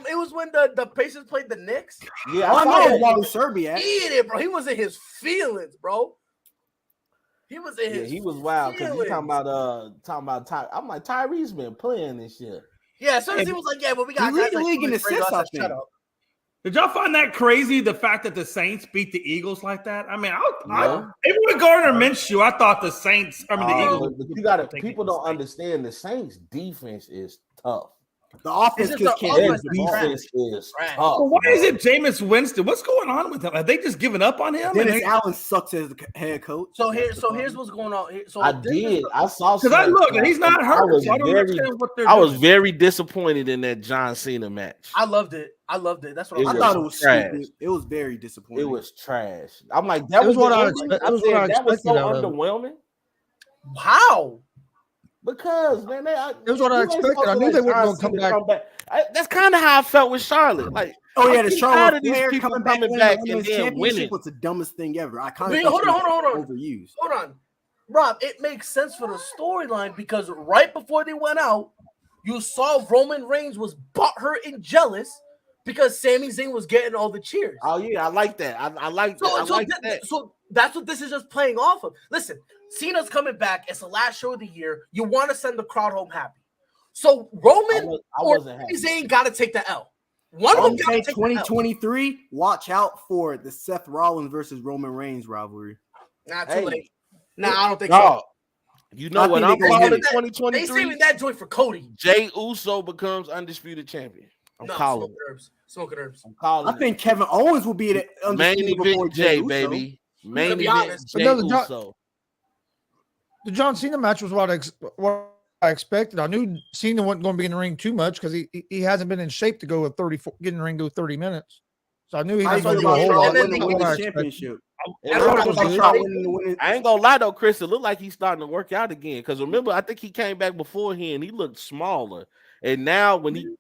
It was when the Pacers played the Knicks. Yeah, I know Wally Serbiak. Bro. He was in his feelings, bro. He was in his. He was wild because he's talking about Ty. I'm like, Tyrese been playing this shit. Yeah, as soon as he was like, yeah, but we got guys like league in assists. Shut up. Did y'all find that crazy? The fact that the Saints beat the Eagles like that? I mean, even with Gardner Minshew, I thought the Saints. I mean, the Eagles. But you got to. People don't understand the Saints' defense is tough. The offense is tough. Well, why is it Jameis Winston? What's going on with him? Have they just given up on him? Dennis Allen sucks as the head coach. So here's what's going on. I saw because I looked and he's not hurt. I was very disappointed in that John Cena match. I loved it. That's what I thought. It was trash. It was very disappointing. It was trash. I'm like, that was what I expected. So underwhelming. How? Because man, it was what I expected. I knew they weren't going to come back. That's kind of how I felt with Charlotte. Like, the Charlotte Flair coming back and then winning was the dumbest thing ever. I kind of hold on. Overused. Hold on, Rob. It makes sense for the storyline because right before they went out, you saw Roman Reigns was butthurt and jealous because Sami Zayn was getting all the cheers. Oh yeah, I like that. I like that. So that's what this is just playing off of. Listen. Cena's coming back. It's the last show of the year. You want to send the crowd home happy. So Roman or Zayn got to take the L. One of them got to take 2023. The L. Watch out for the Seth Rollins versus Roman Reigns rivalry. Not too late. I don't think so. You know what I'm calling 2023? They saving that joint for Cody. Jey Uso becomes undisputed champion. I'm calling smoking herbs. I'm calling. I think Kevin Owens will be the main event. Jay, baby. Main be event, honest. Jey No, Uso. the John Cena match was what I expected. I knew Cena wasn't going to be in the ring too much because he hasn't been in shape to go with 30, get in the ring, go 30 minutes. So I knew he How you wasn't feel going to do a about whole lot. Charlotte That's winning what I the expected. championship? I ain't gonna lie though, Chris. It looked like he's starting to work out again. Because remember, I think he came back before he looked smaller. And now when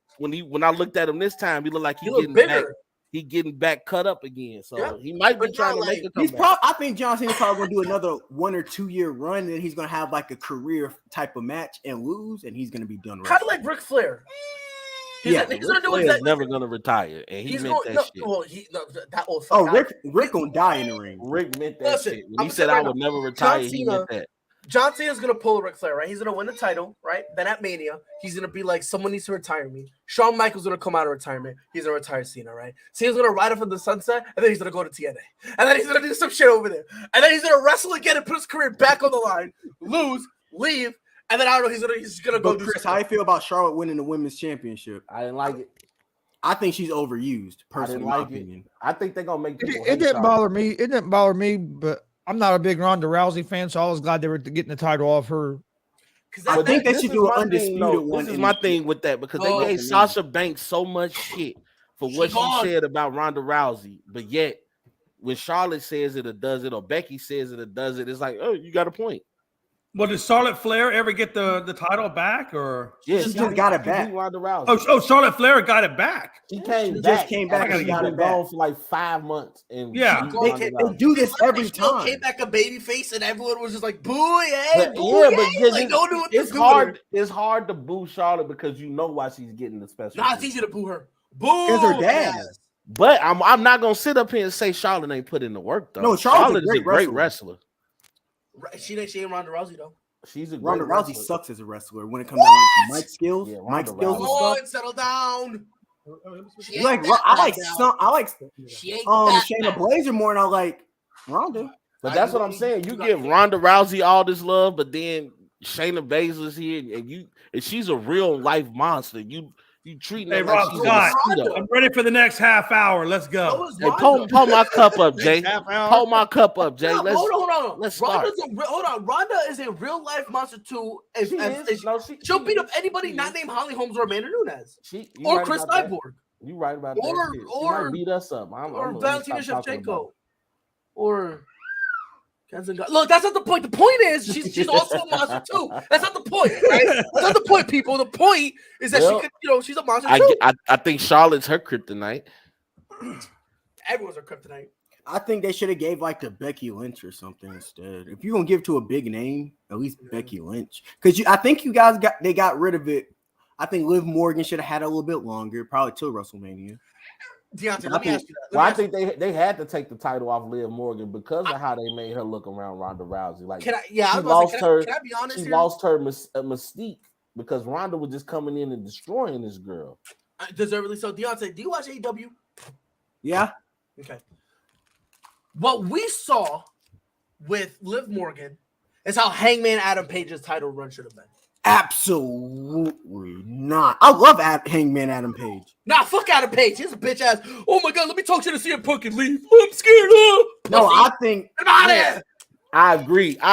I looked at him this time, he looked like he's getting back. He getting back cut up again. So he might be trying to make a comeback. I think John Cena's probably gonna do another 1 or 2 year run, and then he's gonna have like a career type of match and lose, and he's gonna be done. Kind of like Ric Flair. He's never gonna retire, and he meant that shit. Well, that old fuck. Rick gonna die in the ring. Rick meant that shit. When he said I would never retire, he meant that. John Cena's gonna pull Ric Flair, right? He's gonna win the title, right? Then at Mania, he's gonna be like, someone needs to retire me. Shawn Michaels gonna come out of retirement. He's gonna retire Cena, right? Cena's gonna ride off in the sunset, and then he's gonna go to TNA, and then he's gonna do some shit over there, and then he's gonna wrestle again and put his career back on the line, lose, leave, and then I don't know. He's gonna go. But Chris, how you feel about Charlotte winning the women's championship? I didn't like it. I think she's overused. Personally, I didn't like it. I think they're gonna make it didn't bother me. It didn't bother me, but I'm not a big Ronda Rousey fan, so I was glad they were getting the title off her. I think they should do an undisputed one. This is my thing with that because they gave Sasha Banks so much shit for what she said about Ronda Rousey, but yet when Charlotte says it or does it, or Becky says it or does it, it's like, oh, you got a point. Well, did Charlotte Flair ever get the title back, or she just got it back? Oh, Charlotte Flair got it back. She came back. Just came back. She got it gone for like 5 months, and they do this every time. Came back a baby face, and everyone was just like, "Boo, yeah, but like, it's hard. It's hard to boo Charlotte because you know why she's getting the special. Nah, it's easy to boo her. Boo, because her dad. But I'm not gonna sit up here and say Charlotte ain't put in the work though. No, Charlotte is a great wrestler. She ain't Ronda Rousey though. She's a Ronda Rousey sucks as a wrestler when it comes down to mic skills. Yeah, mic skills and stuff. Settle down. I like Shayna Blazer more than I like Ronda. But that's what I'm saying. You give Ronda Rousey all this love, but then Shayna Baszler's here, and she's a real life monster. You treating her like she's Scott, I'm ready for the next half hour. Let's go. Hey, pull my cup up, Jay. Pull my cup up, Jay. No, hold on. Let's start. Ronda is a real life monster too. She'll beat up anybody not named Holly Holmes or Amanda Nunes or right Chris Cyborg. You right about that. She might beat us up. Or Valentina Shevchenko or. Look, that's not the point. The point is she's also a monster too. That's not the point, right? That's not the point, people. The point is that she could, she's a monster too. I think Charlotte's her kryptonite. Everyone's her kryptonite. I think they should have gave like the Becky Lynch or something instead. If you're gonna give to a big name, at least Becky Lynch. Because I think you guys got rid of it. I think Liv Morgan should have had a little bit longer, probably till WrestleMania. Deontay, let me ask you that. I think they had to take the title off Liv Morgan because of how they made her look around Ronda Rousey. Like, can I be honest? She lost her mystique because Ronda was just coming in and destroying this girl. Deservedly so. Deontay, do you watch AEW? Yeah. Okay. What we saw with Liv Morgan is how Hangman Adam Page's title run should have been. Absolutely not. I love Hangman Adam Page. Nah, fuck Adam Page. He's a bitch ass. Oh my god, let me talk to the CM Punk and leave. I'm scared of. No, I think. Get out of here. I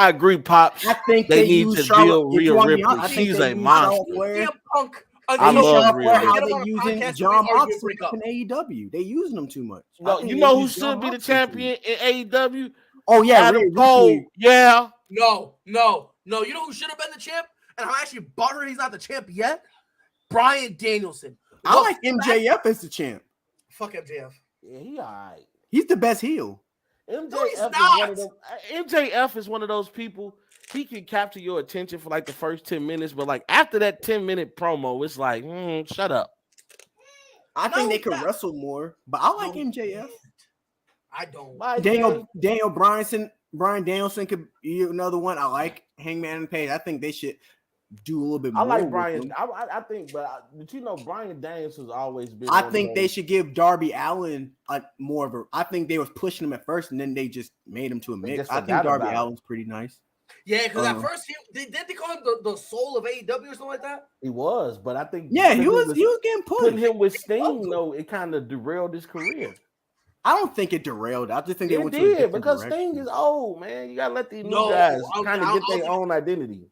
agree, Pops. I think they need to deal Rhea Ripley. She's a monster. CM Punk. I love Rhea. How they using John Moxley in AEW? They using them too much. No, you know who should be the champion in AEW? Oh yeah, Adam Cole. Yeah. No. You know who should have been the champ? And I'm actually buttered he's not the champ yet. Bryan Danielson. I like MJF as the champ. Fuck MJF. Yeah, he all right. He's the best heel. MJF is one of those people. He can capture your attention for like the first 10 minutes, but like after that 10-minute promo, it's like, shut up. I think they could wrestle more, but I like MJF. I don't. Daniel Bryan Danielson could be another one. I like Hangman and Page. I think they should do a little bit more. I like Bryan. I think, but you know, Bryan Danielson's always been. I think they should give Darby Allin more of a. I think they was pushing him at first, and then they just made him to a mix. I think Darby Allin's pretty nice. Yeah, because at first didn't they call him the soul of AEW or something like that? He was, but I think he was getting pushed. Putting him with Sting, though, it kind of derailed his career. I don't think it derailed. I just think it did because Sting is old, man. You gotta let these new guys kind of get their own identity.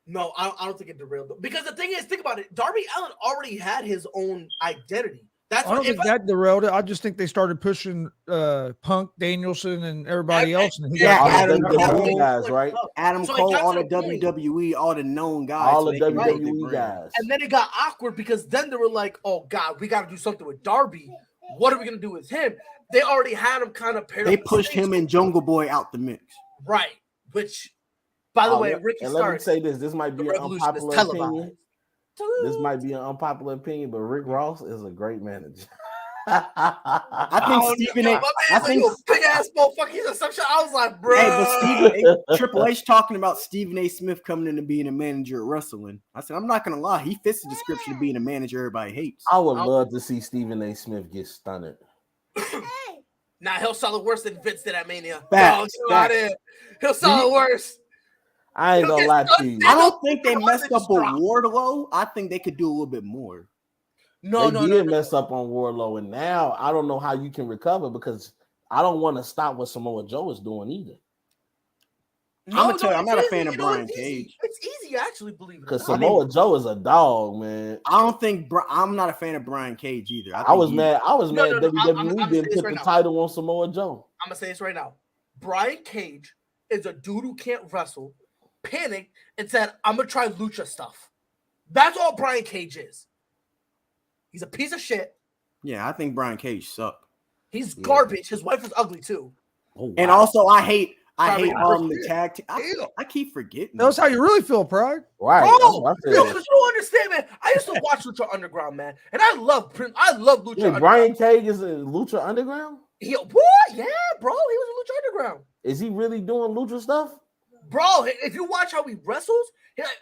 No, I don't think it derailed them. Because the thing is, think about it. Darby Allin already had his own identity. I don't think that derailed it. I just think they started pushing Punk, Danielson, and everybody else. And Adam Cole, guys, right? Adam Cole, all the WWE, all the known guys. All the WWE guys. And then it got awkward because then they were like, oh, God, we got to do something with Darby. What are we going to do with him? They already had him kind of paired up. They pushed him and Jungle Boy out the mix. Right. Which, by the way, Ricky Starks. Let me say this. This might be an unpopular opinion. This might be an unpopular opinion, but Rick Ross is a great manager. I think Stephen A. I think big ass motherfucker. He's a suction. I was like, bro. Hey, but Stephen A. Triple H talking about Stephen A. Smith coming in and being a manager at wrestling. I said, I'm not gonna lie, he fits the description of being a manager everybody hates. I would love to see Stephen A. Smith get stunned. Nah, he'll sell it worse than Vince did at Mania. He'll sell it worse. I ain't gonna lie to you. I don't think they messed up on Wardlow. I think they could do a little bit more. They did mess up on Wardlow, and now I don't know how you can recover because I don't want to stop what Samoa Joe is doing either. I'm gonna tell you, I'm not a fan of Brian Cage. It's easy, actually, believe it. Because Samoa Joe is a dog, man. I'm not a fan of Brian Cage either. I was mad WWE didn't put the title on Samoa Joe. I'm gonna say this right now. Brian Cage is a dude who can't wrestle, panicked, and said, I'm gonna try lucha stuff. That's all Brian Cage is. He's a piece of shit. Yeah, I think Brian Cage sucked. He's garbage. His wife is ugly too. Oh, wow. And also, I hate the tag team. I keep forgetting. That's how you really feel, Pride. Right. Bro, because you don't understand, man. I used to watch Lucha Underground, man, and I love Lucha Underground. Brian Cage is in Lucha Underground? What? Yeah, bro. He was in Lucha Underground. Is he really doing Lucha stuff? Bro, if you watch how he wrestles,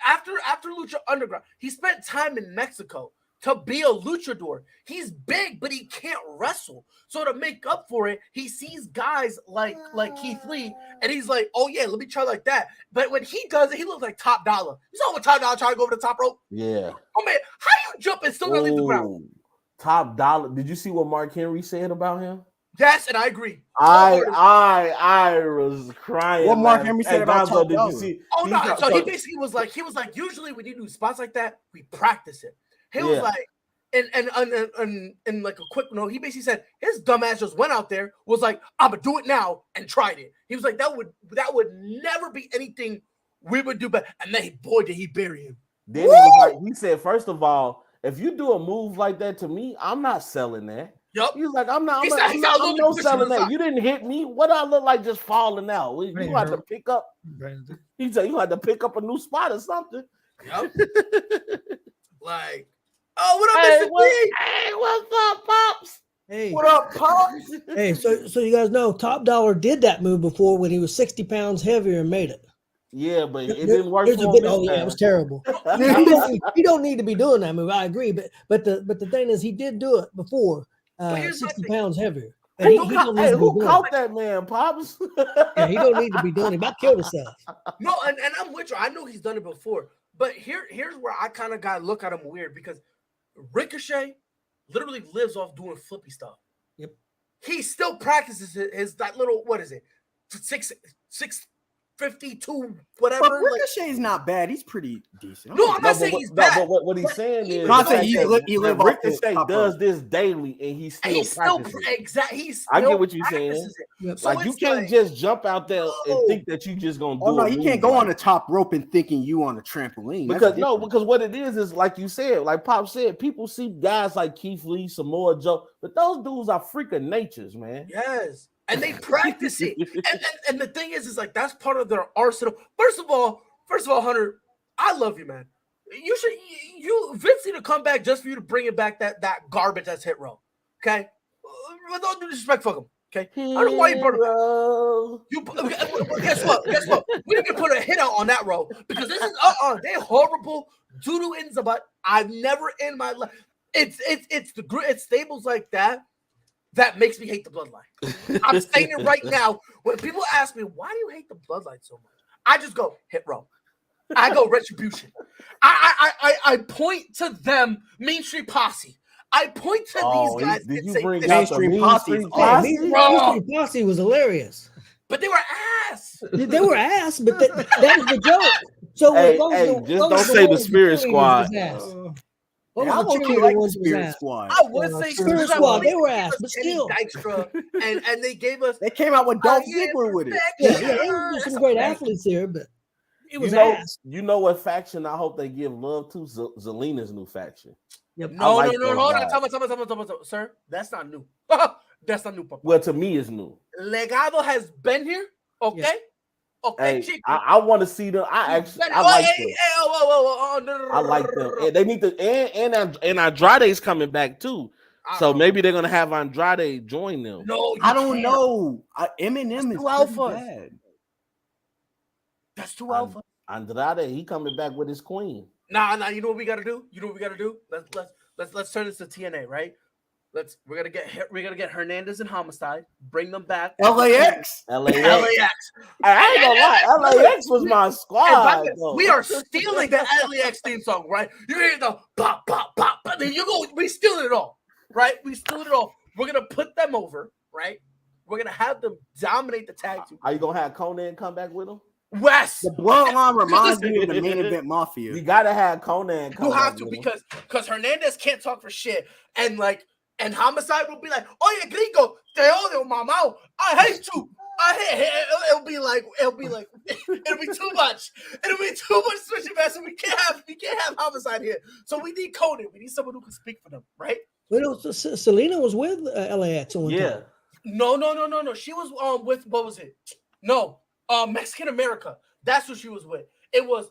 after Lucha Underground, he spent time in Mexico to be a luchador. He's big, but he can't wrestle. So to make up for it, he sees guys like Keith Lee, and he's like, oh, yeah, let me try like that. But when he does it, he looks like Top Dollar. You saw what Top Dollar trying to go over the top rope? Yeah. Oh, man, how you jump and still not leave the ground? Top Dollar. Did you see what Mark Henry said about him? Yes, and I agree. I was crying. What Mark Henry said about Top Dollar? Did you see? Oh, no. So he basically was like, usually when you do spots like that, we practice it. He was like, and like a quick note, he basically said his dumbass just went out there, was like, I'm gonna do it now, and tried it. He was like, that would never be anything we would do, but and then did he bury him. Then he said, first of all, if you do a move like that to me, I'm not selling that. Yep. He was like, I'm not selling that. You didn't hit me. What I look like just falling out? You had to pick up. He said you had to pick up a new spot or something. Yep. Like, oh, what up, Mr. Hey, what's up, Pops? Hey, what up, Pops? Hey, so you guys know Top Dollar did that move before when he was 60 pounds heavier and made it. Yeah, but it didn't work. It was terrible. He don't need to be doing that move. I agree, but the thing is, he did do it before 60 pounds heavier. Who caught that man, Pops? Yeah, he don't need to be doing it. About killed himself. No, and I'm with you. I know he's done it before, but here's where I kind of got to look at him weird because Ricochet literally lives off doing flippy stuff. Yep. He still practices his that little, what is it, 652, whatever. But Ricochet's not bad. He's pretty decent. No, I'm not saying he's bad. But what he's saying is, Ricochet does this daily, and he's still practicing. I get what you're saying. Yep. Like you can't just jump out there and think that you just gonna do. Oh no, you can't go on the top rope and thinking you on a trampoline. Because what it is like you said, like Pop said, people see guys like Keith Lee, Samoa Joe, but those dudes are freaking natures, man. Yes. And they practice it. And the thing is like that's part of their arsenal. First of all, Hunter, I love you, man. Vince need to come back just for you to bring it back that garbage that's Hit Row. Okay? With all due respect, fuck him. Okay? I don't know why you brought it. Guess what? We need to put a hit out on that row because this is they're horrible doo-doo in the butt. I've never in my life. It's stables like that makes me hate the Bloodline. I'm saying it right now. When people ask me, why do you hate the Bloodline so much? I just go, Hit Row. I go, Retribution. I point to them, Main Street Posse. I point to these guys Did and you say, bring this out the mainstream Mean posse Street is Posse? Mean Street Posse was hilarious. but they were ass. They were ass, but that was the joke. So Hey, what was hey, the, just what don't was the say the one with Spirit cheerleaders Squad. was ass? What I was the low-key cheerleader like the ones was Spirit ass? Squad. I would say Spirit Squad, they were ass, us but Kenny still. Dykstra, and they gave us. They came out with Dolph I am Ziggler with it. Yeah, there's some great athletes here, but it was ass. You know what faction I hope they give love to? Zelina's new faction. Yep. No, like hold those on. guys. Tell me, sir. That's not new. That's not new, Papa. Well, to me, it's new. Legado has been here. Okay. Yeah. Okay, Hey, I want to see them. I like them. I like them. And they need to. And Andrade's coming back too. So maybe they're gonna have Andrade join them. No, I don't know. Eminem is too alpha. bad. That's too alpha. Andrade, he coming back with his queen. Nah. You know what we gotta do? Let's turn this to TNA, right? We're gonna get Hernandez and Homicide. Bring them back. LAX. I ain't gonna lie. LAX was my squad. We are stealing the LAX theme song, right? You hear the pop, pop, pop, pop. Then you go. We stealing it all, right? We stealing it all. We're gonna put them over, right? We're gonna have them dominate the tag team. Are you gonna have Conan come back with them? Wes, The bloodline reminds me of the main event mafia. You gotta have Conan come you have back to with because Hernandez can't talk for shit, and Homicide will be like, "Oye, gringo, te odio, mamá. I hate you. It'll be too much. It'll be too much switching back. So we can't have Homicide here. So we need Conan. We need someone who can speak for them, right? Well, Selena was with LAX on one time. No. She was with what was it? No, Mexican America. That's what she was with. It was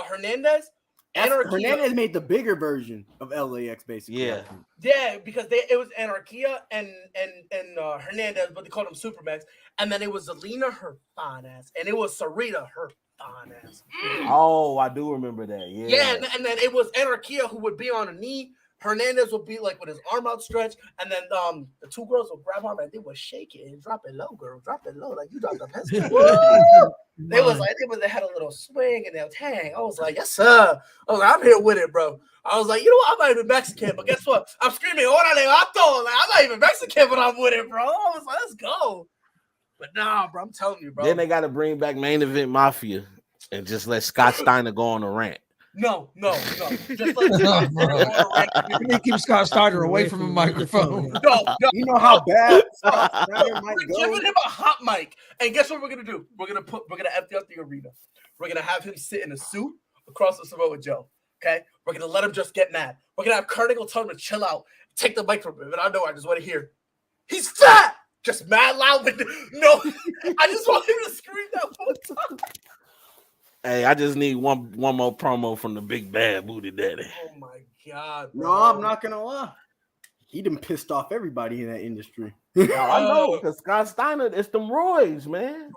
Hernandez. Hernandez made the bigger version of LAX, basically. Yeah, because it was Anarchia and Hernandez, but they called him Supermax. And then it was Zelina, her fine ass, and it was Sarita, her fine ass. Oh, I do remember that. Yeah, and then it was Anarchia who would be on a knee. Hernandez would be like with his arm outstretched, and then the two girls would grab him and they would shake it and drop it low, girl. Drop it low, like you dropped a pencil. They had a little swing and they'll hang. I was like, yes, sir. I was like, I'm here with it, bro. I was like, you know what? I'm not even Mexican, but guess what? I'm screaming, órale, vato. Like, I'm not even Mexican, but I'm with it, bro. I was like, let's go. But nah, bro, I'm telling you, bro. Then they got to bring back Main Event Mafia and just let Scott Steiner go on a rant. No. Just let You need to keep Scott Steiner away from a microphone. No. You know how bad Scott Steiner might We're go? giving him a hot mic. And guess what we're gonna do? We're gonna empty out the arena. We're gonna have him sit in a suit across the Samoa Joe. Okay? We're gonna let him just get mad. We're gonna have Carnival tell him to chill out, take the mic from him. And I know I just want to hear, he's fat! Just mad loud with no. I just want him to scream that one time. Hey, I just need one more promo from the big bad booty daddy. Oh my god, bro. No, I'm not gonna lie. He done pissed off everybody in that industry. I know, because Scott Steiner, it's them roids, man.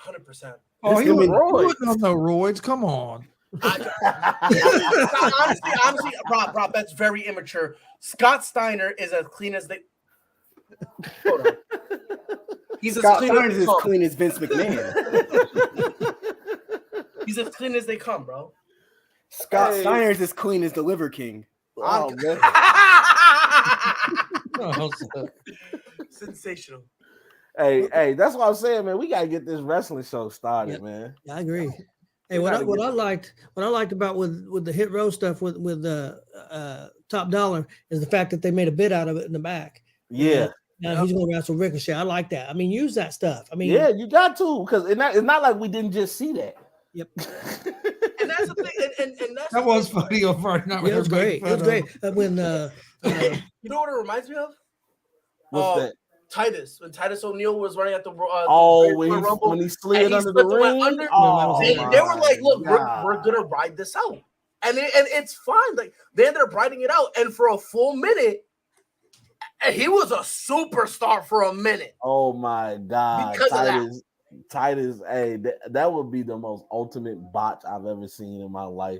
100%. Oh, he roids. wasn't on no roids. Come on. Honestly, Rob, that's very immature. Scott Steiner is as clean as they. Hold on. He's Scott as Steiner's as clean as Vince McMahon. He's as clean as they come, bro. Scott Steiner's as clean as the Liver King. Oh, man. Sensational. Hey, that's what I'm saying, man. We gotta get this wrestling show started, man. I agree. Hey, what I liked about with the Hit Row stuff with Top Dollar is the fact that they made a bit out of it in the back. Yeah. Now he's going to wrestle Ricochet. I like that. I mean, use that stuff. I mean, yeah, you got to, because it's not like we didn't just see that. Yep. And that's the thing. And that's that was funny on Friday night. It was great. It was great. When you know what it reminds me of? What's that? Titus, when Titus O'Neil was running at the when he slid under the ring. They were like, "Look, we're gonna ride this out," and it's fine. Like they ended up riding it out, and for a full minute, he was a superstar for a minute. Oh my god, because Titus, hey, that would be the most ultimate botch I've ever seen in my life.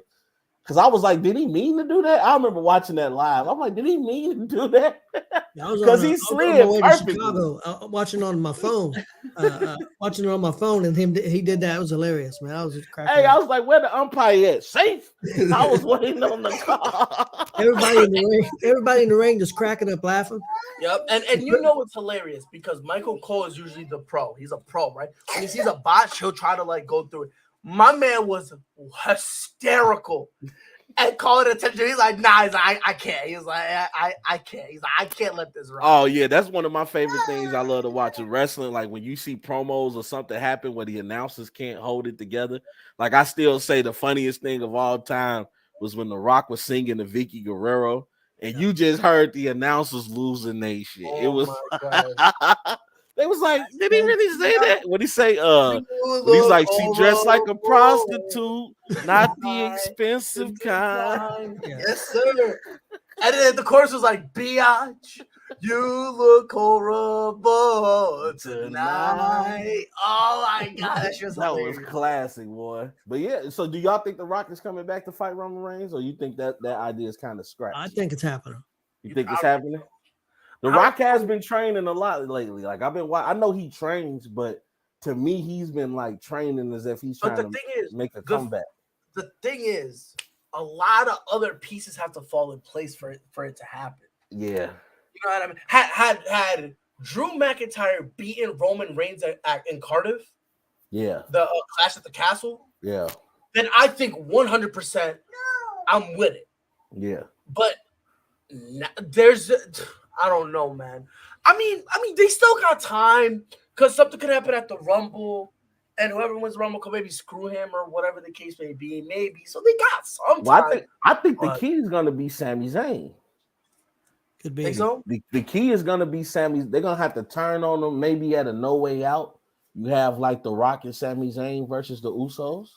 Because I was like, did he mean to do that? I remember watching that live. I'm like, did he mean to do that? Because he slid on my way to perfectly. Chicago, watching on my phone, watching it on my phone, and he did that. It was hilarious, man. I was just cracking. Hey, I was like, where the umpire at? Safe. I was waiting on the call. Everybody in the ring just cracking up laughing. Yep, and you know it's hilarious because Michael Cole is usually the pro. He's a pro, right? When he sees a botch, he'll try to like go through it. My man was hysterical and calling attention. He's like, nah, I can't. He's like, I can't. He's like, I can't let this run. Oh yeah, that's one of my favorite things I love to watch in wrestling. Like when you see promos or something happen where the announcers can't hold it together. Like I still say the funniest thing of all time was when The Rock was singing to Vicky Guerrero. And you just heard the announcers losing their shit. It was they was like, did he really say that? What he say? He's like, she dressed like a prostitute, not the expensive kind. Yes, sir. And then the chorus was like, biatch, you look horrible tonight. Oh my gosh, that was classic, boy. But yeah, so do y'all think The Rock is coming back to fight Roman Reigns, or you think that idea is kind of scrapped? I think it's happening. You think it's happening? The Rock has been training a lot lately. Like I know he trains, but to me, he's been like training as if he's trying to make a comeback. The thing is, a lot of other pieces have to fall in place for it to happen. Yeah. You know what I mean? Had Drew McIntyre beaten Roman Reigns in Cardiff, the Clash at the Castle, then I think 100% I'm with it. Yeah. But there's, I don't know, man. I mean, they still got time because something could happen at the Rumble. And whoever wins the Rumble could maybe screw him or whatever the case may be. Maybe. So they got some time. Well, I think the key is going to be Sami Zayn. Could be. Think so? The key is going to be Sami. They're going to have to turn on them maybe at a No Way Out. You have like The Rock and Sami Zayn versus the Usos.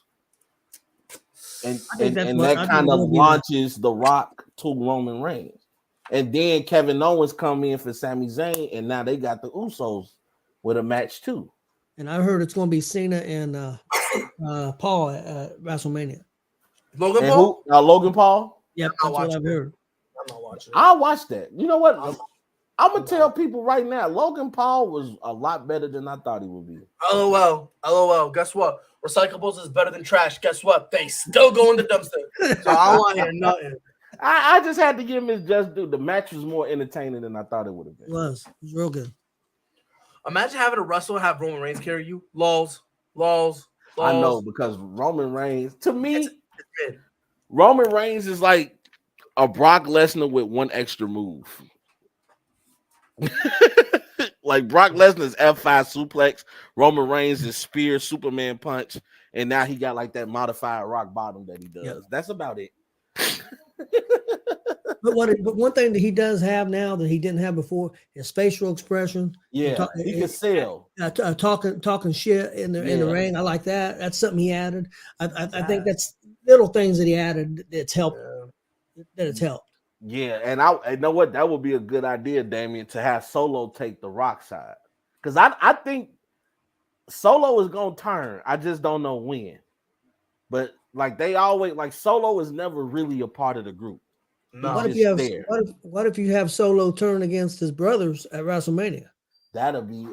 And that kind of launches The Rock to Roman Reigns. And then Kevin Owens come in for Sami Zayn. And now they got the Usos with a match too. And I heard it's going to be Cena and Paul at WrestleMania. Logan Paul? Logan Paul? Yep, that's what I've heard. I'm not watching. I'll watch that. You know what? I'm going to tell people right now, Logan Paul was a lot better than I thought he would be. LOL. Guess what? Recyclables is better than trash. Guess what? They still go in the dumpster. So I don't want to hear nothing. I just had to give him his just due. The match was more entertaining than I thought it would have been. It was real good. Imagine having to wrestle and have Roman Reigns carry you. Lols. I know, because Roman Reigns, to me, Roman Reigns is like a Brock Lesnar with one extra move. Like Brock Lesnar's F5 suplex, Roman Reigns is spear, Superman punch, and now he got like that modified rock bottom that he does. Yep. That's about it. But one thing that he does have now that he didn't have before is facial expression. Yeah, he can sell. Talking shit in the ring. I like that. That's something he added. I think that's little things that he added that's helped. That it's helped. Yeah, and I know what, that would be a good idea, Damian, to have Solo take the Rock side, because I think Solo is gonna turn. I just don't know when. But like they always like Solo is never really a part of the group. No, what if you have Solo turn against his brothers at WrestleMania? That'll be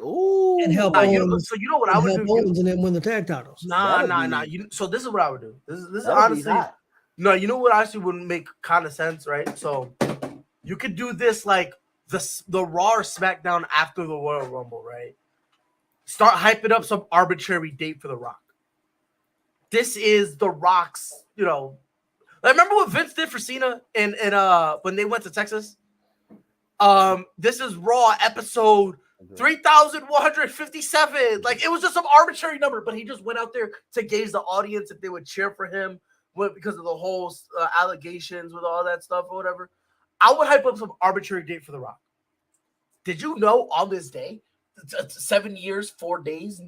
and help Owens. So you know what I would do? Owens and then win the tag titles. Nah. So this is what I would do. This is honestly. No, you know what actually would make kind of sense, right? So you could do this like the Raw or SmackDown after the Royal Rumble, right? Start hyping up some arbitrary date for The Rock. This is The Rock's, remember what Vince did for Cena in when they went to Texas? This is Raw episode 3,157. Like it was just some arbitrary number, but he just went out there to gauge the audience if they would cheer for him. Because of the whole allegations with all that stuff or whatever, I would hype up some arbitrary date for The Rock. Did you know on this day, 7 years, 4 days,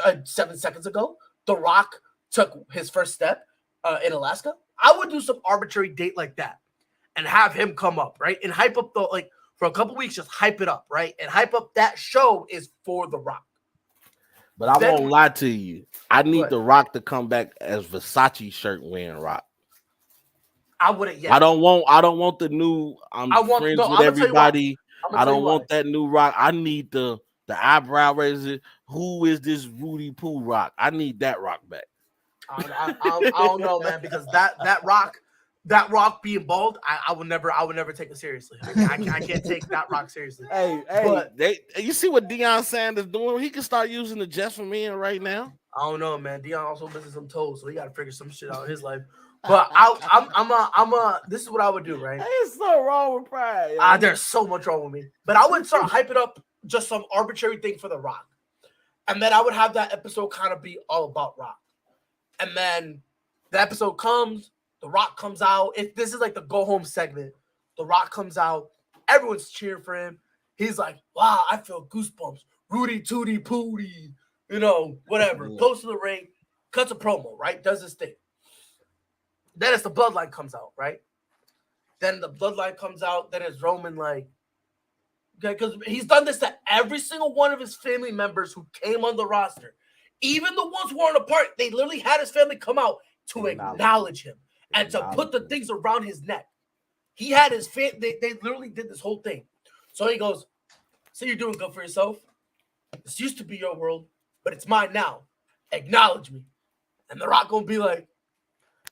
and 7 seconds ago, The Rock took his first step in Alaska? I would do some arbitrary date like that and have him come up, right? And hype up for a couple weeks, just hype it up, right? And hype up that show is for The Rock. But I won't lie to you. I need The Rock to come back as Versace shirt wearing Rock. I wouldn't yet. I don't want the new. I'm friends with everybody. I don't want that new Rock. I need the eyebrow raiser. Who is this Rudy Poo Rock? I need that Rock back. I don't know, man, because that Rock being bald, I would never take it seriously. I can't take that Rock seriously. But you see what Deion Sanders doing? He can start using the Just for Men right now. I don't know, man. Deion also missing some toes, so he got to figure some shit out in his life. But this is what I would do, right? It's so wrong with pride. There's so much wrong with me. But I would start hyping up just some arbitrary thing for The Rock. And then I would have that episode kind of be all about Rock. And then the episode comes, The Rock comes out. If this is like the go home segment, The Rock comes out, everyone's cheering for him. He's like, wow, I feel goosebumps. Rudy Tooty Pooty, whatever. Goes to the ring, cuts a promo, right? Does his thing. Then it's the bloodline comes out, right? Then the bloodline comes out. Then it's Roman like, okay, because he's done this to every single one of his family members who came on the roster. Even the ones who weren't a part, they literally had his family come out to acknowledge him and to put the things around his neck. He had his family, they literally did this whole thing. So he goes, so you're doing good for yourself? This used to be your world, but it's mine now. Acknowledge me. And The Rock gonna be like,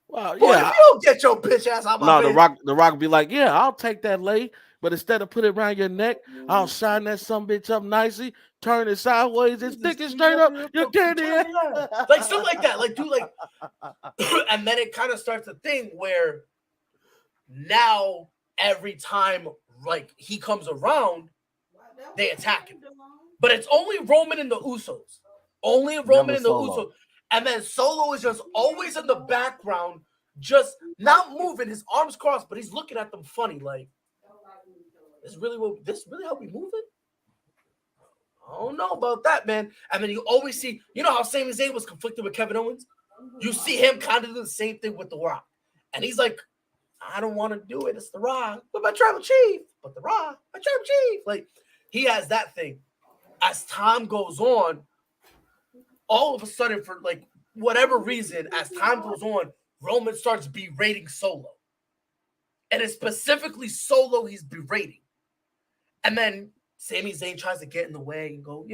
well, boy, yeah. if you don't get your bitch ass out my face. The Rock be like, yeah, I'll take that lay, but instead of put it around your neck, I'll shine that some bitch up nicely, turn it sideways, and stick it straight up your candy. Like stuff like that. Like, dude, like, and then it kind of starts a thing where now every time like he comes around, they attack him. But it's only Roman and the Usos. Only Roman and the Usos. And then Solo is just always in the background, just not moving, his arms crossed, but he's looking at them funny, like, this really how we move it? I don't know about that, man. And then you always see, how Sami Zayn was conflicted with Kevin Owens? You see him kind of do the same thing with The Rock. And he's like, I don't want to do it. It's The Rock. But my tribal chief. But The Rock, my tribal chief. Like, he has that thing. As time goes on, all of a sudden, for like whatever reason, as time goes on, Roman starts berating Solo. And it's specifically Solo he's berating. And then Sami Zayn tries to get in the way and go,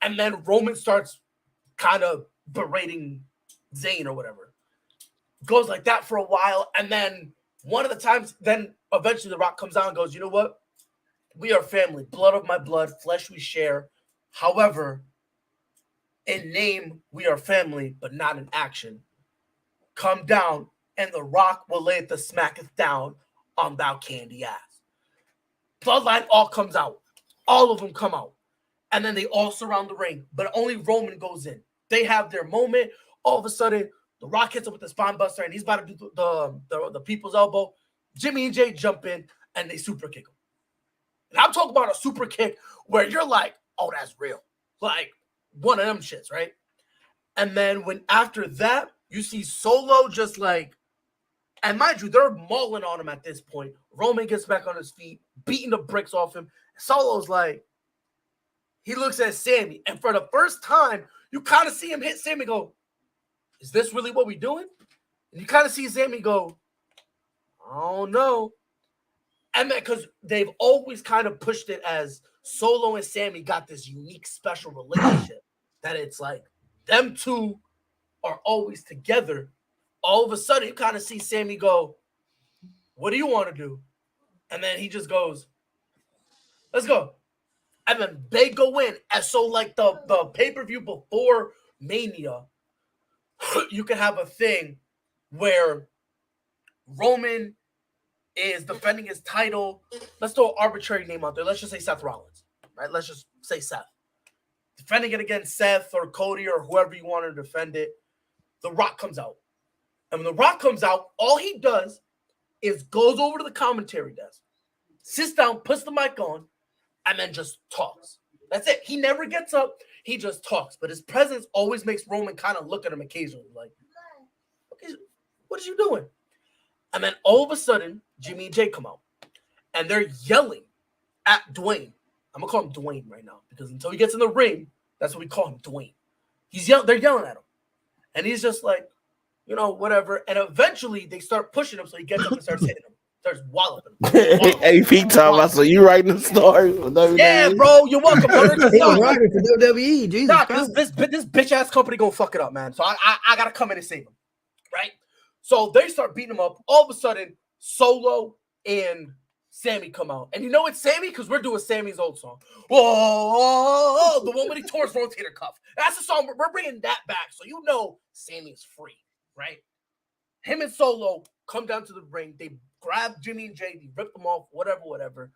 and then Roman starts kind of berating Zayn or whatever. Goes like that for a while. And then one of the times, then eventually The Rock comes out and goes, you know what? We are family, blood of my blood, flesh we share. However, in name, we are family, but not in action. Come down, and The Rock will lay the smacketh down on thou candy ass. Bloodline all comes out. All of them come out. And then they all surround the ring, but only Roman goes in. They have their moment. All of a sudden, The Rock hits him with the spine buster, and he's about to do the people's elbow. Jimmy and Jay jump in, and they super kick him. And I'm talking about a super kick where you're like, oh, that's real. Like, one of them shits, right? And then when after that, you see Solo just like, and mind you, they're mauling on him at this point. Roman gets back on his feet, beating the bricks off him. Solo's like, he looks at Sammy, and for the first time, you kind of see him hit Sammy go, is this really what we're doing? And you kind of see Sammy go, I don't know. And then because they've always kind of pushed it as Solo and Sammy got this unique special relationship that it's like them two are always together. All of a sudden, you kind of see Sammy go, what do you want to do? And then he just goes, let's go. And then they go in. And so like the pay-per-view before Mania, you can have a thing where Roman is defending his title. Let's throw an arbitrary name out there. Let's just say Seth Rollins, right? Let's just say Seth. Defending it against Seth or Cody or whoever you want to defend it. The Rock comes out. And when The Rock comes out, all he does is goes over to the commentary desk, sits down, puts the mic on, and then just talks. That's it. He never gets up. He just talks. But his presence always makes Roman kind of look at him occasionally like, okay, what are you doing? And then all of a sudden, Jimmy and Jay come out. And they're yelling at Dwayne. I'm going to call him Dwayne right now. Because until he gets in the ring, that's what we call him, Dwayne. They're yelling at him. And he's just like, whatever. And eventually, they start pushing him so he gets up and starts hitting him. Starts walloping. AP talking about, so you writing the story? Yeah, bro, you're welcome. He was writing for WWE. Jesus Christ. This bitch ass company gonna fuck it up, man. So I gotta come in and save him, right? So they start beating him up. All of a sudden, Solo and Sammy come out, and you know it's Sammy because we're doing Sammy's old song. Whoa, the one when he tore his rotator cuff. That's the song we're bringing that back, so you know Sammy is free, right? Him and Solo come down to the ring. They grab Jimmy and Jay. They rip them off. Whatever.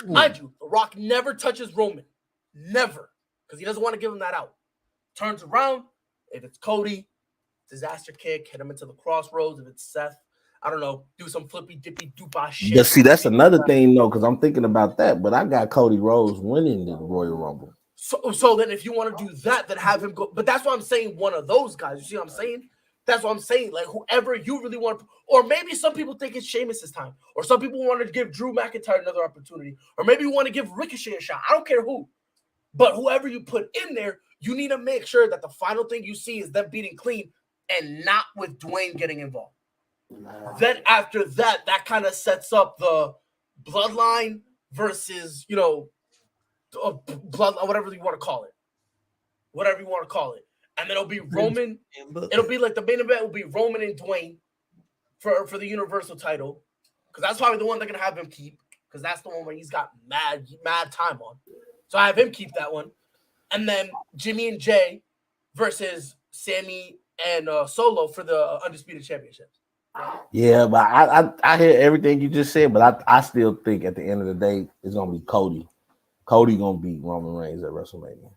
Mind you, The Rock never touches Roman, never, because he doesn't want to give him that out. Turns around. If it's Cody, disaster kick, hit him into the crossroads. If it's Seth, I don't know, do some flippy dippy doop shit. But see, that's another thing, though, because I'm thinking about that. But I got Cody Rhodes winning the Royal Rumble. So then, if you want to do that, then have him go. But that's what I'm saying. One of those guys. You see what I'm saying? That's what I'm saying. Like whoever you really want, or maybe some people think it's Sheamus's time, or some people want to give Drew McIntyre another opportunity, or maybe you want to give Ricochet a shot. I don't care who, but whoever you put in there, you need to make sure that the final thing you see is them beating clean and not with Dwayne getting involved. Then after that, that kind of sets up the bloodline versus, blood, whatever you want to call it. And then it'll be Roman. It'll be like the main event will be Roman and Dwayne for the Universal title. Because that's probably the one they're going to have him keep. Because that's the one where he's got mad time on. So I have him keep that one. And then Jimmy and Jay versus Sammy and Solo for the Undisputed Championships. Yeah, but I hear everything you just said, but I still think at the end of the day, it's going to be Cody. Cody going to beat Roman Reigns at WrestleMania.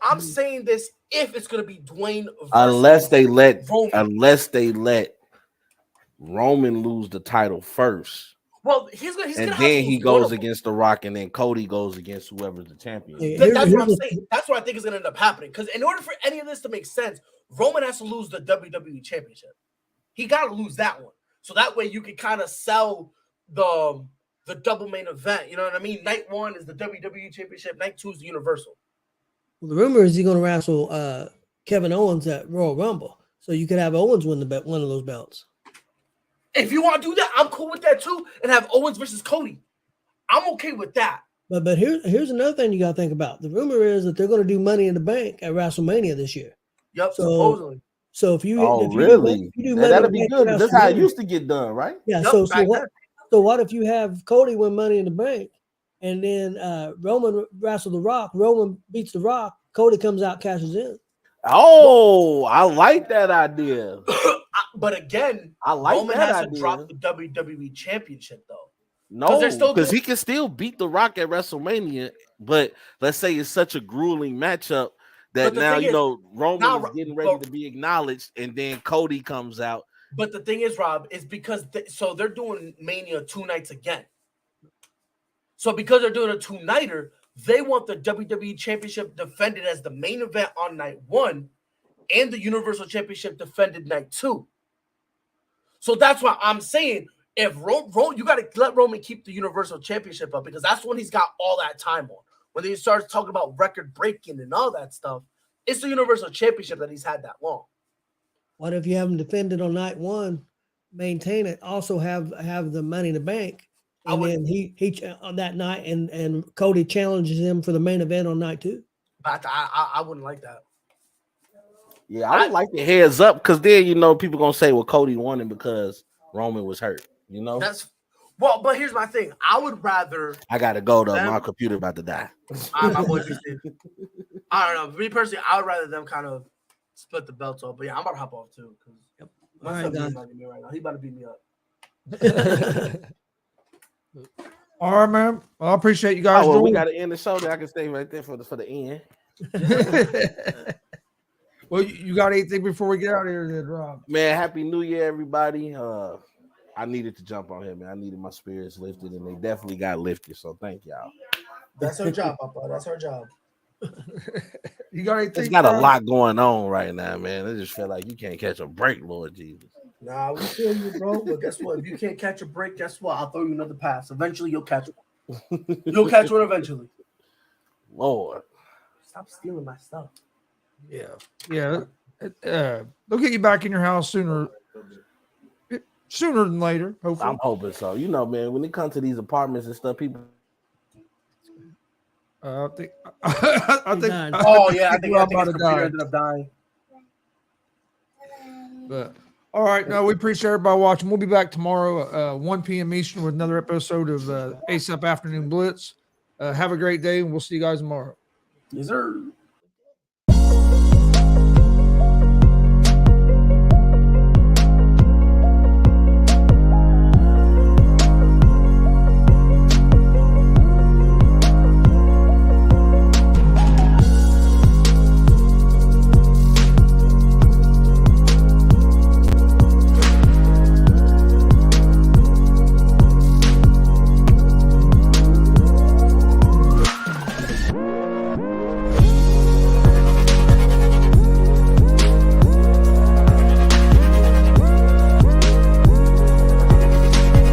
I'm saying this if it's gonna be Dwayne unless they let Roman lose the title first. Well, then he goes against The Rock, and then Cody goes against whoever's the champion. That's what I'm saying. That's what I think is gonna end up happening. Because in order for any of this to make sense, Roman has to lose the WWE Championship. He got to lose that one, so that way you can kind of sell the double main event. You know what I mean? Night 1 is the WWE Championship. Night 2 is the Universal. Well, the rumor is he's going to wrestle Kevin Owens at Royal Rumble, so you could have Owens win one of those belts. If you want to do that, I'm cool with that too, and have Owens versus Cody. I'm okay with that. But here's another thing you got to think about. The rumor is that they're going to do Money in the Bank at WrestleMania this year. Yep, supposedly. So if you really, that'll be good. That's how it used to get done, right? Yeah. Yep, so what if you have Cody win Money in the Bank? And then Roman wrestles The Rock. Roman beats The Rock. Cody comes out, cashes in. Oh, I like that idea. But again, I like Roman that has idea. to drop the WWE Championship, though. No, because he can still beat The Rock at WrestleMania. But let's say it's such a grueling matchup that now, Roman is getting ready to be acknowledged, and then Cody comes out. But the thing is, Rob, is because they're doing Mania 2 nights again. So because they're doing a 2-nighter, they want the WWE Championship defended as the main event on night 1 and the Universal Championship defended night 2. So that's why I'm saying if you got to let Roman keep the Universal Championship up, because that's when he's got all that time on. When he starts talking about record breaking and all that stuff, it's the Universal Championship that he's had that long. What if you have him defended on night 1, maintain it, also have the Money in the Bank? And then he on that night, and Cody challenges him for the main event on night 2. But I wouldn't like that. Yeah, I would like the heads up, because then people gonna say, well, Cody won it because Roman was hurt. But here's my thing. I would rather. I gotta go though. My computer about to die. My boy just did. I don't know. Me personally, I would rather them kind of split the belts off. But yeah, I'm about to hop off too. Yep. My son's about to me right now. He about to beat me up. All right, man. Well, I appreciate you guys. We got to end the show. That I can stay right there for the end. Well, you got anything before we get out of here, then, Rob? Man, Happy New Year, everybody. I needed to jump on here, man. I needed my spirits lifted, and they definitely got lifted. So thank y'all. That's our job, Papa. That's our job. You got anything? There's got a lot going on right now, man. I just feel like you can't catch a break, Lord Jesus. Nah, we feel you, bro. But guess what? If you can't catch a break, guess what? I'll throw you another pass. Eventually, you'll catch one. You'll catch one eventually. Lord. Stop stealing my stuff. Yeah. They'll get you back in your house sooner. sooner than later. Hopefully, I'm hoping so. You know, man, when it comes to these apartments and stuff, people. I think. I think. I think his computer ended up dying. But all right, no, we appreciate everybody watching. We'll be back tomorrow, 1 p.m. Eastern, with another episode of ASAP Afternoon Blitz. Have a great day, and we'll see you guys tomorrow. Yes, sir.